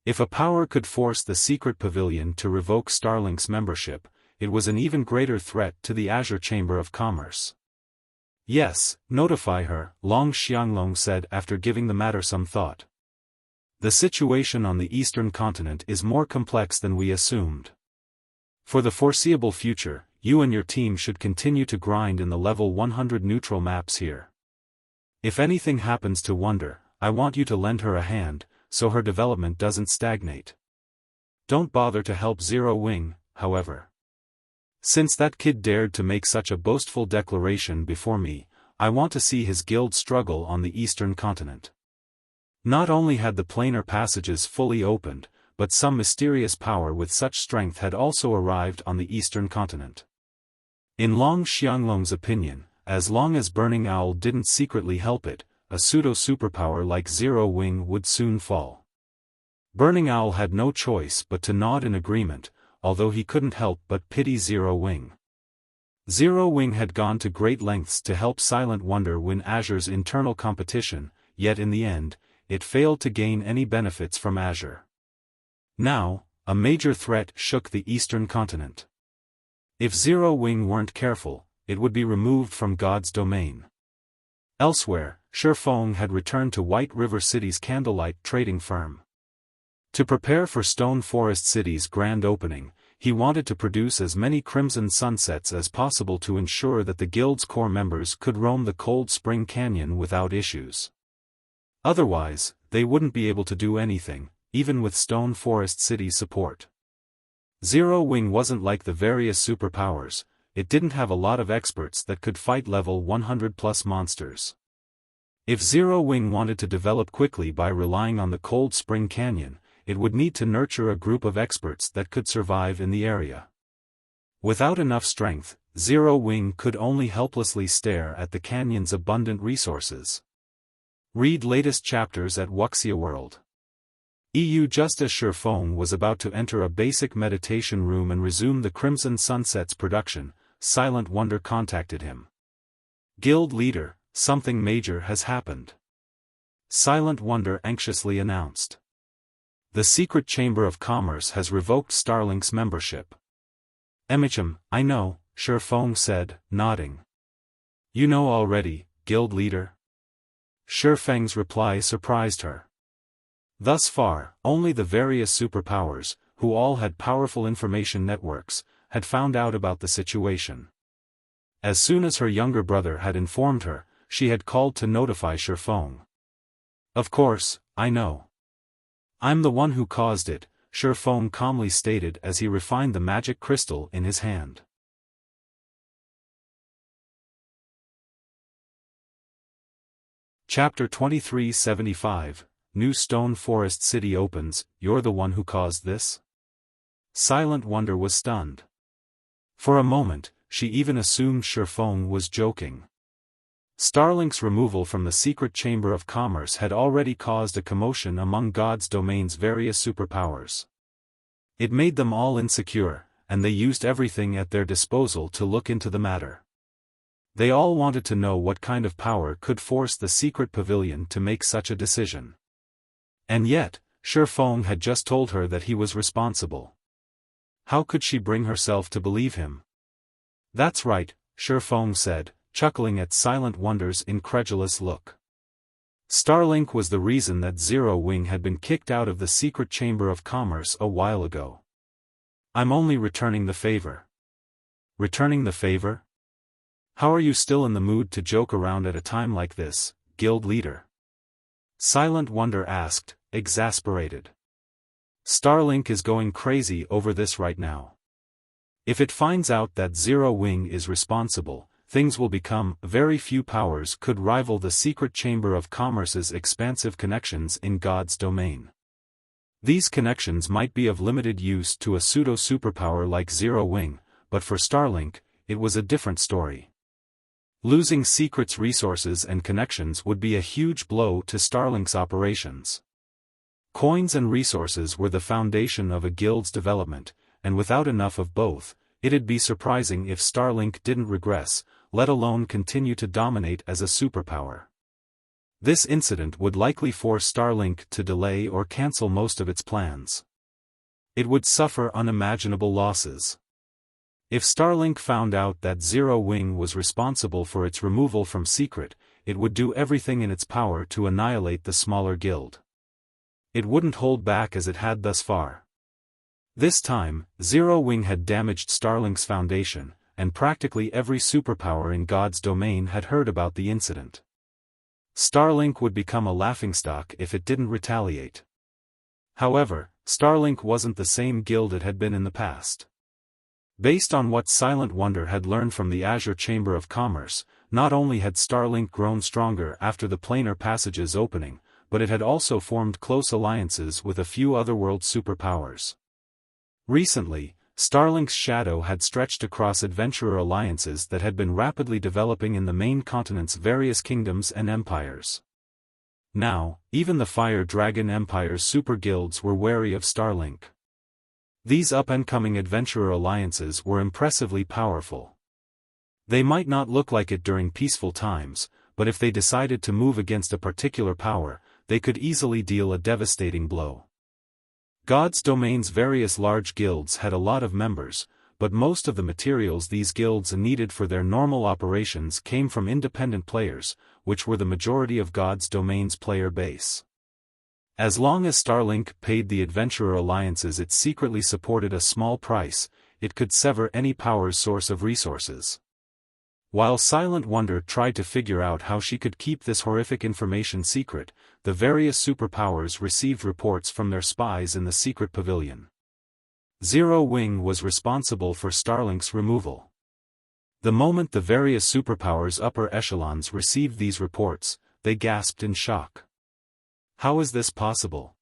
If a power could force the secret pavilion to revoke Starlink's membership, it was an even greater threat to the Azure Chamber of Commerce. Yes, notify her, Long Xianglong said after giving the matter some thought. The situation on the eastern continent is more complex than we assumed. For the foreseeable future, you and your team should continue to grind in the level 100 neutral maps here. If anything happens to Wonder, I want you to lend her a hand, so her development doesn't stagnate. Don't bother to help Zero Wing, however. Since that kid dared to make such a boastful declaration before me, I want to see his guild struggle on the eastern continent. Not only had the planar passages fully opened, but some mysterious power with such strength had also arrived on the eastern continent. In Long Xianglong's opinion, as long as Burning Owl didn't secretly help it, a pseudo-superpower like Zero Wing would soon fall. Burning Owl had no choice but to nod in agreement, although he couldn't help but pity Zero Wing. Zero Wing had gone to great lengths to help Silent Wonder win Azure's internal competition, yet in the end, it failed to gain any benefits from Azure. Now, a major threat shook the eastern continent. If Zero Wing weren't careful, it would be removed from God's domain. Elsewhere, Xiaofan had returned to White River City's candlelight trading firm. To prepare for Stone Forest City's grand opening, he wanted to produce as many Crimson Sunsets as possible to ensure that the guild's core members could roam the Cold Spring Canyon without issues. Otherwise, they wouldn't be able to do anything, even with Stone Forest City's support. Zero Wing wasn't like the various superpowers, it didn't have a lot of experts that could fight level 100+ monsters. If Zero Wing wanted to develop quickly by relying on the Cold Spring Canyon, it would need to nurture a group of experts that could survive in the area. Without enough strength, Zero Wing could only helplessly stare at the canyon's abundant resources. Read latest chapters at Wuxia World. Just as Xiaofan was about to enter a basic meditation room and resume the Crimson Sunsets production, Silent Wonder contacted him. Guild leader, something major has happened. Silent Wonder anxiously announced. The Secret Chamber of Commerce has revoked Starlink's membership. I know, Xiaofan said, nodding. You know already, guild leader? Xiaofang's reply surprised her. Thus far, only the various superpowers, who all had powerful information networks, had found out about the situation. As soon as her younger brother had informed her, she had called to notify Xiaofan. Of course, I know. I'm the one who caused it, Xiaofan calmly stated as he refined the magic crystal in his hand. Chapter 2375, New Stone Forest City opens. You're the one who caused this? Silent Wonder was stunned. For a moment, she even assumed Xiaofan was joking. Starlink's removal from the secret chamber of commerce had already caused a commotion among God's domain's various superpowers. It made them all insecure, and they used everything at their disposal to look into the matter. They all wanted to know what kind of power could force the secret pavilion to make such a decision. And yet, Xiaofan had just told her that he was responsible. How could she bring herself to believe him? That's right, Xiaofan said, chuckling at Silent Wonder's incredulous look. Starlink was the reason that Zero Wing had been kicked out of the secret chamber of commerce a while ago. I'm only returning the favor. Returning the favor? How are you still in the mood to joke around at a time like this, guild leader? Silent Wonder asked, exasperated. Starlink is going crazy over this right now. If it finds out that Zero Wing is responsible, things will become. Very few powers could rival the secret chamber of commerce's expansive connections in God's domain. These connections might be of limited use to a pseudo-superpower like Zero Wing, but for Starlink, it was a different story. Losing Secret's resources and connections would be a huge blow to Starlink's operations. Coins and resources were the foundation of a guild's development, and without enough of both, it'd be surprising if Starlink didn't regress, let alone continue to dominate as a superpower. This incident would likely force Starlink to delay or cancel most of its plans. It would suffer unimaginable losses. If Starlink found out that Zero Wing was responsible for its removal from Secret, it would do everything in its power to annihilate the smaller guild. It wouldn't hold back as it had thus far. This time, Zero Wing had damaged Starlink's foundation, and practically every superpower in God's domain had heard about the incident. Starlink would become a laughingstock if it didn't retaliate. However, Starlink wasn't the same guild it had been in the past. Based on what Silent Wonder had learned from the Azure Chamber of Commerce, not only had Starlink grown stronger after the planar passage's opening, but it had also formed close alliances with a few otherworld superpowers. Recently, Starlink's shadow had stretched across adventurer alliances that had been rapidly developing in the main continent's various kingdoms and empires. Now, even the Fire Dragon Empire's super guilds were wary of Starlink. These up-and-coming adventurer alliances were impressively powerful. They might not look like it during peaceful times, but if they decided to move against a particular power, they could easily deal a devastating blow. God's domain's various large guilds had a lot of members, but most of the materials these guilds needed for their normal operations came from independent players, which were the majority of God's domain's player base. As long as Starlink paid the adventurer alliances it secretly supported a small price, it could sever any power's source of resources. While Silent Wonder tried to figure out how she could keep this horrific information secret, the various superpowers received reports from their spies in the secret pavilion. Zero Wing was responsible for Starlink's removal. The moment the various superpowers' upper echelons received these reports, they gasped in shock. How is this possible?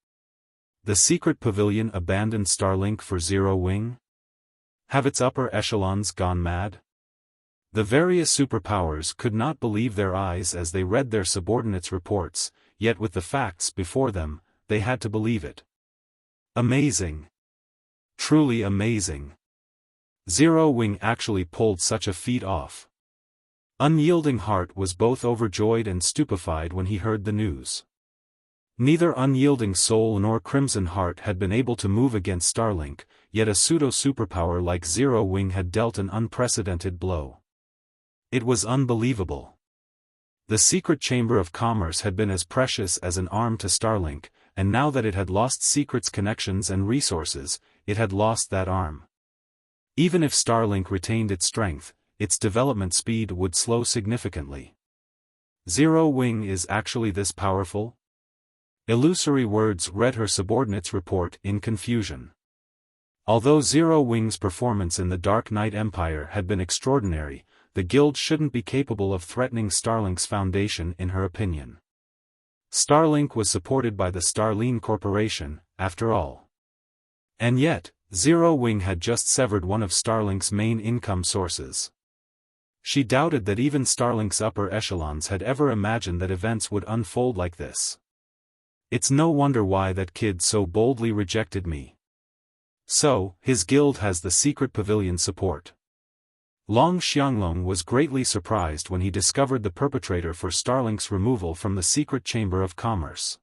The secret pavilion abandoned Starlink for Zero Wing? Have its upper echelons gone mad? The various superpowers could not believe their eyes as they read their subordinates' reports, yet with the facts before them, they had to believe it. Amazing! Truly amazing! Zero Wing actually pulled such a feat off. Unyielding Heart was both overjoyed and stupefied when he heard the news. Neither Unyielding Soul nor Crimson Heart had been able to move against Starlink, yet a pseudo-superpower like Zero Wing had dealt an unprecedented blow. It was unbelievable. The secret chamber of commerce had been as precious as an arm to Starlink, and now that it had lost Secret's connections and resources, it had lost that arm. Even if Starlink retained its strength, its development speed would slow significantly. Zero Wing is actually this powerful? Illusory words read her subordinate's report in confusion. Although Zero Wing's performance in the Dark Knight Empire had been extraordinary, the guild shouldn't be capable of threatening Starlink's foundation in her opinion. Starlink was supported by the Starline Corporation, after all. And yet, Zero Wing had just severed one of Starlink's main income sources. She doubted that even Starlink's upper echelons had ever imagined that events would unfold like this. It's no wonder why that kid so boldly rejected me. So, his guild has the secret pavilion support. Long Xianglong was greatly surprised when he discovered the perpetrator for Starlink's removal from the secret chamber of commerce.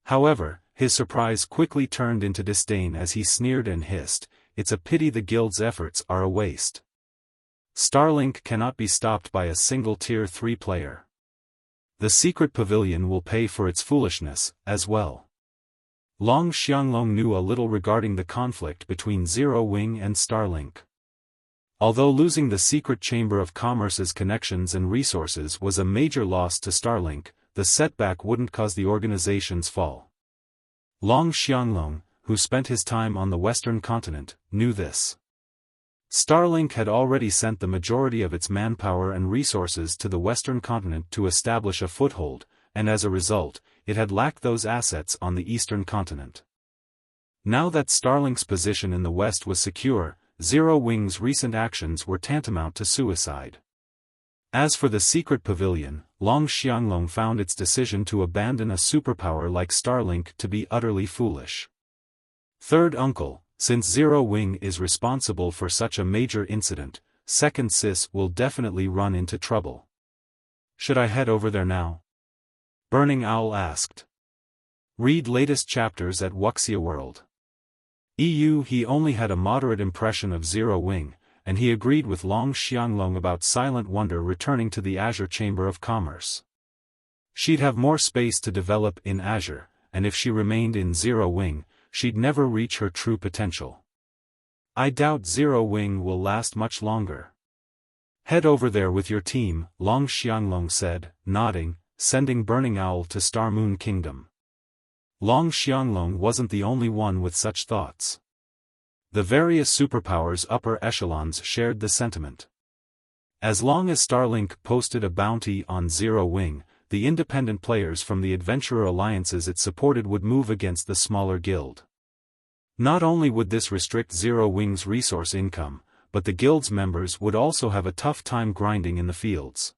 However, his surprise quickly turned into disdain as he sneered and hissed, "It's a pity the guild's efforts are a waste. Starlink cannot be stopped by a single Tier 3 player. The secret pavilion will pay for its foolishness, as well." Long Xianglong knew a little regarding the conflict between Zero Wing and Starlink. Although losing the secret chamber of commerce's connections and resources was a major loss to Starlink, the setback wouldn't cause the organization's fall. Long Xianglong, who spent his time on the Western continent, knew this. Starlink had already sent the majority of its manpower and resources to the Western continent to establish a foothold, and as a result, it had lacked those assets on the Eastern continent. Now that Starlink's position in the West was secure, Zero Wing's recent actions were tantamount to suicide. As for the secret pavilion, Long Xianglong found its decision to abandon a superpower like Starlink to be utterly foolish. Third uncle, since Zero Wing is responsible for such a major incident, Second Sis will definitely run into trouble. Should I head over there now? Burning Owl asked. Read latest chapters at Wuxia World. He only had a moderate impression of Zero Wing, and he agreed with Long Xianglong about Silent Wonder returning to the Azure Chamber of Commerce. She'd have more space to develop in Azure, and if she remained in Zero Wing, she'd never reach her true potential. I doubt Zero Wing will last much longer. Head over there with your team, Long Xianglong said, nodding, sending Burning Owl to Star Moon Kingdom. Long Xianglong wasn't the only one with such thoughts. The various superpowers' upper echelons shared the sentiment. As long as Starlink posted a bounty on Zero Wing, the independent players from the adventurer alliances it supported would move against the smaller guild. Not only would this restrict Zero Wing's resource income, but the guild's members would also have a tough time grinding in the fields.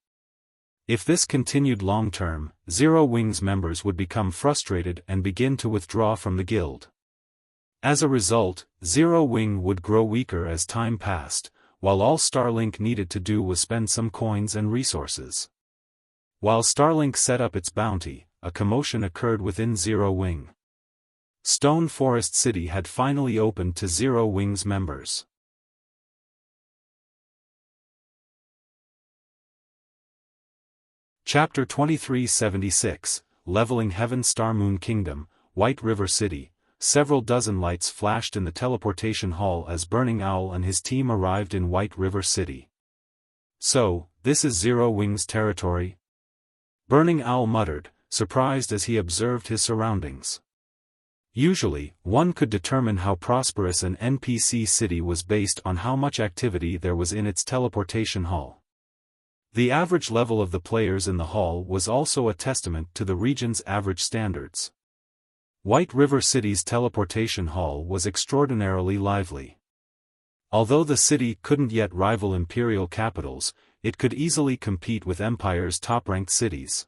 If this continued long-term, Zero Wing's members would become frustrated and begin to withdraw from the guild. As a result, Zero Wing would grow weaker as time passed, while all Starlink needed to do was spend some coins and resources. While Starlink set up its bounty, a commotion occurred within Zero Wing. Stone Forest City had finally opened to Zero Wing's members. Chapter 2376, Leveling Heaven. Star Moon Kingdom, White River City. Several dozen lights flashed in the teleportation hall as Burning Owl and his team arrived in White River City. "So, this is Zero Wing's territory?" Burning Owl muttered, surprised as he observed his surroundings. Usually, one could determine how prosperous an NPC city was based on how much activity there was in its teleportation hall. The average level of the players in the hall was also a testament to the region's average standards. White River City's teleportation hall was extraordinarily lively. Although the city couldn't yet rival imperial capitals, it could easily compete with Empire's top-ranked cities.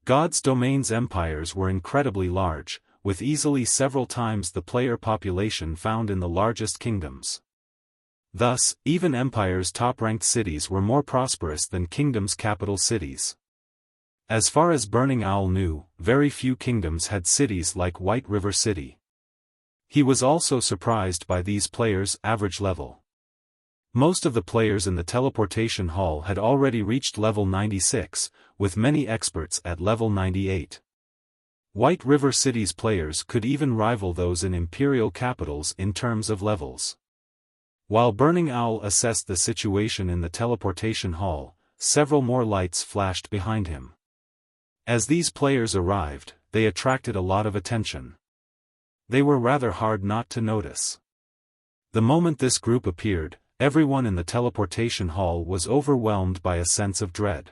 God's Domain's empires were incredibly large, with easily several times the player population found in the largest kingdoms. Thus, even Empire's top-ranked cities were more prosperous than Kingdom's capital cities. As far as Burning Owl knew, very few kingdoms had cities like White River City. He was also surprised by these players' average level. Most of the players in the teleportation hall had already reached level 96, with many experts at level 98. White River City's players could even rival those in imperial capitals in terms of levels. While Burning Owl assessed the situation in the teleportation hall, several more lights flashed behind him. As these players arrived, they attracted a lot of attention. They were rather hard not to notice. The moment this group appeared, everyone in the teleportation hall was overwhelmed by a sense of dread.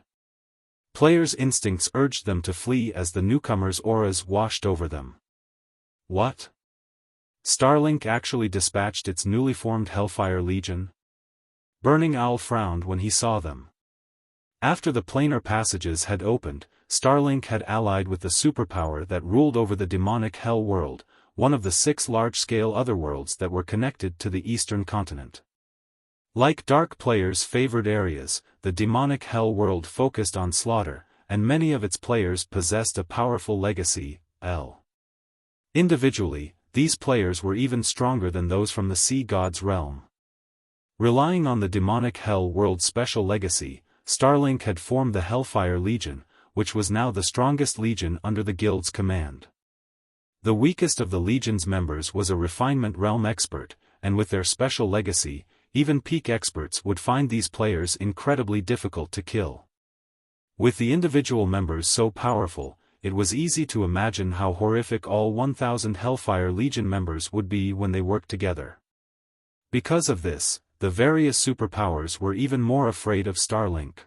Players' instincts urged them to flee as the newcomers' auras washed over them. What? Starlink actually dispatched its newly formed Hellfire Legion? Burning Owl frowned when he saw them. After the planar passages had opened, Starlink had allied with the superpower that ruled over the demonic Hell World, one of the 6 large-scale otherworlds that were connected to the eastern continent. Like Dark players' favored areas, the demonic Hell World focused on slaughter, and many of its players possessed a powerful legacy, L. Individually, these players were even stronger than those from the Sea God's realm. Relying on the demonic Hell World's special legacy, Starlink had formed the Hellfire Legion, which was now the strongest legion under the guild's command. The weakest of the legion's members was a refinement realm expert, and with their special legacy, even peak experts would find these players incredibly difficult to kill. With the individual members so powerful, it was easy to imagine how horrific all 1,000 Hellfire Legion members would be when they worked together. Because of this, the various superpowers were even more afraid of Starlink.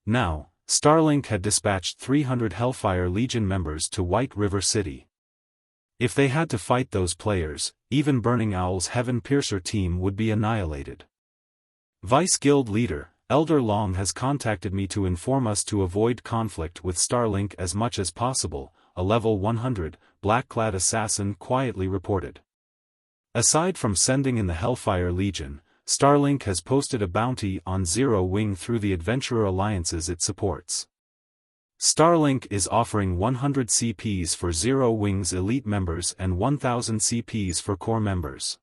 Now, Starlink had dispatched 300 Hellfire Legion members to White River City. If they had to fight those players, even Burning Owl's Heaven Piercer team would be annihilated. Vice Guild Leader, Elder Long has contacted me to inform us to avoid conflict with Starlink as much as possible, a level 100, black-clad assassin quietly reported. Aside from sending in the Hellfire Legion, Starlink has posted a bounty on Zero Wing through the adventurer alliances it supports. Starlink is offering 100 CPs for Zero Wing's elite members and 1,000 CPs for core members.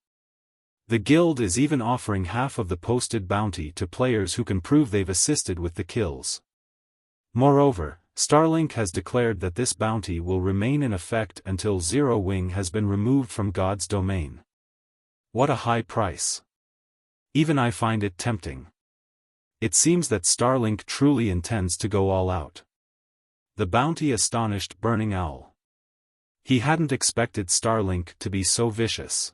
The guild is even offering half of the posted bounty to players who can prove they've assisted with the kills. Moreover, Starlink has declared that this bounty will remain in effect until Zero Wing has been removed from God's domain. What a high price! Even I find it tempting. It seems that Starlink truly intends to go all out. The bounty astonished Burning Owl. He hadn't expected Starlink to be so vicious.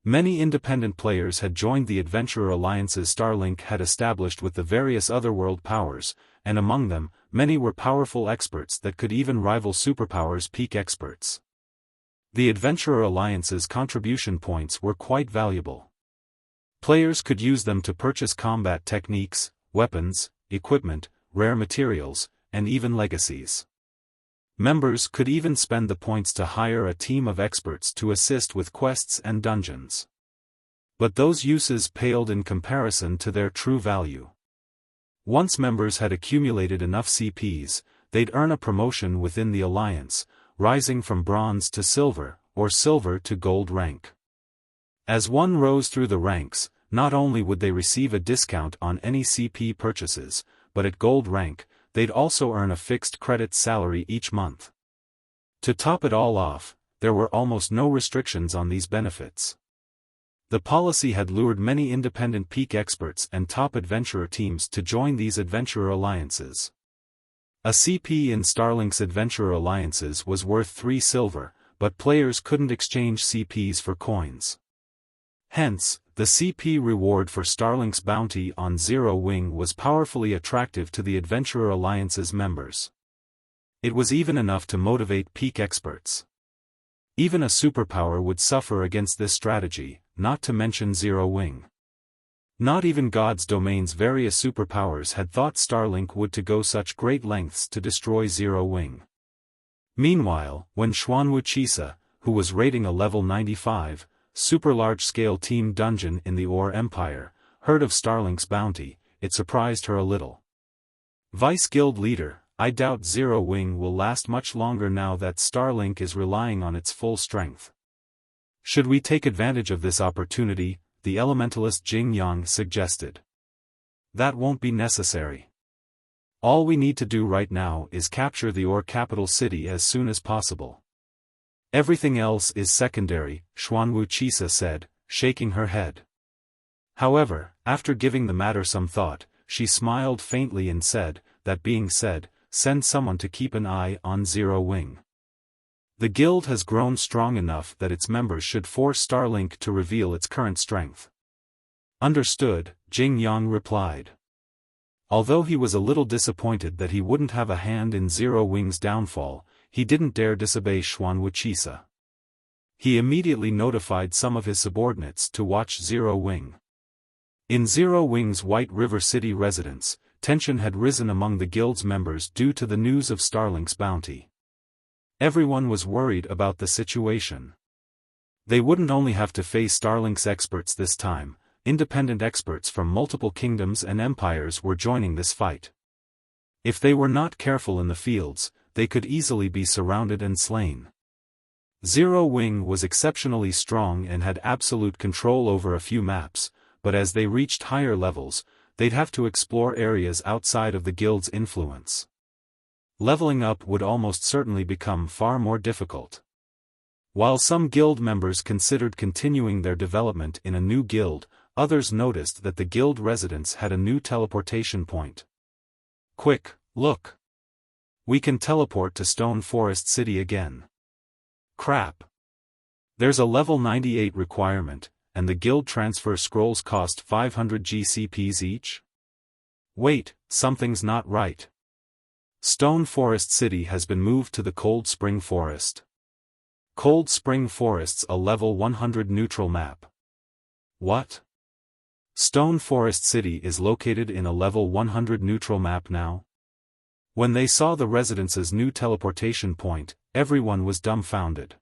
Many independent players had joined the adventurer alliances Starlink had established with the various otherworld powers, and among them, many were powerful experts that could even rival superpowers peak experts. The adventurer alliances contribution points were quite valuable. Players could use them to purchase combat techniques, weapons, equipment, rare materials, and even legacies. Members could even spend the points to hire a team of experts to assist with quests and dungeons. But those uses paled in comparison to their true value. Once members had accumulated enough CPs, they'd earn a promotion within the alliance, rising from bronze to silver, or silver to gold rank. As one rose through the ranks, not only would they receive a discount on any CP purchases, but at gold rank, they'd also earn a fixed credit salary each month. To top it all off, there were almost no restrictions on these benefits. The policy had lured many independent peak experts and top adventurer teams to join these adventurer alliances. A CP in Starlink's adventurer alliances was worth 3 silver, but players couldn't exchange CPs for coins. Hence, the CP reward for Starlink's bounty on Zero Wing was powerfully attractive to the Adventurer Alliance's members. It was even enough to motivate peak experts. Even a superpower would suffer against this strategy, not to mention Zero Wing. Not even God's domain's various superpowers had thought Starlink would to go such great lengths to destroy Zero Wing. Meanwhile, when Wuxia, who was rating a level 95, super large-scale team dungeon in the Ore Empire, heard of Starlink's bounty, it surprised her a little. Vice Guild Leader, I doubt Zero Wing will last much longer now that Starlink is relying on its full strength. Should we take advantage of this opportunity, the elementalist Jing Yang suggested. That won't be necessary. All we need to do right now is capture the Ore capital city as soon as possible. Everything else is secondary, Wuxia said, shaking her head. However, after giving the matter some thought, she smiled faintly and said, that being said, send someone to keep an eye on Zero Wing. The guild has grown strong enough that its members should force Starlink to reveal its current strength. Understood, Jing Yang replied. Although he was a little disappointed that he wouldn't have a hand in Zero Wing's downfall, he didn't dare disobey Wuxia. He immediately notified some of his subordinates to watch Zero Wing. In Zero Wing's White River City residence, tension had risen among the guild's members due to the news of Starlink's bounty. Everyone was worried about the situation. They wouldn't only have to face Starlink's experts this time, independent experts from multiple kingdoms and empires were joining this fight. If they were not careful in the fields, they could easily be surrounded and slain. Zero Wing was exceptionally strong and had absolute control over a few maps, but as they reached higher levels, they'd have to explore areas outside of the guild's influence. Leveling up would almost certainly become far more difficult. While some guild members considered continuing their development in a new guild, others noticed that the guild residence had a new teleportation point. Quick, look! We can teleport to Stone Forest City again. Crap! There's a level 98 requirement, and the guild transfer scrolls cost 500 GCPs each? Wait, something's not right. Stone Forest City has been moved to the Cold Spring Forest. Cold Spring Forest's a level 100 neutral map. What? Stone Forest City is located in a level 100 neutral map now? When they saw the residence's new teleportation point, everyone was dumbfounded.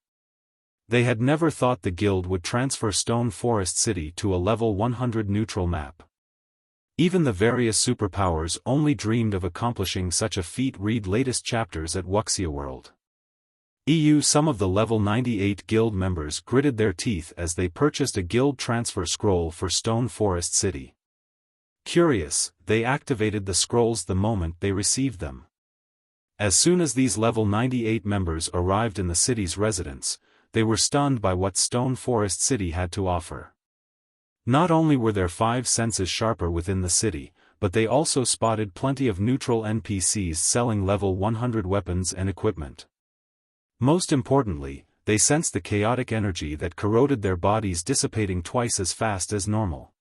They had never thought the guild would transfer Stone Forest City to a level 100 neutral map. Even the various superpowers only dreamed of accomplishing such a feat. Read latest chapters at Wuxia World. Some of the level 98 guild members gritted their teeth as they purchased a guild transfer scroll for Stone Forest City. Curious, they activated the scrolls the moment they received them. As soon as these level 98 members arrived in the city's residence, they were stunned by what Stone Forest City had to offer. Not only were their 5 senses sharper within the city, but they also spotted plenty of neutral NPCs selling level 100 weapons and equipment. Most importantly, they sensed the chaotic energy that corroded their bodies dissipating twice as fast as normal.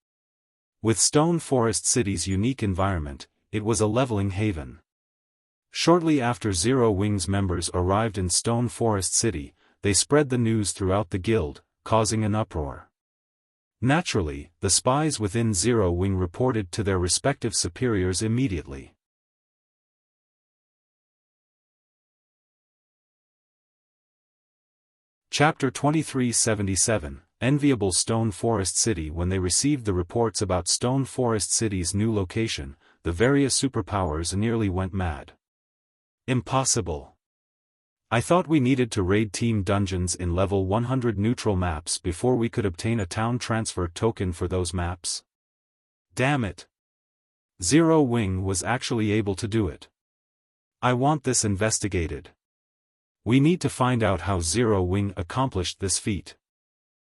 With Stone Forest City's unique environment, it was a leveling haven. Shortly after Zero Wing's members arrived in Stone Forest City, they spread the news throughout the guild, causing an uproar. Naturally, the spies within Zero Wing reported to their respective superiors immediately. Chapter 2377, Enviable Stone Forest City. When they received the reports about Stone Forest City's new location, the various superpowers nearly went mad. Impossible! I thought we needed to raid team dungeons in level 100 neutral maps before we could obtain a town transfer token for those maps. Damn it! Zero Wing was actually able to do it. I want this investigated. We need to find out how Zero Wing accomplished this feat.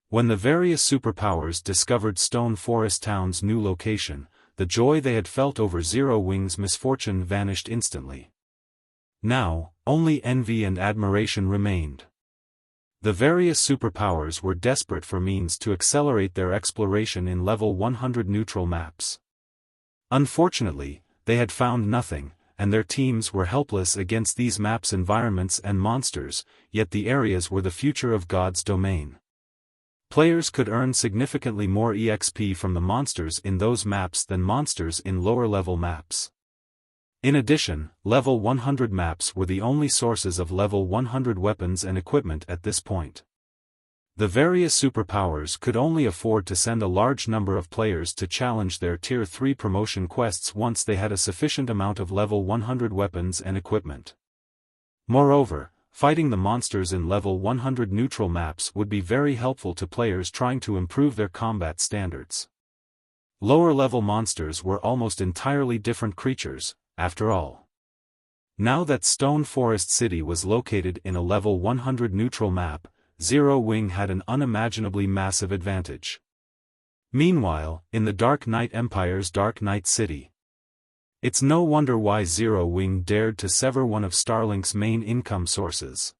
When the various superpowers discovered Stone Forest Town's new location, the joy they had felt over Zero Wing's misfortune vanished instantly. Now, only envy and admiration remained. The various superpowers were desperate for means to accelerate their exploration in level 100 neutral maps. Unfortunately, they had found nothing, and their teams were helpless against these maps' environments and monsters, yet the areas were the future of God's domain. Players could earn significantly more EXP from the monsters in those maps than monsters in lower-level maps. In addition, level 100 maps were the only sources of level 100 weapons and equipment at this point. The various superpowers could only afford to send a large number of players to challenge their Tier 3 promotion quests once they had a sufficient amount of level 100 weapons and equipment. Moreover, fighting the monsters in level 100 neutral maps would be very helpful to players trying to improve their combat standards. Lower-level monsters were almost entirely different creatures, after all. Now that Stone Forest City was located in a level 100 neutral map, Zero Wing had an unimaginably massive advantage. Meanwhile, in the Dark Knight Empire's Dark Knight City, it's no wonder why Zero Wing dared to sever one of Starlink's main income sources.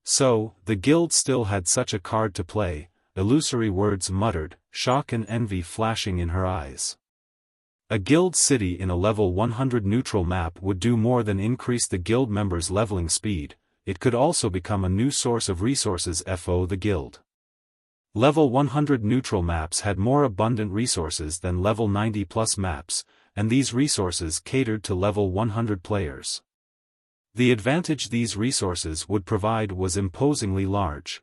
So, the guild still had such a card to play, illusory words muttered, shock and envy flashing in her eyes. A guild city in a level 100 neutral map would do more than increase the guild members' leveling speed, it could also become a new source of resources for the guild. Level 100 neutral maps had more abundant resources than level 90 plus maps, and these resources catered to level 100 players. The advantage these resources would provide was imposingly large.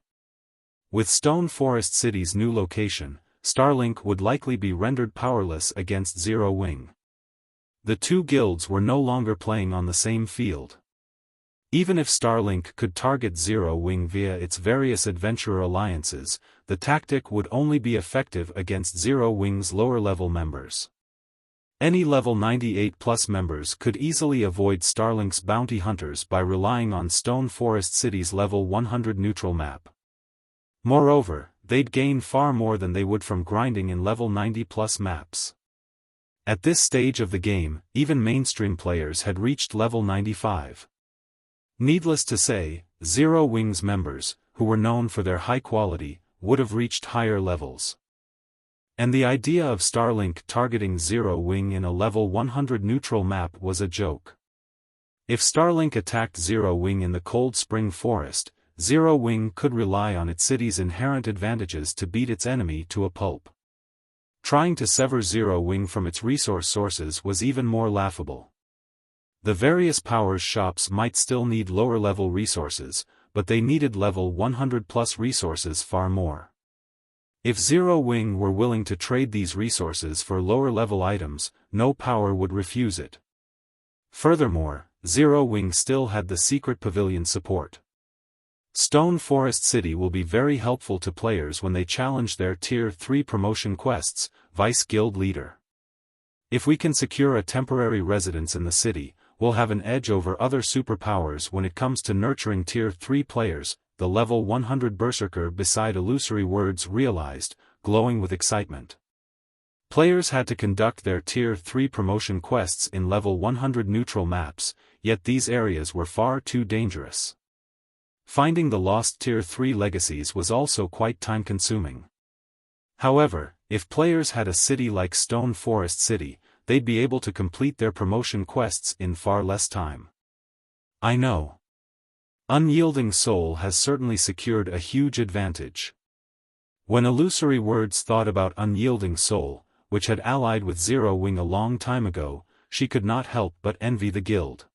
With Stone Forest City's new location, Starlink would likely be rendered powerless against Zero Wing. The two guilds were no longer playing on the same field. Even if Starlink could target Zero Wing via its various adventurer alliances, the tactic would only be effective against Zero Wing's lower-level members. Any level 98 plus members could easily avoid Starlink's bounty hunters by relying on Stone Forest City's level 100 neutral map. Moreover, they'd gain far more than they would from grinding in level 90 plus maps. At this stage of the game, even mainstream players had reached level 95. Needless to say, Zero Wing's members, who were known for their high quality, would have reached higher levels. And the idea of Starlink targeting Zero Wing in a level 100 neutral map was a joke. If Starlink attacked Zero Wing in the Cold Spring Forest, Zero Wing could rely on its city's inherent advantages to beat its enemy to a pulp. Trying to sever Zero Wing from its resource sources was even more laughable. The various powers shops might still need lower-level resources, but they needed level 100 plus resources far more. If Zero Wing were willing to trade these resources for lower-level items, no power would refuse it. Furthermore, Zero Wing still had the secret pavilion support. Stone Forest City will be very helpful to players when they challenge their Tier 3 promotion quests, Vice Guild Leader. If we can secure a temporary residence in the city, we'll have an edge over other superpowers when it comes to nurturing Tier 3 players, the level 100 Berserker beside Illusory Words realized, glowing with excitement. Players had to conduct their Tier 3 promotion quests in level 100 neutral maps, yet these areas were far too dangerous. Finding the lost Tier 3 legacies was also quite time-consuming. However, if players had a city like Stone Forest City, they'd be able to complete their promotion quests in far less time. I know. Unyielding Soul has certainly secured a huge advantage. When Illusory Words thought about Unyielding Soul, which had allied with Zero Wing a long time ago, she could not help but envy the guild.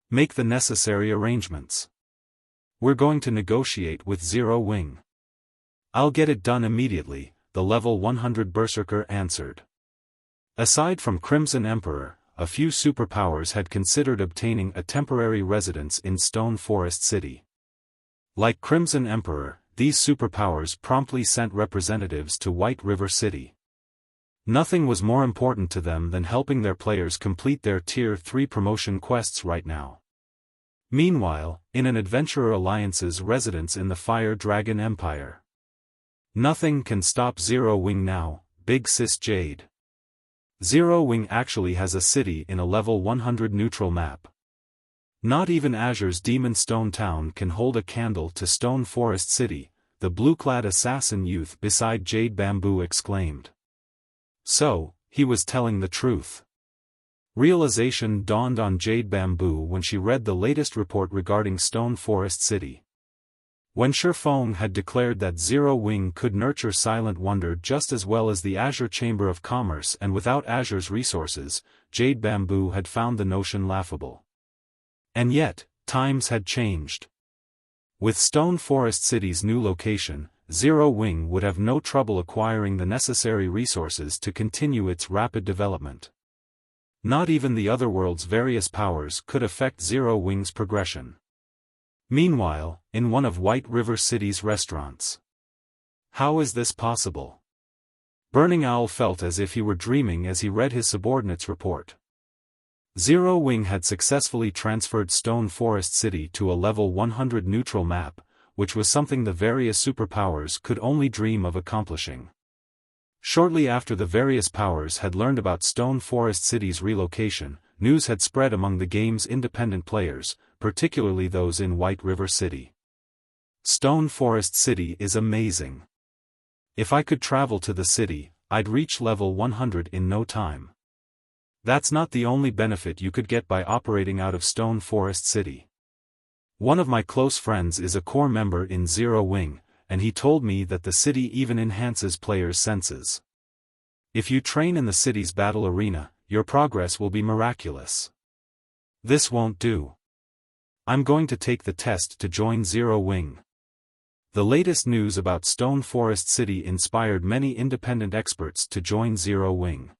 Make the necessary arrangements. We're going to negotiate with Zero Wing. I'll get it done immediately, the level 100 Berserker answered. Aside from Crimson Emperor, a few superpowers had considered obtaining a temporary residence in Stone Forest City. Like Crimson Emperor, these superpowers promptly sent representatives to White River City. Nothing was more important to them than helping their players complete their Tier 3 promotion quests right now. Meanwhile, in an Adventurer Alliance's residence in the Fire Dragon Empire. Nothing can stop Zero Wing now, Big Sis Jade. Zero Wing actually has a city in a level 100 neutral map. Not even Azure's Demon Stone Town can hold a candle to Stone Forest City, the blue-clad assassin youth beside Jade Bamboo exclaimed. So, he was telling the truth. Realization dawned on Jade Bamboo when she read the latest report regarding Stone Forest City. When Xiaofan had declared that Zero Wing could nurture Silent Wonder just as well as the Azure Chamber of Commerce and without Azure's resources, Jade Bamboo had found the notion laughable. And yet, times had changed. With Stone Forest City's new location, Zero Wing would have no trouble acquiring the necessary resources to continue its rapid development. Not even the Otherworld's various powers could affect Zero Wing's progression. Meanwhile, in one of White River City's restaurants. How is this possible? Burning Owl felt as if he were dreaming as he read his subordinate's report. Zero Wing had successfully transferred Stone Forest City to a level 100 neutral map, which was something the various superpowers could only dream of accomplishing. Shortly after the various powers had learned about Stone Forest City's relocation, news had spread among the game's independent players, particularly those in White River City. Stone Forest City is amazing. If I could travel to the city, I'd reach level 100 in no time. That's not the only benefit you could get by operating out of Stone Forest City. One of my close friends is a core member in Zero Wing, and he told me that the city even enhances players' senses. If you train in the city's battle arena, your progress will be miraculous. This won't do. I'm going to take the test to join Zero Wing. The latest news about Stone Forest City inspired many independent experts to join Zero Wing.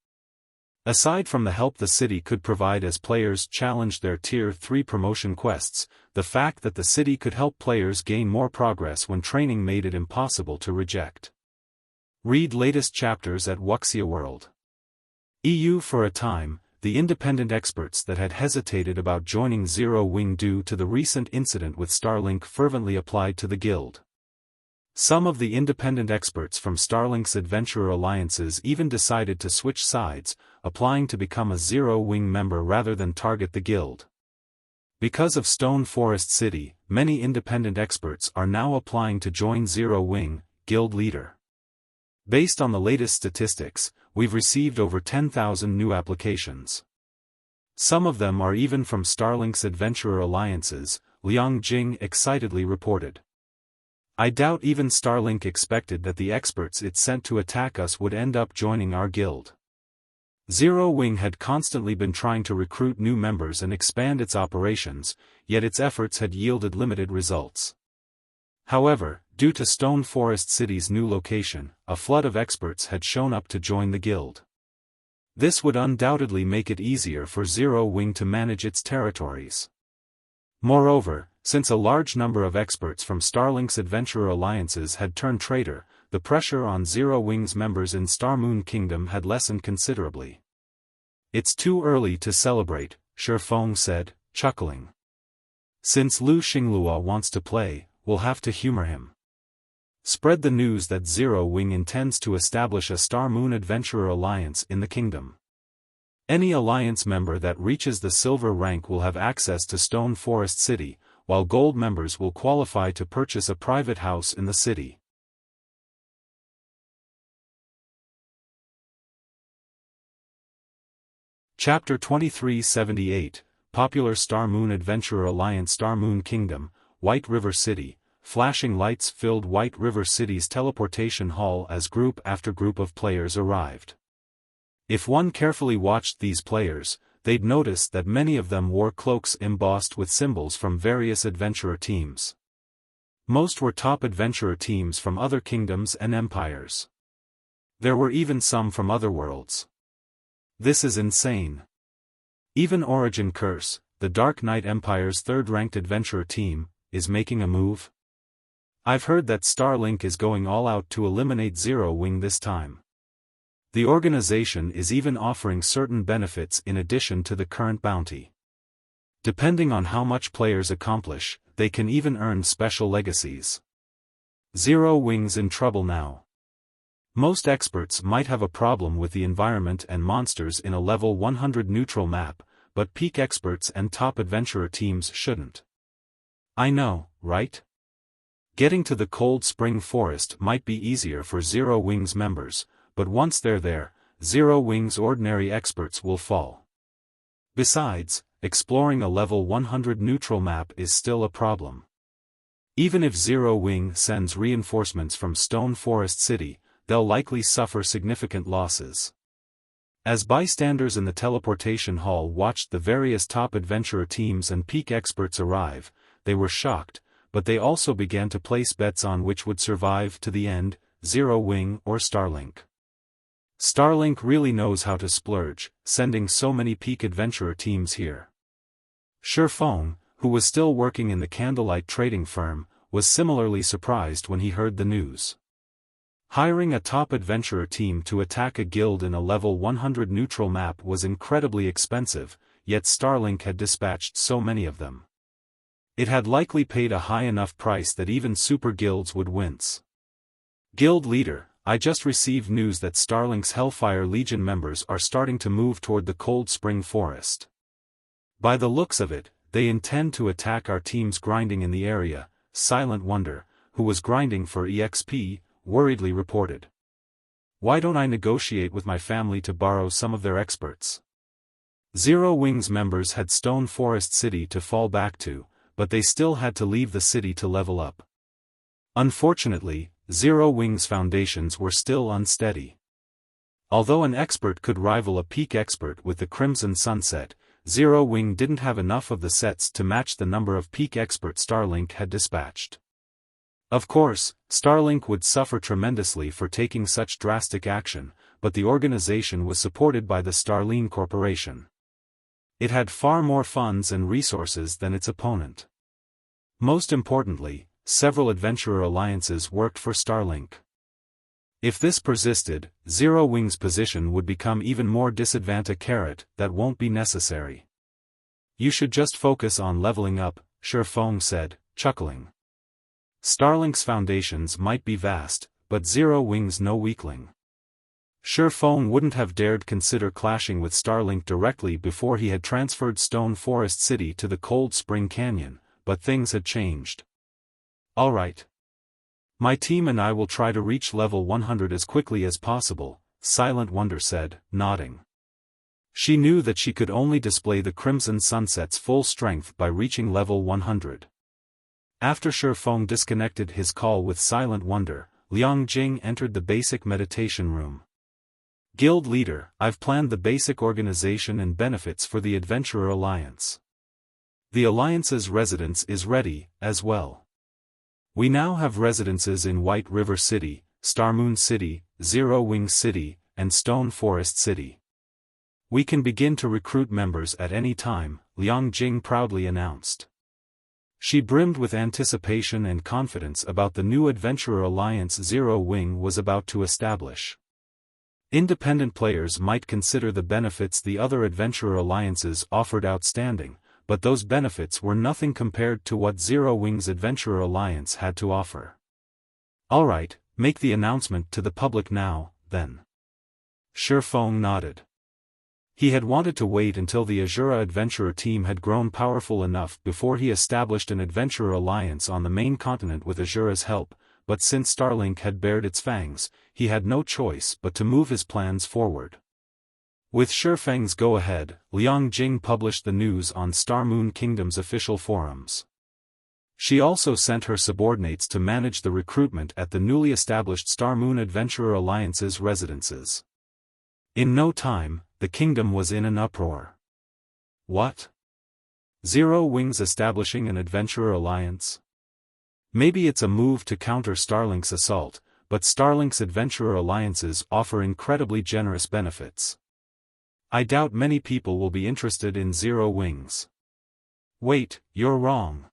Aside from the help the city could provide as players challenged their Tier 3 promotion quests, the fact that the city could help players gain more progress when training made it impossible to reject. Read latest chapters at Wuxia World. EU. For a time, the independent experts that had hesitated about joining Zero Wing due to the recent incident with Starlink fervently applied to the guild. Some of the independent experts from Starlink's adventurer alliances even decided to switch sides, applying to become a Zero Wing member rather than target the guild. Because of Stone Forest City, many independent experts are now applying to join Zero Wing, guild leader. Based on the latest statistics, we've received over 10,000 new applications. Some of them are even from Starlink's adventurer alliances, Liang Jing excitedly reported. I doubt even Starlink expected that the experts it sent to attack us would end up joining our guild. Zero Wing had constantly been trying to recruit new members and expand its operations, yet its efforts had yielded limited results. However, due to Stone Forest City's new location, a flood of experts had shown up to join the guild. This would undoubtedly make it easier for Zero Wing to manage its territories. Moreover, since a large number of experts from Starlink's adventurer alliances had turned traitor, the pressure on Zero Wing's members in Star Moon Kingdom had lessened considerably. It's too early to celebrate, Xiaofan said, chuckling. Since Lu Xinglua wants to play, we'll have to humor him. Spread the news that Zero Wing intends to establish a Star Moon Adventurer Alliance in the kingdom. Any alliance member that reaches the silver rank will have access to Stone Forest City, while gold members will qualify to purchase a private house in the city. Chapter 2378, Popular Star Moon Adventurer Alliance. Star Moon Kingdom, White River City. Flashing lights filled White River City's teleportation hall as group after group of players arrived. If one carefully watched these players, they'd notice that many of them wore cloaks embossed with symbols from various adventurer teams. Most were top adventurer teams from other kingdoms and empires. There were even some from other worlds. This is insane. Even Origin Curse, the Dark Knight Empire's third-ranked adventurer team, is making a move. I've heard that Starlink is going all out to eliminate Zero Wing this time. The organization is even offering certain benefits in addition to the current bounty. Depending on how much players accomplish, they can even earn special legacies. Zero Wing's in trouble now. Most experts might have a problem with the environment and monsters in a level 100 neutral map, but peak experts and top adventurer teams shouldn't. I know, right? Getting to the Cold Spring Forest might be easier for Zero Wing's members, but once they're there, Zero Wing's ordinary experts will fall. Besides, exploring a level 100 neutral map is still a problem. Even if Zero Wing sends reinforcements from Stone Forest City, they'll likely suffer significant losses. As bystanders in the teleportation hall watched the various top adventurer teams and peak experts arrive, they were shocked, but they also began to place bets on which would survive to the end, Zero Wing or Starlink. Starlink really knows how to splurge, sending so many peak adventurer teams here. Xiaofan, who was still working in the candlelight trading firm, was similarly surprised when he heard the news. Hiring a top adventurer team to attack a guild in a level 100 neutral map was incredibly expensive, yet Starlink had dispatched so many of them. It had likely paid a high enough price that even super guilds would wince. Guild leader, I just received news that Starlink's Hellfire Legion members are starting to move toward the Cold Spring Forest. By the looks of it, they intend to attack our teams grinding in the area, Silent Wonder, who was grinding for EXP, worriedly reported. Why don't I negotiate with my family to borrow some of their experts? Zero Wings members had Stone Forest City to fall back to, but they still had to leave the city to level up. Unfortunately, Zero Wings' foundations were still unsteady. Although an expert could rival a peak expert with the Crimson Sunset, Zero Wing didn't have enough of the sets to match the number of peak expert Starlink had dispatched. Of course, Starlink would suffer tremendously for taking such drastic action, but the organization was supported by the Starline Corporation. It had far more funds and resources than its opponent. Most importantly, several adventurer alliances worked for Starlink. If this persisted, Zero Wing's position would become even more disadvantaged. That won't be necessary. You should just focus on leveling up, Xiaofan said, chuckling. Starlink's foundations might be vast, but Zero Wing's no weakling. Xiaofan wouldn't have dared consider clashing with Starlink directly before he had transferred Stone Forest City to the Cold Spring Canyon, but things had changed. All right. My team and I will try to reach level 100 as quickly as possible, Silent Wonder said, nodding. She knew that she could only display the Crimson Sunset's full strength by reaching level 100. After Xiaofan disconnected his call with Silent Wonder, Liang Jing entered the basic meditation room. Guild leader, I've planned the basic organization and benefits for the Adventurer Alliance. The Alliance's residence is ready, as well. We now have residences in White River City, Starmoon City, Zero Wing City, and Stone Forest City. We can begin to recruit members at any time, Liang Jing proudly announced. She brimmed with anticipation and confidence about the new Adventurer Alliance Zero Wing was about to establish. Independent players might consider the benefits the other Adventurer Alliances offered outstanding, but those benefits were nothing compared to what Zero Wing's Adventurer Alliance had to offer. Alright, make the announcement to the public now, then. Xiaofan nodded. He had wanted to wait until the Azura Adventurer team had grown powerful enough before he established an Adventurer Alliance on the main continent with Azura's help, but since Starlink had bared its fangs, he had no choice but to move his plans forward. With Xiaofang's go-ahead, Liang Jing published the news on Starmoon Kingdom's official forums. She also sent her subordinates to manage the recruitment at the newly established Starmoon Adventurer Alliance's residences. In no time, the kingdom was in an uproar. What? Zero Wing's establishing an Adventurer Alliance? Maybe it's a move to counter Starlink's assault, but Starlink's Adventurer Alliances offer incredibly generous benefits. I doubt many people will be interested in Zero Wings. Wait, you're wrong.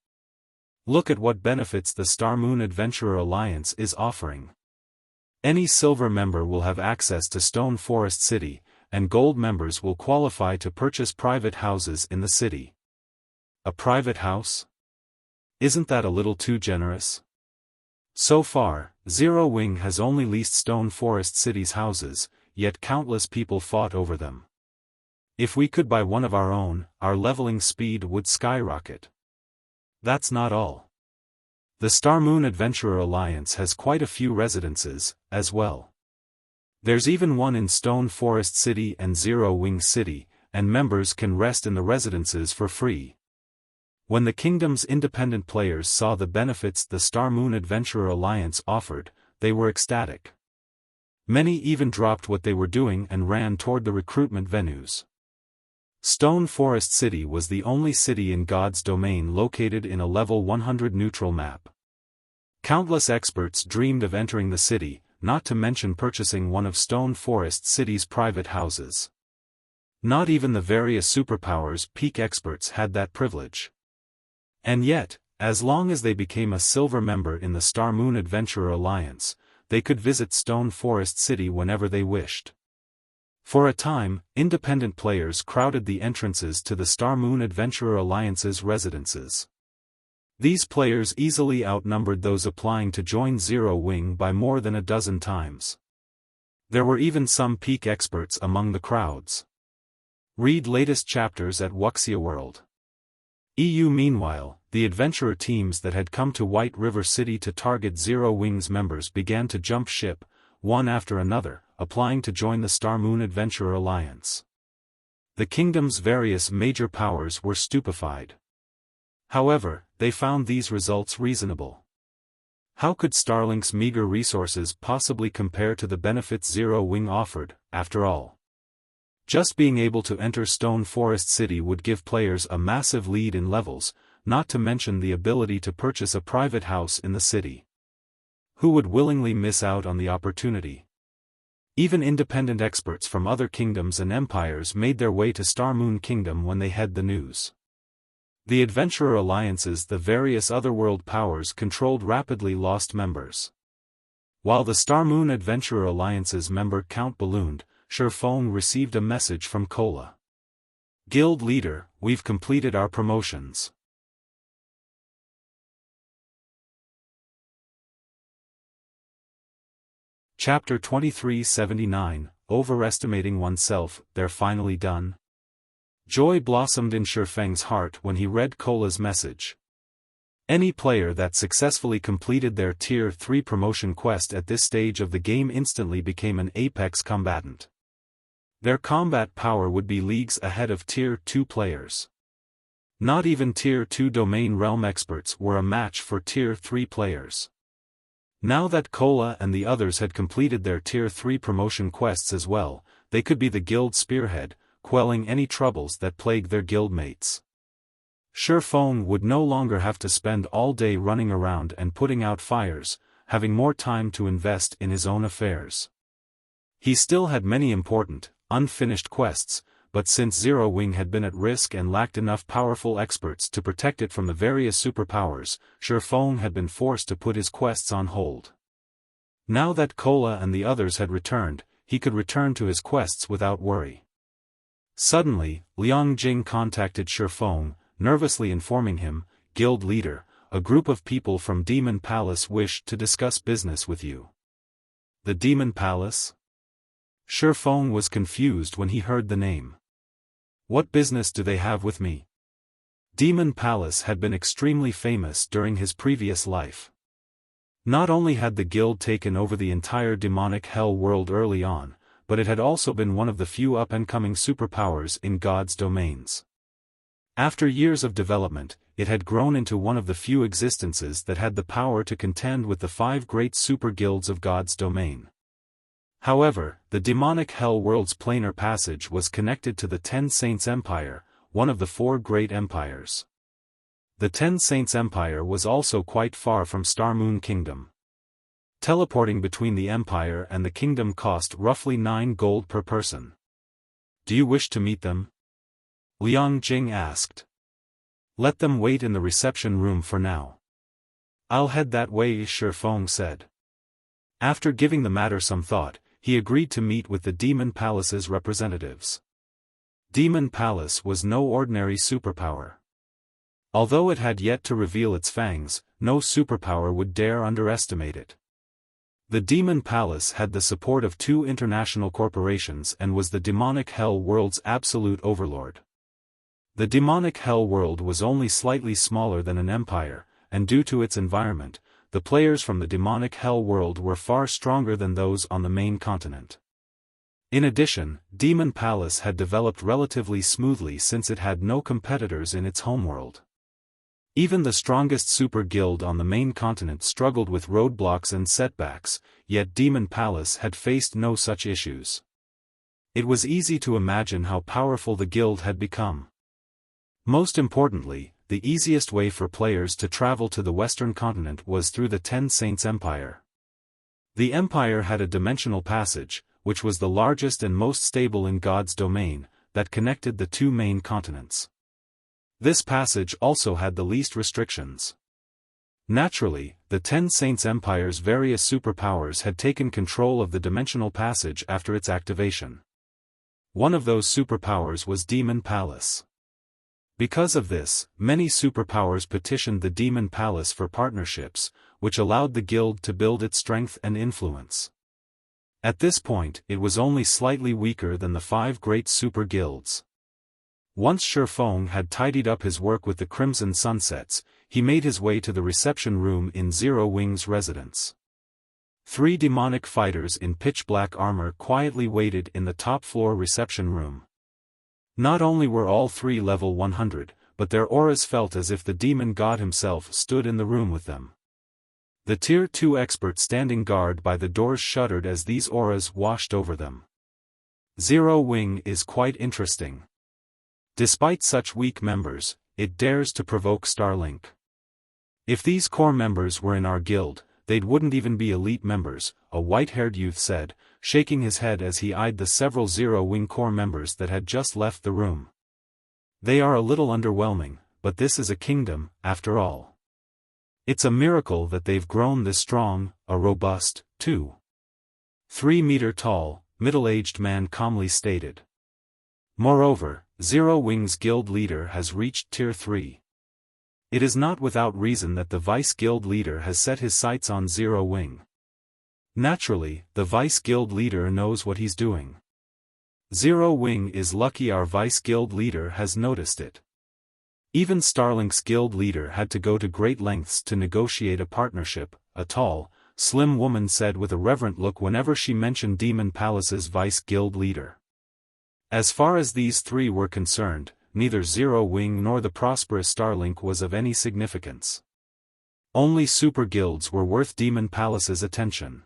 Look at what benefits the Starmoon Adventurer Alliance is offering. Any silver member will have access to Stone Forest City, and gold members will qualify to purchase private houses in the city. A private house? Isn't that a little too generous? So far, Zero Wing has only leased Stone Forest City's houses, yet countless people fought over them. If we could buy one of our own, our leveling speed would skyrocket. That's not all. The Starmoon Adventurer Alliance has quite a few residences, as well. There's even one in Stone Forest City and Zero Wing City, and members can rest in the residences for free. When the kingdom's independent players saw the benefits the Starmoon Adventurer Alliance offered, they were ecstatic. Many even dropped what they were doing and ran toward the recruitment venues. Stone Forest City was the only city in God's domain located in a level 100 neutral map. Countless experts dreamed of entering the city, not to mention purchasing one of Stone Forest City's private houses. Not even the various superpowers peak experts had that privilege. And yet, as long as they became a silver member in the Starmoon Adventurer Alliance, they could visit Stone Forest City whenever they wished. For a time, independent players crowded the entrances to the Starmoon Adventurer Alliance's residences. These players easily outnumbered those applying to join Zero Wing by more than a dozen times. There were even some peak experts among the crowds. Read latest chapters at Wuxia World. Meanwhile, the adventurer teams that had come to White River City to target Zero Wing's members began to jump ship, one after another, applying to join the Starmoon Adventurer Alliance. The kingdom's various major powers were stupefied. However, they found these results reasonable. How could Starlink's meager resources possibly compare to the benefits Zero Wing offered, after all? Just being able to enter Stone Forest City would give players a massive lead in levels, not to mention the ability to purchase a private house in the city. Who would willingly miss out on the opportunity? Even independent experts from other kingdoms and empires made their way to Star Moon Kingdom when they had the news. The adventurer alliances, the various otherworld powers controlled, rapidly lost members. While the Star Moon Adventurer Alliance's member count ballooned, Xiaofan received a message from Kola. Guild leader, we've completed our promotions. Chapter 2379, Overestimating Oneself, They're finally done? Joy blossomed in Xiaofang's heart when he read Kola's message. Any player that successfully completed their Tier 3 promotion quest at this stage of the game instantly became an apex combatant. Their combat power would be leagues ahead of Tier 2 players. Not even Tier 2 domain realm experts were a match for Tier 3 players. Now that Kola and the others had completed their Tier 3 promotion quests as well, they could be the guild spearhead, quelling any troubles that plagued their guildmates. Xiaofan would no longer have to spend all day running around and putting out fires, having more time to invest in his own affairs. He still had many important, unfinished quests, but since Zero Wing had been at risk and lacked enough powerful experts to protect it from the various superpowers, Xiaofan had been forced to put his quests on hold. Now that Kola and the others had returned, he could return to his quests without worry. Suddenly, Liang Jing contacted Xiaofan, nervously informing him, Guild leader, a group of people from Demon Palace wished to discuss business with you. The Demon Palace? Xiaofan was confused when he heard the name. What business do they have with me? Demon Palace had been extremely famous during his previous life. Not only had the guild taken over the entire demonic hell world early on, but it had also been one of the few up-and-coming superpowers in God's domains. After years of development, it had grown into one of the few existences that had the power to contend with the 5 great super guilds of God's domain. However, the demonic hell world's planar passage was connected to the Ten Saints Empire, one of the 4 great empires. The Ten Saints Empire was also quite far from Star Moon Kingdom. Teleporting between the empire and the kingdom cost roughly 9 gold per person. Do you wish to meet them? Liang Jing asked. Let them wait in the reception room for now. I'll head that way, Xiaofan said. After giving the matter some thought, he agreed to meet with the Demon Palace's representatives. Demon Palace was no ordinary superpower. Although it had yet to reveal its fangs, no superpower would dare underestimate it. The Demon Palace had the support of 2 international corporations and was the demonic hell world's absolute overlord. The demonic hell world was only slightly smaller than an empire, and due to its environment, the players from the demonic hell world were far stronger than those on the main continent. In addition, Demon Palace had developed relatively smoothly since it had no competitors in its homeworld. Even the strongest super guild on the main continent struggled with roadblocks and setbacks, yet Demon Palace had faced no such issues. It was easy to imagine how powerful the guild had become. Most importantly, the easiest way for players to travel to the western continent was through the Ten Saints Empire. The empire had a dimensional passage, which was the largest and most stable in God's domain, that connected the 2 main continents. This passage also had the least restrictions. Naturally, the Ten Saints Empire's various superpowers had taken control of the dimensional passage after its activation. One of those superpowers was Demon Palace. Because of this, many superpowers petitioned the Demon Palace for partnerships, which allowed the guild to build its strength and influence. At this point, it was only slightly weaker than the 5 great super guilds. Once Xiaofan had tidied up his work with the Crimson Sunsets, he made his way to the reception room in Zero Wing's residence. 3 demonic fighters in pitch-black armor quietly waited in the top-floor reception room. Not only were all three level 100, but their auras felt as if the demon god himself stood in the room with them. The Tier 2 expert standing guard by the doors shuddered as these auras washed over them. Zero Wing is quite interesting. Despite such weak members, it dares to provoke Starlink. If these core members were in our guild, they wouldn't even be elite members, a white-haired youth said, shaking his head as he eyed the several Zero Wing core members that had just left the room. They are a little underwhelming, but this is a kingdom, after all. It's a miracle that they've grown this strong, a robust, 2-3-meter tall, middle-aged man calmly stated. Moreover, Zero Wing's guild leader has reached Tier 3. It is not without reason that the Vice Guild Leader has set his sights on Zero Wing. Naturally, the Vice Guild Leader knows what he's doing. Zero Wing is lucky our Vice Guild Leader has noticed it. Even Starlink's Guild Leader had to go to great lengths to negotiate a partnership, a tall, slim woman said with a reverent look whenever she mentioned Demon Palace's Vice Guild Leader. As far as these three were concerned, neither Zero Wing nor the prosperous Starlink was of any significance. Only super guilds were worth Demon Palace's attention.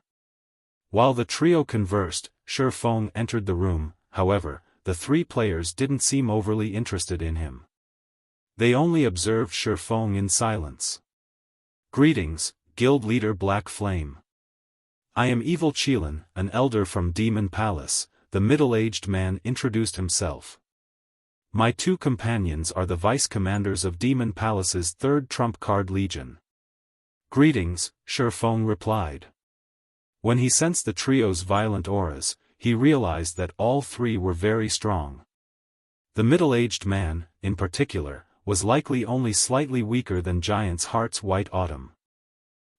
While the trio conversed, Xiaofan entered the room. However, the three players didn't seem overly interested in him. They only observed Xiaofan in silence. Greetings, Guild Leader Black Flame. I am Evil Qilin, an elder from Demon Palace, the middle-aged man introduced himself. My two companions are the vice commanders of Demon Palace's third trump card legion. Greetings, Xiaofan replied. When he sensed the trio's violent auras, he realized that all three were very strong. The middle-aged man, in particular, was likely only slightly weaker than Giant's Heart's White Autumn.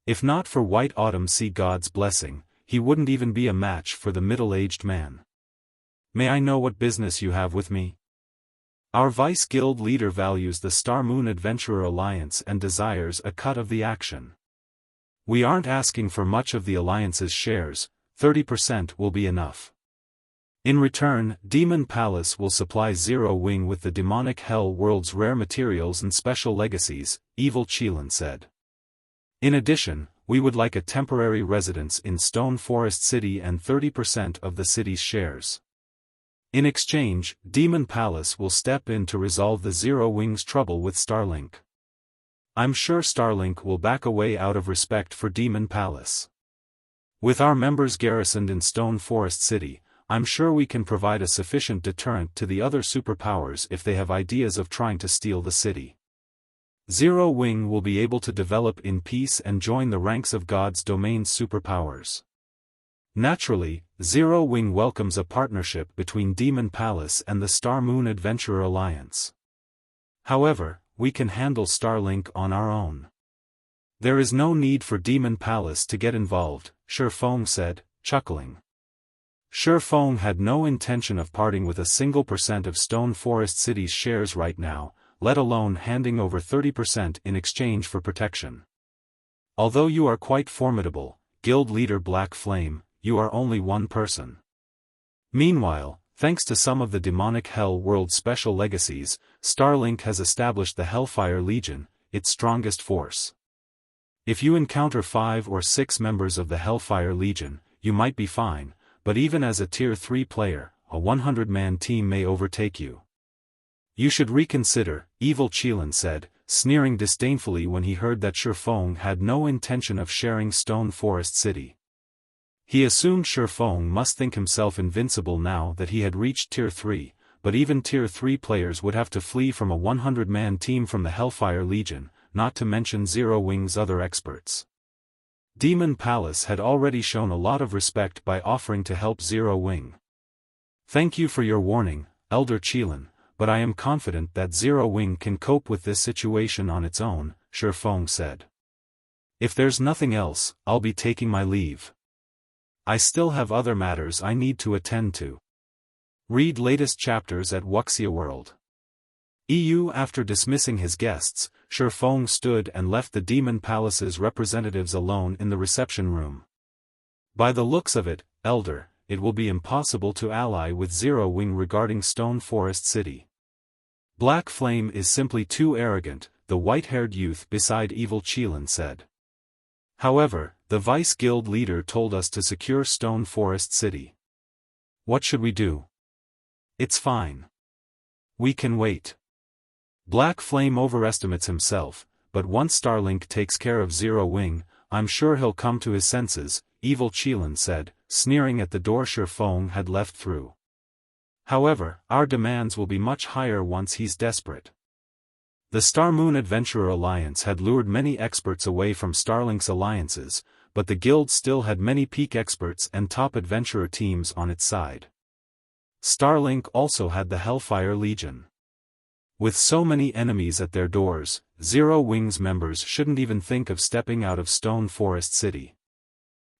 If not for White Autumn Sea God's blessing, he wouldn't even be a match for the middle-aged man. May I know what business you have with me? Our Vice Guild Leader values the Star Moon Adventurer Alliance and desires a cut of the action. We aren't asking for much of the Alliance's shares, 30% will be enough. In return, Demon Palace will supply Zero Wing with the demonic hell world's rare materials and special legacies, Evil Qilin said. In addition, we would like a temporary residence in Stone Forest City and 30% of the city's shares. In exchange, Demon Palace will step in to resolve the Zero Wing's trouble with Starlink. I'm sure Starlink will back away out of respect for Demon Palace. With our members garrisoned in Stone Forest City, I'm sure we can provide a sufficient deterrent to the other superpowers if they have ideas of trying to steal the city. Zero Wing will be able to develop in peace and join the ranks of God's domain's superpowers. Naturally, Zero Wing welcomes a partnership between Demon Palace and the Star Moon Adventurer Alliance. However, we can handle Starlink on our own. There is no need for Demon Palace to get involved, Xiaofan said, chuckling. Xiaofan had no intention of parting with a single % of Stone Forest City's shares right now, let alone handing over 30% in exchange for protection. Although you are quite formidable, Guild Leader Black Flame, you are only one person. Meanwhile, thanks to some of the demonic Hell World special legacies, Starlink has established the Hellfire Legion, its strongest force. If you encounter 5 or 6 members of the Hellfire Legion, you might be fine, but even as a Tier 3 player, a 100-man team may overtake you. You should reconsider, Evil Qilin said, sneering disdainfully when he heard that Xiaofan had no intention of sharing Stone Forest City. He assumed Xiaofan must think himself invincible now that he had reached Tier 3, but even Tier 3 players would have to flee from a 100-man team from the Hellfire Legion, not to mention Zero Wing's other experts. Demon Palace had already shown a lot of respect by offering to help Zero Wing. Thank you for your warning, Elder Qilin, but I am confident that Zero Wing can cope with this situation on its own, Xiaofan said. If there's nothing else, I'll be taking my leave. I still have other matters I need to attend to. Read latest chapters at Wuxia World. EU. After dismissing his guests, Xiaofan stood and left the Demon Palace's representatives alone in the reception room. By the looks of it, Elder, it will be impossible to ally with Zero Wing regarding Stone Forest City. Black Flame is simply too arrogant, the white-haired youth beside Evil Qilin said. However, the Vice Guild leader told us to secure Stone Forest City. What should we do? It's fine. We can wait. Black Flame overestimates himself, but once Starlink takes care of Zero Wing, I'm sure he'll come to his senses, Evil Qilin said, sneering at the door Xiaofan had left through. However, our demands will be much higher once he's desperate. The Star Moon Adventurer Alliance had lured many experts away from Starlink's alliances, but the guild still had many peak experts and top adventurer teams on its side. Starlink also had the Hellfire Legion. With so many enemies at their doors, Zero Wing's members shouldn't even think of stepping out of Stone Forest City.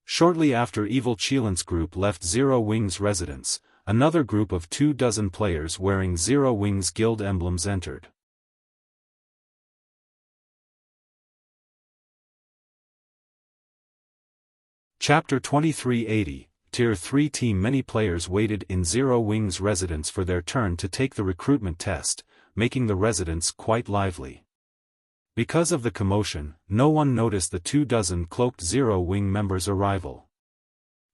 Shortly after Evil Qilin's group left Zero Wing's residence, another group of 24 players wearing Zero Wing's guild emblems entered. Chapter 2380, Tier 3 Team. Many players waited in Zero Wing's residence for their turn to take the recruitment test, making the residence quite lively. Because of the commotion, no one noticed the 24 cloaked Zero Wing members' arrival.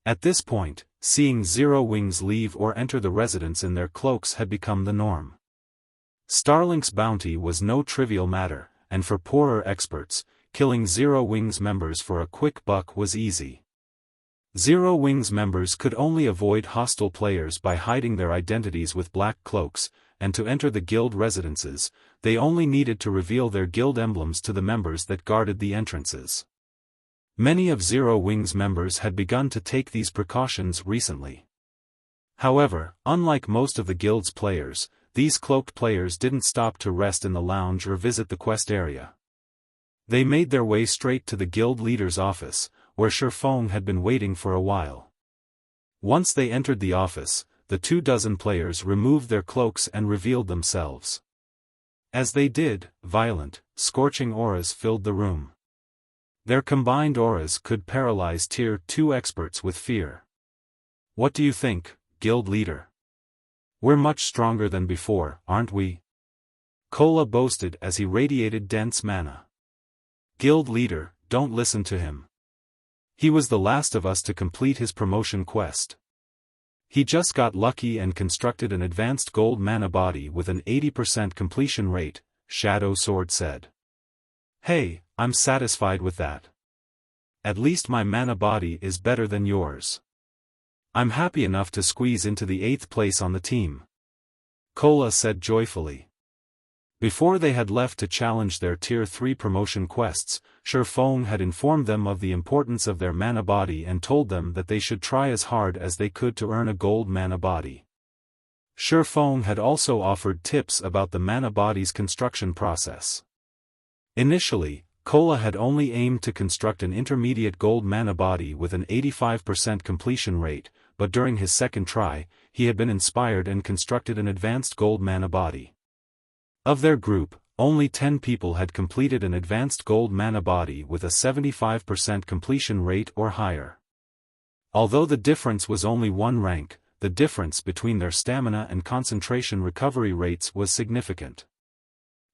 At this point, seeing Zero Wings leave or enter the residence in their cloaks had become the norm. Starlink's bounty was no trivial matter, and for poorer experts, killing Zero Wings members for a quick buck was easy. Zero Wings members could only avoid hostile players by hiding their identities with black cloaks, and to enter the guild residences, they only needed to reveal their guild emblems to the members that guarded the entrances. Many of Zero Wings members had begun to take these precautions recently. However, unlike most of the guild's players, these cloaked players didn't stop to rest in the lounge or visit the quest area. They made their way straight to the guild leader's office, where Xiaofan had been waiting for a while. Once they entered the office, the 24 players removed their cloaks and revealed themselves. As they did, violent, scorching auras filled the room. Their combined auras could paralyze Tier 2 experts with fear. What do you think, guild leader? We're much stronger than before, aren't we? Kola boasted as he radiated dense mana. Guild leader, don't listen to him. He was the last of us to complete his promotion quest. He just got lucky and constructed an advanced gold mana body with an 80% completion rate, Shadow Sword said. Hey, I'm satisfied with that. At least my mana body is better than yours. I'm happy enough to squeeze into the 8th place on the team. Kola said joyfully. Before they had left to challenge their Tier 3 promotion quests, Xiaofan had informed them of the importance of their mana body and told them that they should try as hard as they could to earn a gold mana body. Xiaofan had also offered tips about the mana body's construction process. Initially, Kola had only aimed to construct an intermediate gold mana body with an 85% completion rate, but during his second try, he had been inspired and constructed an advanced gold mana body. Of their group, only 10 people had completed an advanced gold mana body with a 75% completion rate or higher. Although the difference was only 1 rank, the difference between their stamina and concentration recovery rates was significant.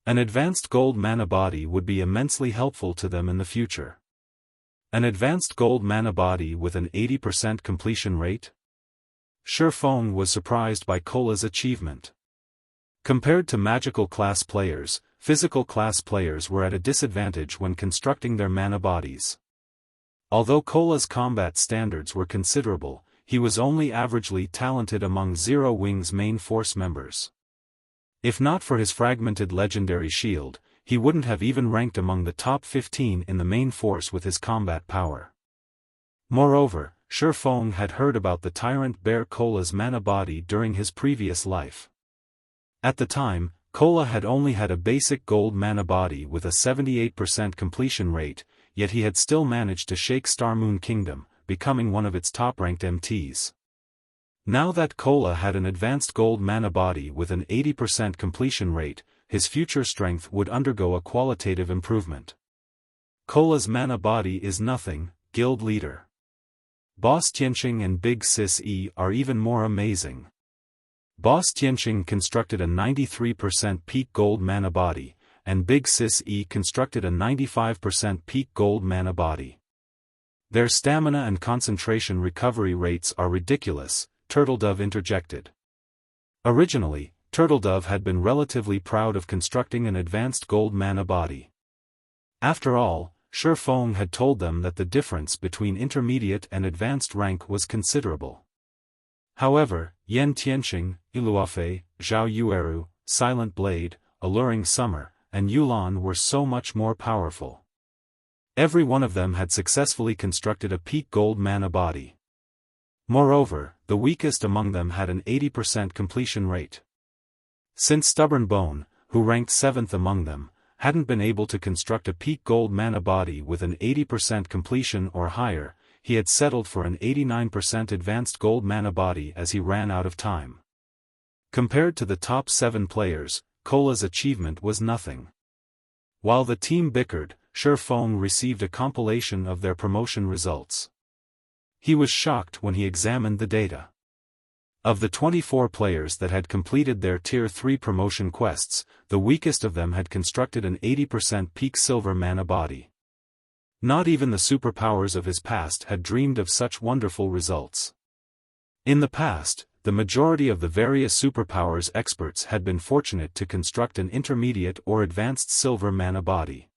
An advanced gold mana body would be immensely helpful to them in the future. An advanced gold mana body with an 80% completion rate? Xiaofan was surprised by Kola's achievement. Compared to magical class players, physical class players were at a disadvantage when constructing their mana bodies. Although Kola's combat standards were considerable, he was only averagely talented among Zero Wing's main force members. If not for his fragmented legendary shield, he wouldn't have even ranked among the top 15 in the main force with his combat power. Moreover, Xiaofan had heard about the tyrant bear Kola's mana body during his previous life. At the time, Kola had only had a basic gold mana body with a 78% completion rate, yet he had still managed to shake Star Moon Kingdom, becoming one of its top-ranked MTs. Now that Kola had an advanced gold mana body with an 80% completion rate, his future strength would undergo a qualitative improvement. Kola's mana body is nothing, guild leader. Boss Tianqing and Big Sis E are even more amazing. Boss Tianqing constructed a 93% peak gold mana body, and Big Sis E constructed a 95% peak gold mana body. Their stamina and concentration recovery rates are ridiculous, Turtledove interjected. Originally, Turtledove had been relatively proud of constructing an advanced gold mana body. After all, Xiaofan had told them that the difference between intermediate and advanced rank was considerable. However, Yan Tianqing, Iluofei, Zhao Yueru, Silent Blade, Alluring Summer, and Yulan were so much more powerful. Every one of them had successfully constructed a peak gold mana body. Moreover, the weakest among them had an 80% completion rate. Since Stubborn Bone, who ranked 7th among them, hadn't been able to construct a peak gold mana body with an 80% completion or higher, he had settled for an 89% advanced gold mana body as he ran out of time. Compared to the top 7 players, Cola's achievement was nothing. While the team bickered, Xiaofan received a compilation of their promotion results. He was shocked when he examined the data. Of the 24 players that had completed their Tier 3 promotion quests, the weakest of them had constructed an 80% peak silver mana body. Not even the superpowers of his past had dreamed of such wonderful results. In the past, the majority of the various superpowers experts had been fortunate to construct an intermediate or advanced silver mana body.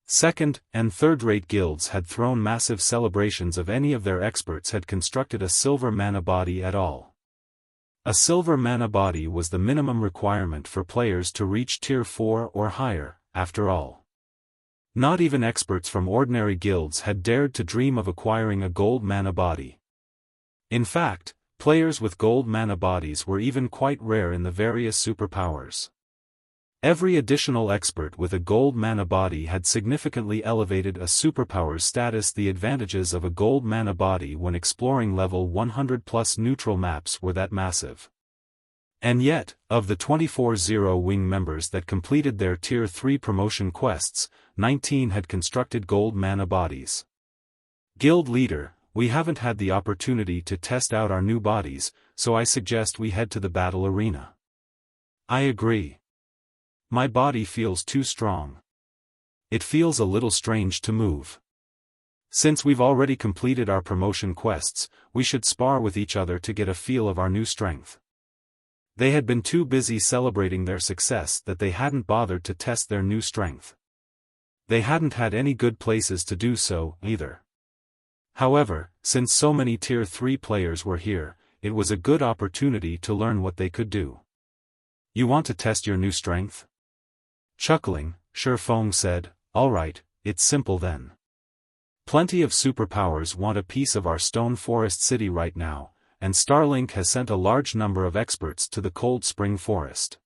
Second- and third-rate guilds had thrown massive celebrations if any of their experts had constructed a silver mana body at all. A silver mana body was the minimum requirement for players to reach Tier 4 or higher, after all. Not even experts from ordinary guilds had dared to dream of acquiring a gold mana body. In fact, players with gold mana bodies were even quite rare in the various superpowers. Every additional expert with a gold mana body had significantly elevated a superpower's status. The advantages of a gold mana body when exploring level 100+ neutral maps were that massive. And yet, of the 24 Zero-Wing members that completed their Tier 3 promotion quests, 19 had constructed gold mana bodies. Guild leader, we haven't had the opportunity to test out our new bodies, so I suggest we head to the battle arena. I agree. My body feels too strong. It feels a little strange to move. Since we've already completed our promotion quests, we should spar with each other to get a feel of our new strength. They had been too busy celebrating their success that they hadn't bothered to test their new strength. They hadn't had any good places to do so, either. However, since so many Tier 3 players were here, it was a good opportunity to learn what they could do. You want to test your new strength? Chuckling, Xiaofan said, "All right, it's simple then. Plenty of superpowers want a piece of our Stone Forest City right now, and Starlink has sent a large number of experts to the Cold Spring Forest.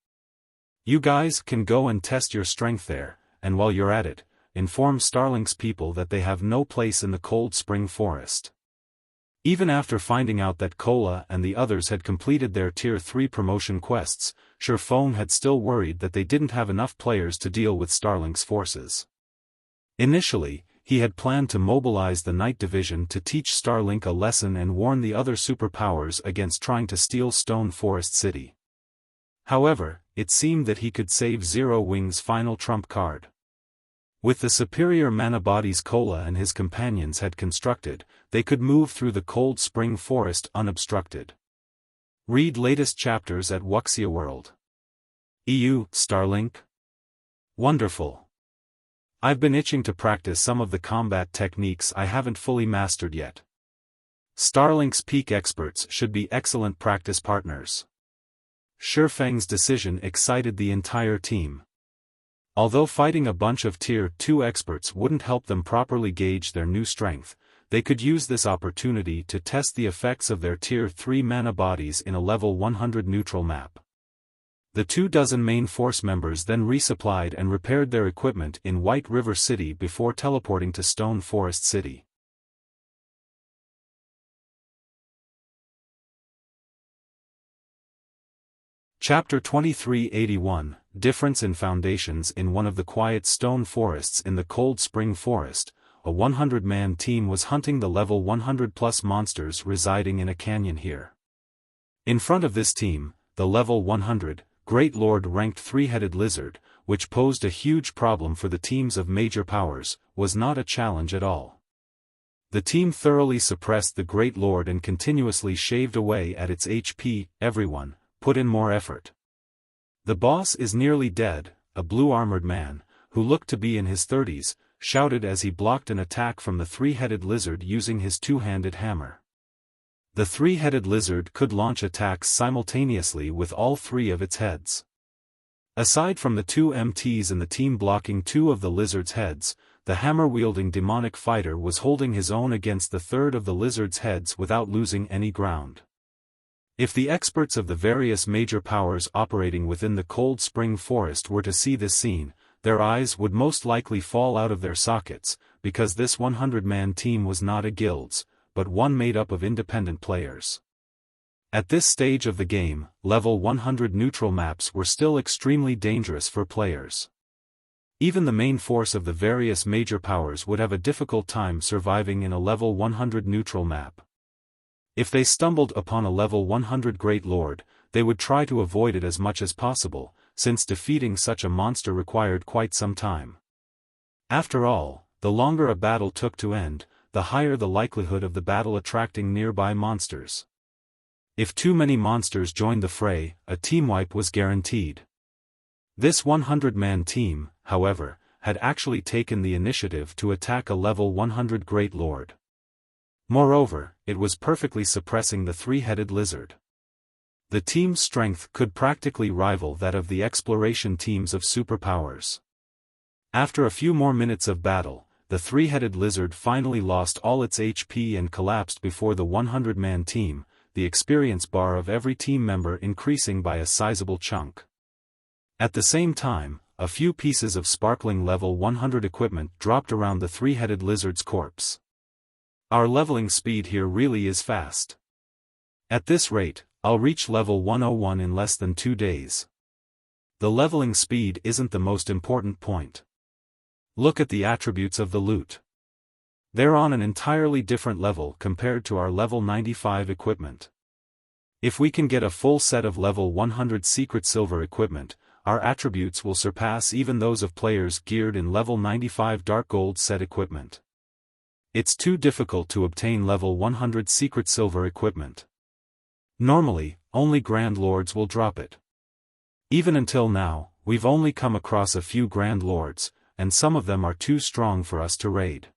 You guys can go and test your strength there, and while you're at it, inform Starlink's people that they have no place in the Cold Spring Forest." Even after finding out that Cola and the others had completed their Tier 3 promotion quests, Xiaofan had still worried that they didn't have enough players to deal with Starlink's forces. Initially, he had planned to mobilize the Night Division to teach Starlink a lesson and warn the other superpowers against trying to steal Stone Forest City. However, it seemed that he could save Zero-Wing's final trump card. With the superior mana bodies Cola and his companions had constructed, they could move through the Cold Spring Forest unobstructed. Read latest chapters at Wuxia World. EU, Starlink? Wonderful. I've been itching to practice some of the combat techniques I haven't fully mastered yet. Starlink's peak experts should be excellent practice partners. Xiaofang's decision excited the entire team. Although fighting a bunch of Tier 2 experts wouldn't help them properly gauge their new strength, they could use this opportunity to test the effects of their Tier 3 mana bodies in a level 100 neutral map. The 24 main force members then resupplied and repaired their equipment in White River City before teleporting to Stone Forest City. Chapter 2381, Difference in Foundations. In one of the quiet stone forests in the Cold Spring Forest, a 100-man team was hunting the level 100+ monsters residing in a canyon here. In front of this team, the level 100, Great Lord ranked three-headed lizard, which posed a huge problem for the teams of major powers, was not a challenge at all. The team thoroughly suppressed the Great Lord and continuously shaved away at its HP. Everyone put in more effort. The boss is nearly dead. A blue-armored man, who looked to be in his 30s, shouted as he blocked an attack from the three-headed lizard using his two-handed hammer. The three-headed lizard could launch attacks simultaneously with all three of its heads. Aside from the two MTs in the team blocking two of the lizard's heads, the hammer-wielding demonic fighter was holding his own against the third of the lizard's heads without losing any ground. If the experts of the various major powers operating within the Cold Spring Forest were to see this scene, their eyes would most likely fall out of their sockets, because this 100-man team was not a guild's, but one made up of independent players. At this stage of the game, level 100 neutral maps were still extremely dangerous for players. Even the main force of the various major powers would have a difficult time surviving in a level 100 neutral map. If they stumbled upon a level 100 Great Lord, they would try to avoid it as much as possible, since defeating such a monster required quite some time. After all, the longer a battle took to end, the higher the likelihood of the battle attracting nearby monsters. If too many monsters joined the fray, a team wipe was guaranteed. This 100-man team, however, had actually taken the initiative to attack a level 100 Great Lord. Moreover, it was perfectly suppressing the three-headed lizard. The team's strength could practically rival that of the exploration teams of superpowers. After a few more minutes of battle, the three-headed lizard finally lost all its HP and collapsed before the 100-man team, the experience bar of every team member increasing by a sizable chunk. At the same time, a few pieces of sparkling level 100 equipment dropped around the three-headed lizard's corpse. Our leveling speed here really is fast. At this rate, I'll reach level 101 in less than 2 days. The leveling speed isn't the most important point. Look at the attributes of the loot. They're on an entirely different level compared to our level 95 equipment. If we can get a full set of level 100 secret silver equipment, our attributes will surpass even those of players geared in level 95 dark gold set equipment. It's too difficult to obtain level 100 secret silver equipment. Normally, only Grand Lords will drop it. Even until now, we've only come across a few Grand Lords, and some of them are too strong for us to raid.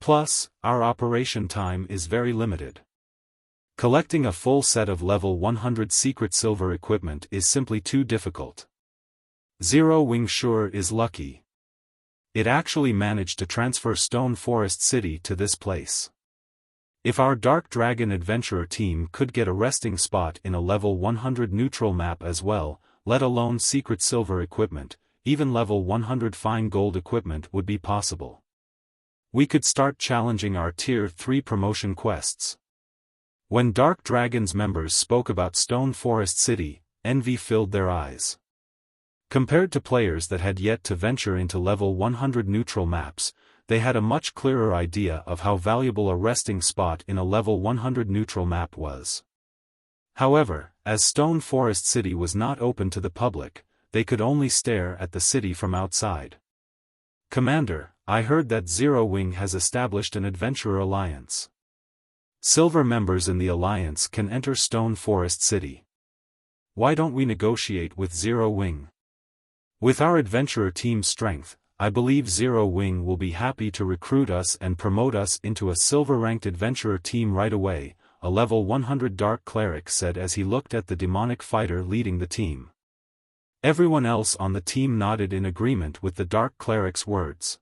Plus, our operation time is very limited. Collecting a full set of level 100 secret silver equipment is simply too difficult. Zero Wing sure is lucky. It actually managed to transfer Stone Forest City to this place. If our Dark Dragon Adventurer team could get a resting spot in a level 100 neutral map as well, let alone secret silver equipment, even level 100 fine gold equipment would be possible. We could start challenging our Tier 3 promotion quests. When Dark Dragon's members spoke about Stone Forest City, envy filled their eyes. Compared to players that had yet to venture into level 100 neutral maps, they had a much clearer idea of how valuable a resting spot in a level 100 neutral map was. However, as Stone Forest City was not open to the public, they could only stare at the city from outside. Commander, I heard that Zero Wing has established an adventurer alliance. Silver members in the alliance can enter Stone Forest City. Why don't we negotiate with Zero Wing? With our adventurer team's strength, I believe Zero Wing will be happy to recruit us and promote us into a silver-ranked adventurer team right away, a level 100 Dark Cleric said as he looked at the demonic fighter leading the team. Everyone else on the team nodded in agreement with the Dark Cleric's words.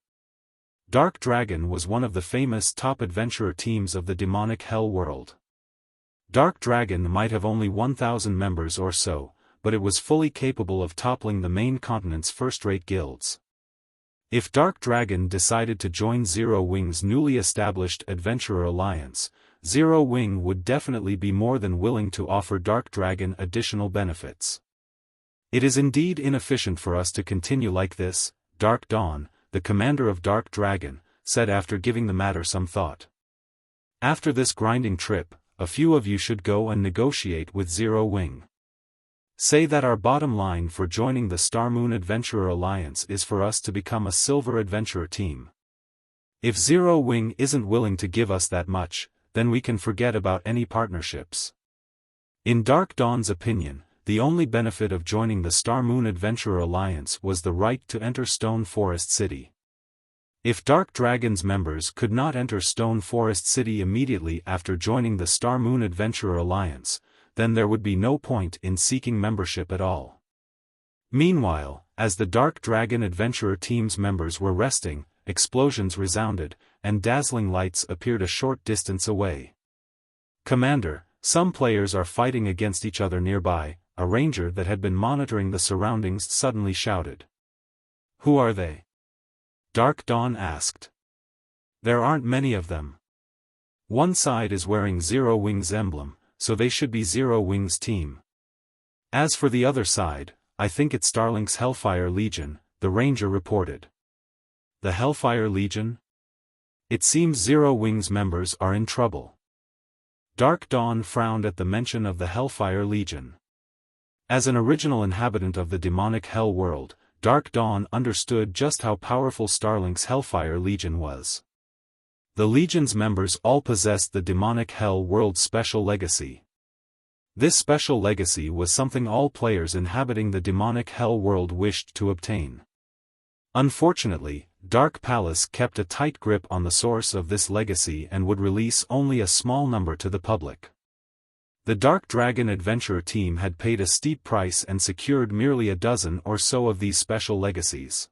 Dark Dragon was one of the famous top adventurer teams of the demonic hell world. Dark Dragon might have only 1,000 members or so, but it was fully capable of toppling the main continent's first-rate guilds. If Dark Dragon decided to join Zero Wing's newly established Adventurer Alliance, Zero Wing would definitely be more than willing to offer Dark Dragon additional benefits. It is indeed inefficient for us to continue like this, Dark Dawn, the commander of Dark Dragon, said after giving the matter some thought. After this grinding trip, a few of you should go and negotiate with Zero Wing. Say that our bottom line for joining the Star Moon Adventurer Alliance is for us to become a Silver Adventurer team. If Zero Wing isn't willing to give us that much, then we can forget about any partnerships. In Dark Dawn's opinion, the only benefit of joining the Star Moon Adventurer Alliance was the right to enter Stone Forest City. If Dark Dragon's members could not enter Stone Forest City immediately after joining the Star Moon Adventurer Alliance, then there would be no point in seeking membership at all. Meanwhile, as the Dark Dragon Adventurer team's members were resting, explosions resounded, and dazzling lights appeared a short distance away. "Commander, some players are fighting against each other nearby," a ranger that had been monitoring the surroundings suddenly shouted. "Who are they?" Dark Dawn asked. "There aren't many of them. One side is wearing Zero Wing's emblem, so they should be Zero Wing's team. As for the other side, I think it's Starlink's Hellfire Legion," the ranger reported. "The Hellfire Legion? It seems Zero Wing's members are in trouble." Dark Dawn frowned at the mention of the Hellfire Legion. As an original inhabitant of the demonic Hell world, Dark Dawn understood just how powerful Starlink's Hellfire Legion was. The Legion's members all possessed the demonic Hell world's special legacy. This special legacy was something all players inhabiting the demonic Hell world wished to obtain. Unfortunately, Dark Palace kept a tight grip on the source of this legacy and would release only a small number to the public. The Dark Dragon Adventurer team had paid a steep price and secured merely a dozen or so of these special legacies.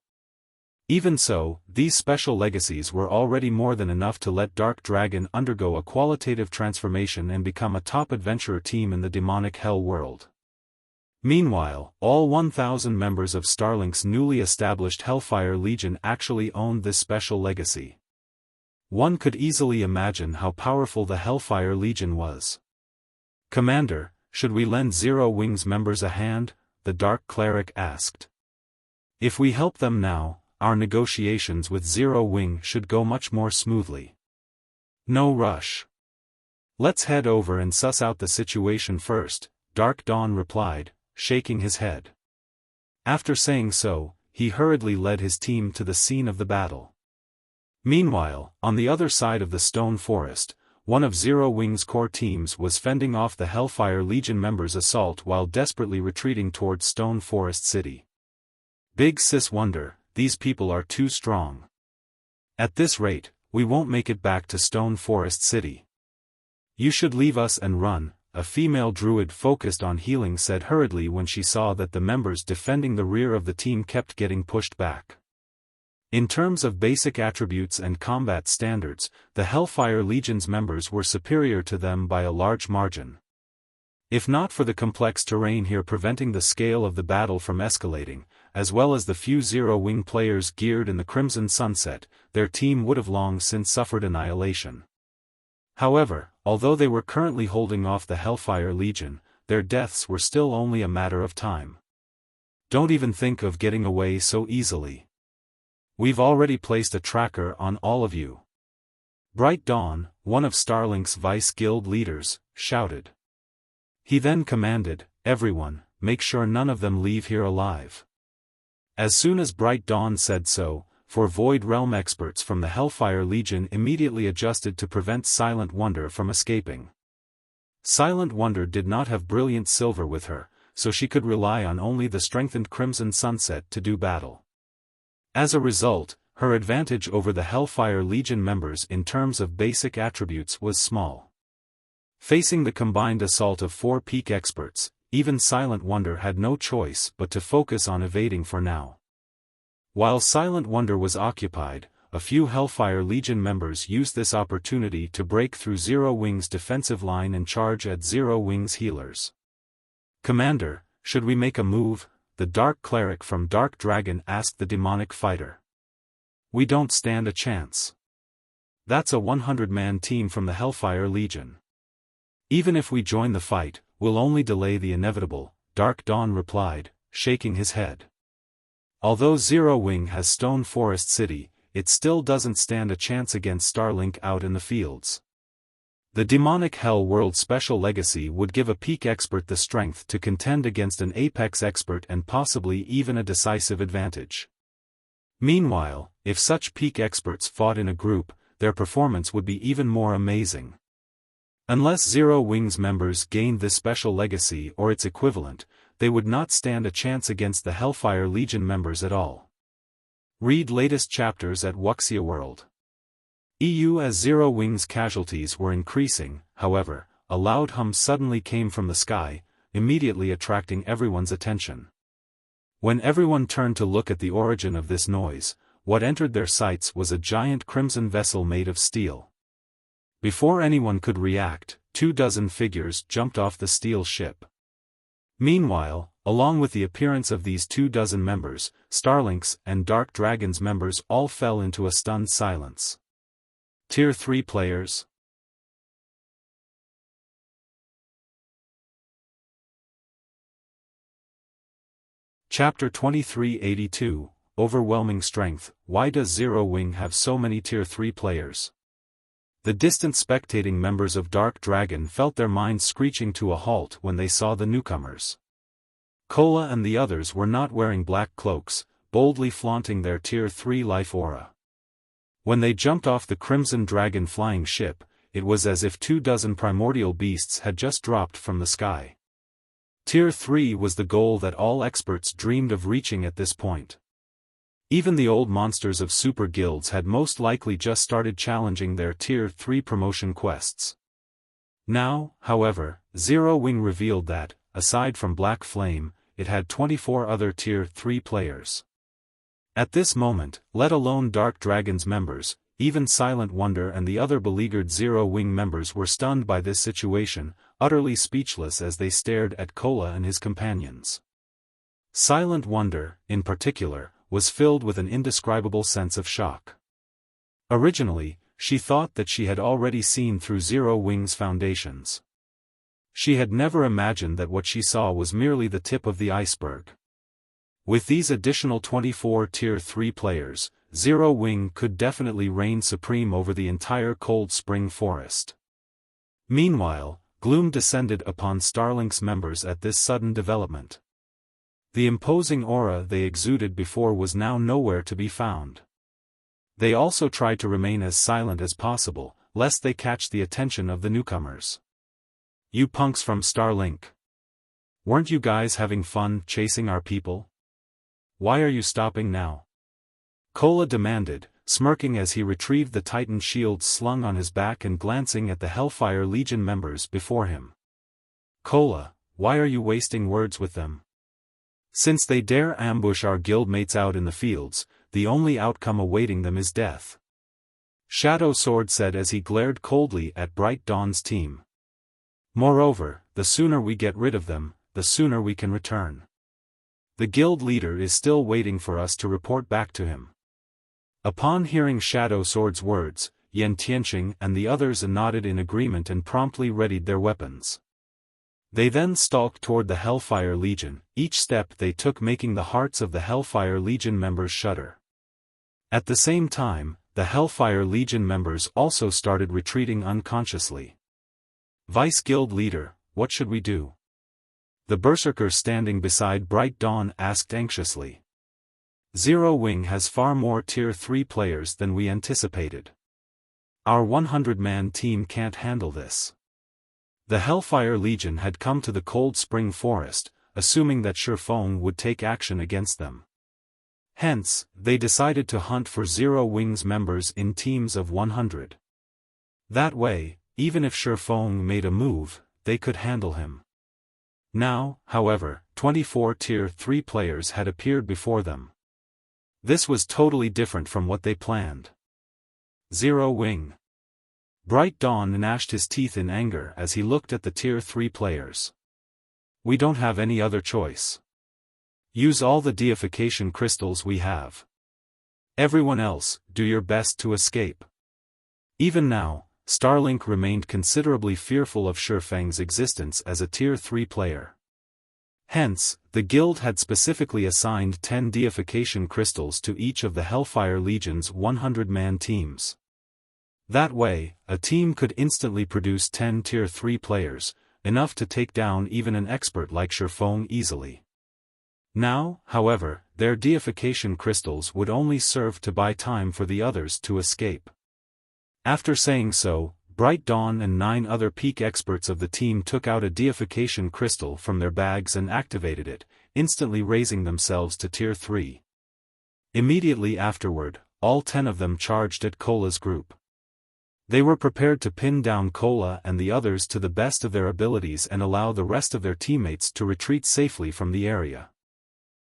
Even so, these special legacies were already more than enough to let Dark Dragon undergo a qualitative transformation and become a top adventurer team in the demonic Hell world. Meanwhile, all 1,000 members of Starlink's newly established Hellfire Legion actually owned this special legacy. One could easily imagine how powerful the Hellfire Legion was. "Commander, should we lend Zero Wing's members a hand?" the Dark Cleric asked. "If we help them now, our negotiations with Zero Wing should go much more smoothly. No rush. Let's head over and suss out the situation first," Dark Dawn replied, shaking his head. After saying so, he hurriedly led his team to the scene of the battle. Meanwhile, on the other side of the Stone Forest, one of Zero Wing's core teams was fending off the Hellfire Legion members' assault while desperately retreating towards Stone Forest City. "Big Sis Wonder, these people are too strong. At this rate, we won't make it back to Stone Forest City. You should leave us and run," a female druid focused on healing said hurriedly when she saw that the members defending the rear of the team kept getting pushed back. In terms of basic attributes and combat standards, the Hellfire Legion's members were superior to them by a large margin. If not for the complex terrain here preventing the scale of the battle from escalating, as well as the few Zero Wing players geared in the Crimson Sunset, their team would have long since suffered annihilation. However, although they were currently holding off the Hellfire Legion, their deaths were still only a matter of time. "Don't even think of getting away so easily. We've already placed a tracker on all of you." Bright Dawn, one of Starlink's Vice Guild leaders, shouted. He then commanded, "Everyone, make sure none of them leave here alive." As soon as Bright Dawn said so, 4 Void Realm experts from the Hellfire Legion immediately adjusted to prevent Silent Wonder from escaping. Silent Wonder did not have brilliant silver with her, so she could rely on only the strengthened Crimson Sunset to do battle. As a result, her advantage over the Hellfire Legion members in terms of basic attributes was small. Facing the combined assault of 4 peak experts, even Silent Wonder had no choice but to focus on evading for now. While Silent Wonder was occupied, a few Hellfire Legion members used this opportunity to break through Zero Wing's defensive line and charge at Zero Wing's healers. "Commander, should we make a move?" the Dark Cleric from Dark Dragon asked the demonic fighter. "We don't stand a chance. That's a 100-man team from the Hellfire Legion. Even if we join the fight, we'll only delay the inevitable," Dark Dawn replied, shaking his head. "Although Zero Wing has Stone Forest City, it still doesn't stand a chance against Starlink out in the fields. The demonic Hell World Special Legacy would give a peak expert the strength to contend against an apex expert and possibly even a decisive advantage. Meanwhile, if such peak experts fought in a group, their performance would be even more amazing. Unless Zero Wings members gained this special legacy or its equivalent, they would not stand a chance against the Hellfire Legion members at all. Read latest chapters at Wuxia World. EU. As Zero Wings casualties were increasing, however, a loud hum suddenly came from the sky, immediately attracting everyone's attention. When everyone turned to look at the origin of this noise, what entered their sights was a giant crimson vessel made of steel. Before anyone could react, 24 figures jumped off the steel ship. Meanwhile, along with the appearance of these 24 members, Starlink's and Dark Dragon's members all fell into a stunned silence. Tier 3 players. Chapter 2382, Overwhelming Strength. Why does Zero Wing have so many Tier 3 players? The distant spectating members of Dark Dragon felt their minds screeching to a halt when they saw the newcomers. Kola and the others were not wearing black cloaks, boldly flaunting their Tier 3 life aura. When they jumped off the Crimson Dragon flying ship, it was as if 24 primordial beasts had just dropped from the sky. Tier 3 was the goal that all experts dreamed of reaching at this point. Even the old monsters of super guilds had most likely just started challenging their Tier 3 promotion quests. Now, however, Zero Wing revealed that, aside from Black Flame, it had 24 other Tier 3 players. At this moment, let alone Dark Dragon's members, even Silent Wonder and the other beleaguered Zero Wing members were stunned by this situation, utterly speechless as they stared at Kola and his companions. Silent Wonder, in particular, was filled with an indescribable sense of shock. Originally, she thought that she had already seen through Zero Wing's foundations. She had never imagined that what she saw was merely the tip of the iceberg. With these additional 24 Tier 3 players, Zero Wing could definitely reign supreme over the entire Cold Spring Forest. Meanwhile, gloom descended upon Starlink's members at this sudden development. The imposing aura they exuded before was now nowhere to be found. They also tried to remain as silent as possible, lest they catch the attention of the newcomers. "You punks from Starlink. Weren't you guys having fun chasing our people? Why are you stopping now?" Kola demanded, smirking as he retrieved the Titan shield slung on his back and glancing at the Hellfire Legion members before him. "Kola, why are you wasting words with them? Since they dare ambush our guildmates out in the fields, the only outcome awaiting them is death," Shadow Sword said as he glared coldly at Bright Dawn's team. "Moreover, the sooner we get rid of them, the sooner we can return. The guild leader is still waiting for us to report back to him." Upon hearing Shadow Sword's words, Yen Tianqing and the others nodded in agreement and promptly readied their weapons. They then stalked toward the Hellfire Legion, each step they took making the hearts of the Hellfire Legion members shudder. At the same time, the Hellfire Legion members also started retreating unconsciously. "Vice Guild Leader, what should we do?" The Berserker standing beside Bright Dawn asked anxiously. "Zero Wing has far more Tier 3 players than we anticipated. Our 100-man team can't handle this." The Hellfire Legion had come to the Cold Spring Forest, assuming that Xiaofan would take action against them. Hence, they decided to hunt for Zero Wing's members in teams of 100. That way, even if Xiaofan made a move, they could handle him. Now, however, 24 Tier 3 players had appeared before them. This was totally different from what they planned. Zero Wing. Bright Dawn gnashed his teeth in anger as he looked at the Tier 3 players. "We don't have any other choice. Use all the deification crystals we have. Everyone else, do your best to escape." Even now, Starlink remained considerably fearful of Xiaofang's existence as a Tier 3 player. Hence, the guild had specifically assigned 10 deification crystals to each of the Hellfire Legion's 100-man teams. That way, a team could instantly produce 10 Tier 3 players, enough to take down even an expert like Xiaofan easily. Now, however, their deification crystals would only serve to buy time for the others to escape. After saying so, Bright Dawn and 9 other peak experts of the team took out a deification crystal from their bags and activated it, instantly raising themselves to Tier 3. Immediately afterward, all 10 of them charged at Cola's group. They were prepared to pin down Cola and the others to the best of their abilities and allow the rest of their teammates to retreat safely from the area.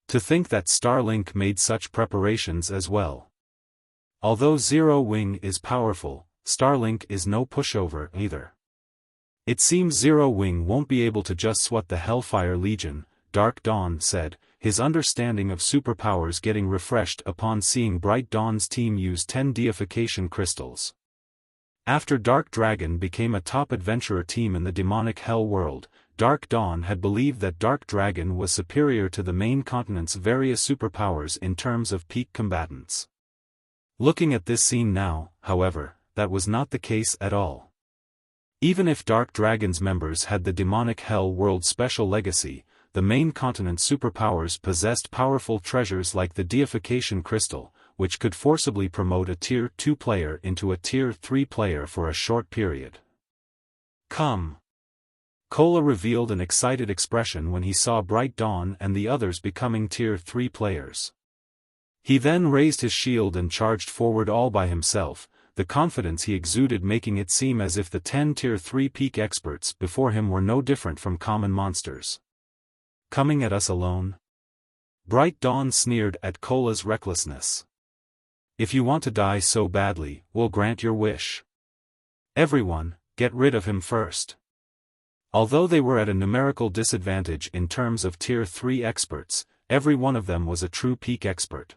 To think that Starlink made such preparations as well. Although Zero Wing is powerful, Starlink is no pushover either. It seems Zero Wing won't be able to just swat the Hellfire Legion, Dark Dawn said, his understanding of superpowers getting refreshed upon seeing Bright Dawn's team use 10 deification crystals. After Dark Dragon became a top adventurer team in the demonic hell world, Dark Dawn had believed that Dark Dragon was superior to the main continent's various superpowers in terms of peak combatants. Looking at this scene now, however, that was not the case at all. Even if Dark Dragon's members had the demonic hell world special legacy, the main continent's superpowers possessed powerful treasures like the deification crystal, which could forcibly promote a Tier 2 player into a Tier 3 player for a short period. Come. Cola revealed an excited expression when he saw Bright Dawn and the others becoming Tier 3 players. He then raised his shield and charged forward all by himself, the confidence he exuded making it seem as if the 10 Tier 3 peak experts before him were no different from common monsters. Coming at us alone? Bright Dawn sneered at Cola's recklessness. If you want to die so badly, we'll grant your wish. Everyone, get rid of him first. Although they were at a numerical disadvantage in terms of Tier 3 experts, every one of them was a true peak expert.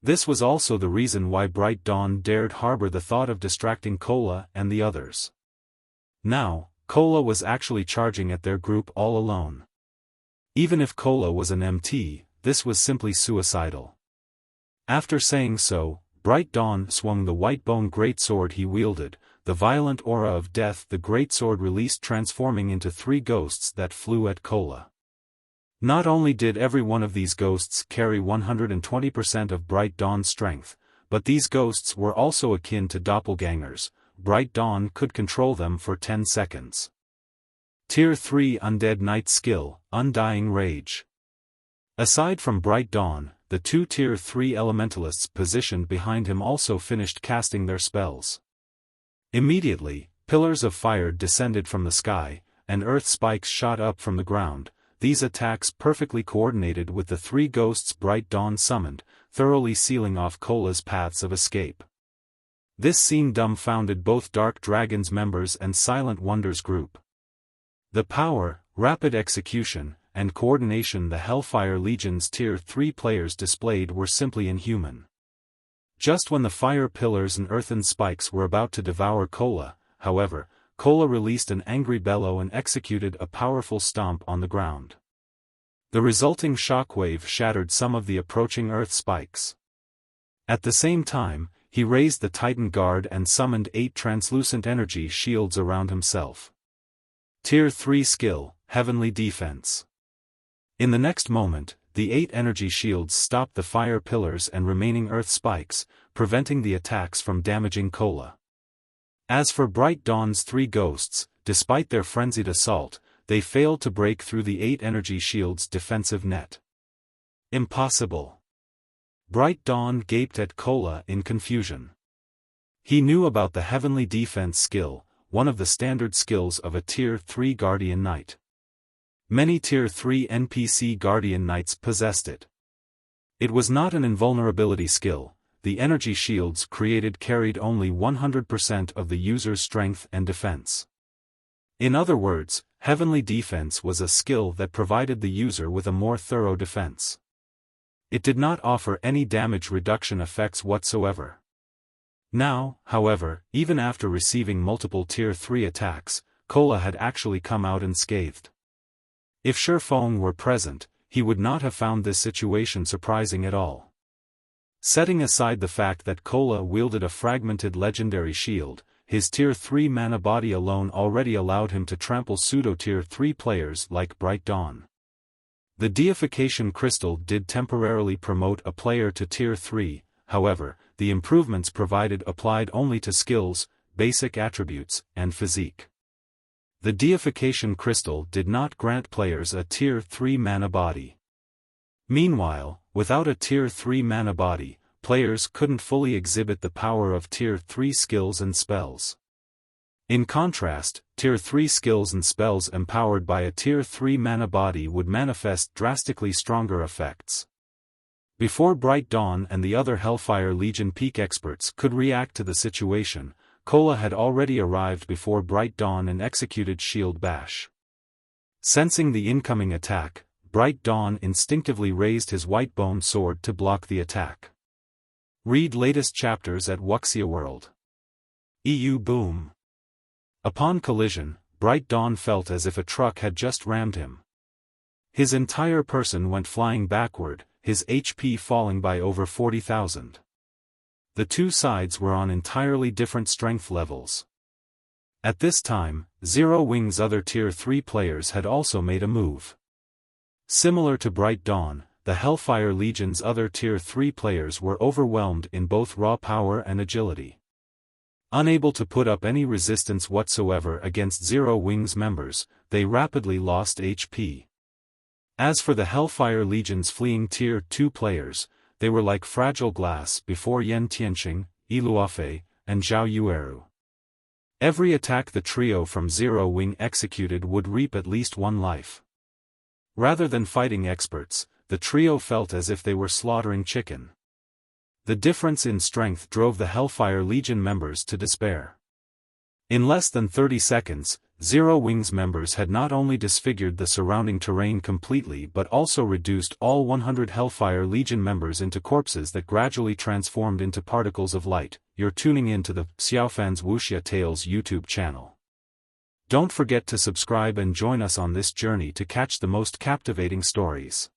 This was also the reason why Bright Dawn dared harbor the thought of distracting Cola and the others. Now, Cola was actually charging at their group all alone. Even if Cola was an MT, this was simply suicidal. After saying so, Bright Dawn swung the white bone greatsword he wielded, the violent aura of death the greatsword released transforming into 3 ghosts that flew at Cola. Not only did every one of these ghosts carry 120% of Bright Dawn's strength, but these ghosts were also akin to doppelgangers. Bright Dawn could control them for 10 seconds. Tier 3 Undead Knight skill, Undying Rage. Aside from Bright Dawn, the 2 Tier 3 elementalists positioned behind him also finished casting their spells. Immediately, pillars of fire descended from the sky, and earth spikes shot up from the ground. These attacks perfectly coordinated with the 3 ghosts Bright Dawn summoned, thoroughly sealing off Cola's paths of escape. This scene dumbfounded both Dark Dragon's members and Silent Wonder's group. The power, rapid execution, and coordination the Hellfire Legion's Tier 3 players displayed were simply inhuman. Just when the fire pillars and earthen spikes were about to devour Cola, however, Cola released an angry bellow and executed a powerful stomp on the ground. The resulting shockwave shattered some of the approaching earth spikes. At the same time, he raised the Titan Guard and summoned 8 translucent energy shields around himself. Tier 3 skill, Heavenly Defense. In the next moment, the 8 energy shields stopped the fire pillars and remaining earth spikes, preventing the attacks from damaging Cola. As for Bright Dawn's 3 ghosts, despite their frenzied assault, they failed to break through the 8 energy shields' defensive net. Impossible. Bright Dawn gaped at Cola in confusion. He knew about the Heavenly Defense skill, one of the standard skills of a Tier 3 Guardian Knight. Many Tier 3 NPC Guardian Knights possessed it. It was not an invulnerability skill. The energy shields created carried only 100% of the user's strength and defense. In other words, Heavenly Defense was a skill that provided the user with a more thorough defense. It did not offer any damage reduction effects whatsoever. Now, however, even after receiving multiple Tier 3 attacks, Cola had actually come out unscathed. If Xiaofan were present, he would not have found this situation surprising at all. Setting aside the fact that Kola wielded a fragmented legendary shield, his Tier 3 mana body alone already allowed him to trample pseudo-Tier 3 players like Bright Dawn. The deification crystal did temporarily promote a player to Tier 3, however, the improvements provided applied only to skills, basic attributes, and physique. The deification crystal did not grant players a Tier 3 mana body. Meanwhile, without a Tier 3 mana body, players couldn't fully exhibit the power of Tier 3 skills and spells. In contrast, Tier 3 skills and spells empowered by a Tier 3 mana body would manifest drastically stronger effects. Before Bright Dawn and the other Hellfire Legion peak experts could react to the situation, Kola had already arrived before Bright Dawn and executed Shield Bash. Sensing the incoming attack, Bright Dawn instinctively raised his white bone sword to block the attack. Read latest chapters at Wuxia World. EU Boom. Upon collision, Bright Dawn felt as if a truck had just rammed him. His entire person went flying backward, his HP falling by over 40,000. The two sides were on entirely different strength levels. At this time, Zero Wing's other Tier 3 players had also made a move. Similar to Bright Dawn, the Hellfire Legion's other Tier 3 players were overwhelmed in both raw power and agility. Unable to put up any resistance whatsoever against Zero Wing's members, they rapidly lost HP. As for the Hellfire Legion's fleeing Tier 2 players, they were like fragile glass before Yan Tianxing, Iluofei, and Zhao Yueru. Every attack the trio from Zero Wing executed would reap at least one life. Rather than fighting experts, the trio felt as if they were slaughtering chicken. The difference in strength drove the Hellfire Legion members to despair. In less than 30 seconds, Zero Wing's members had not only disfigured the surrounding terrain completely but also reduced all 100 Hellfire Legion members into corpses that gradually transformed into particles of light. You're tuning in to the Xiaofan's Wuxia Tales YouTube channel. Don't forget to subscribe and join us on this journey to catch the most captivating stories.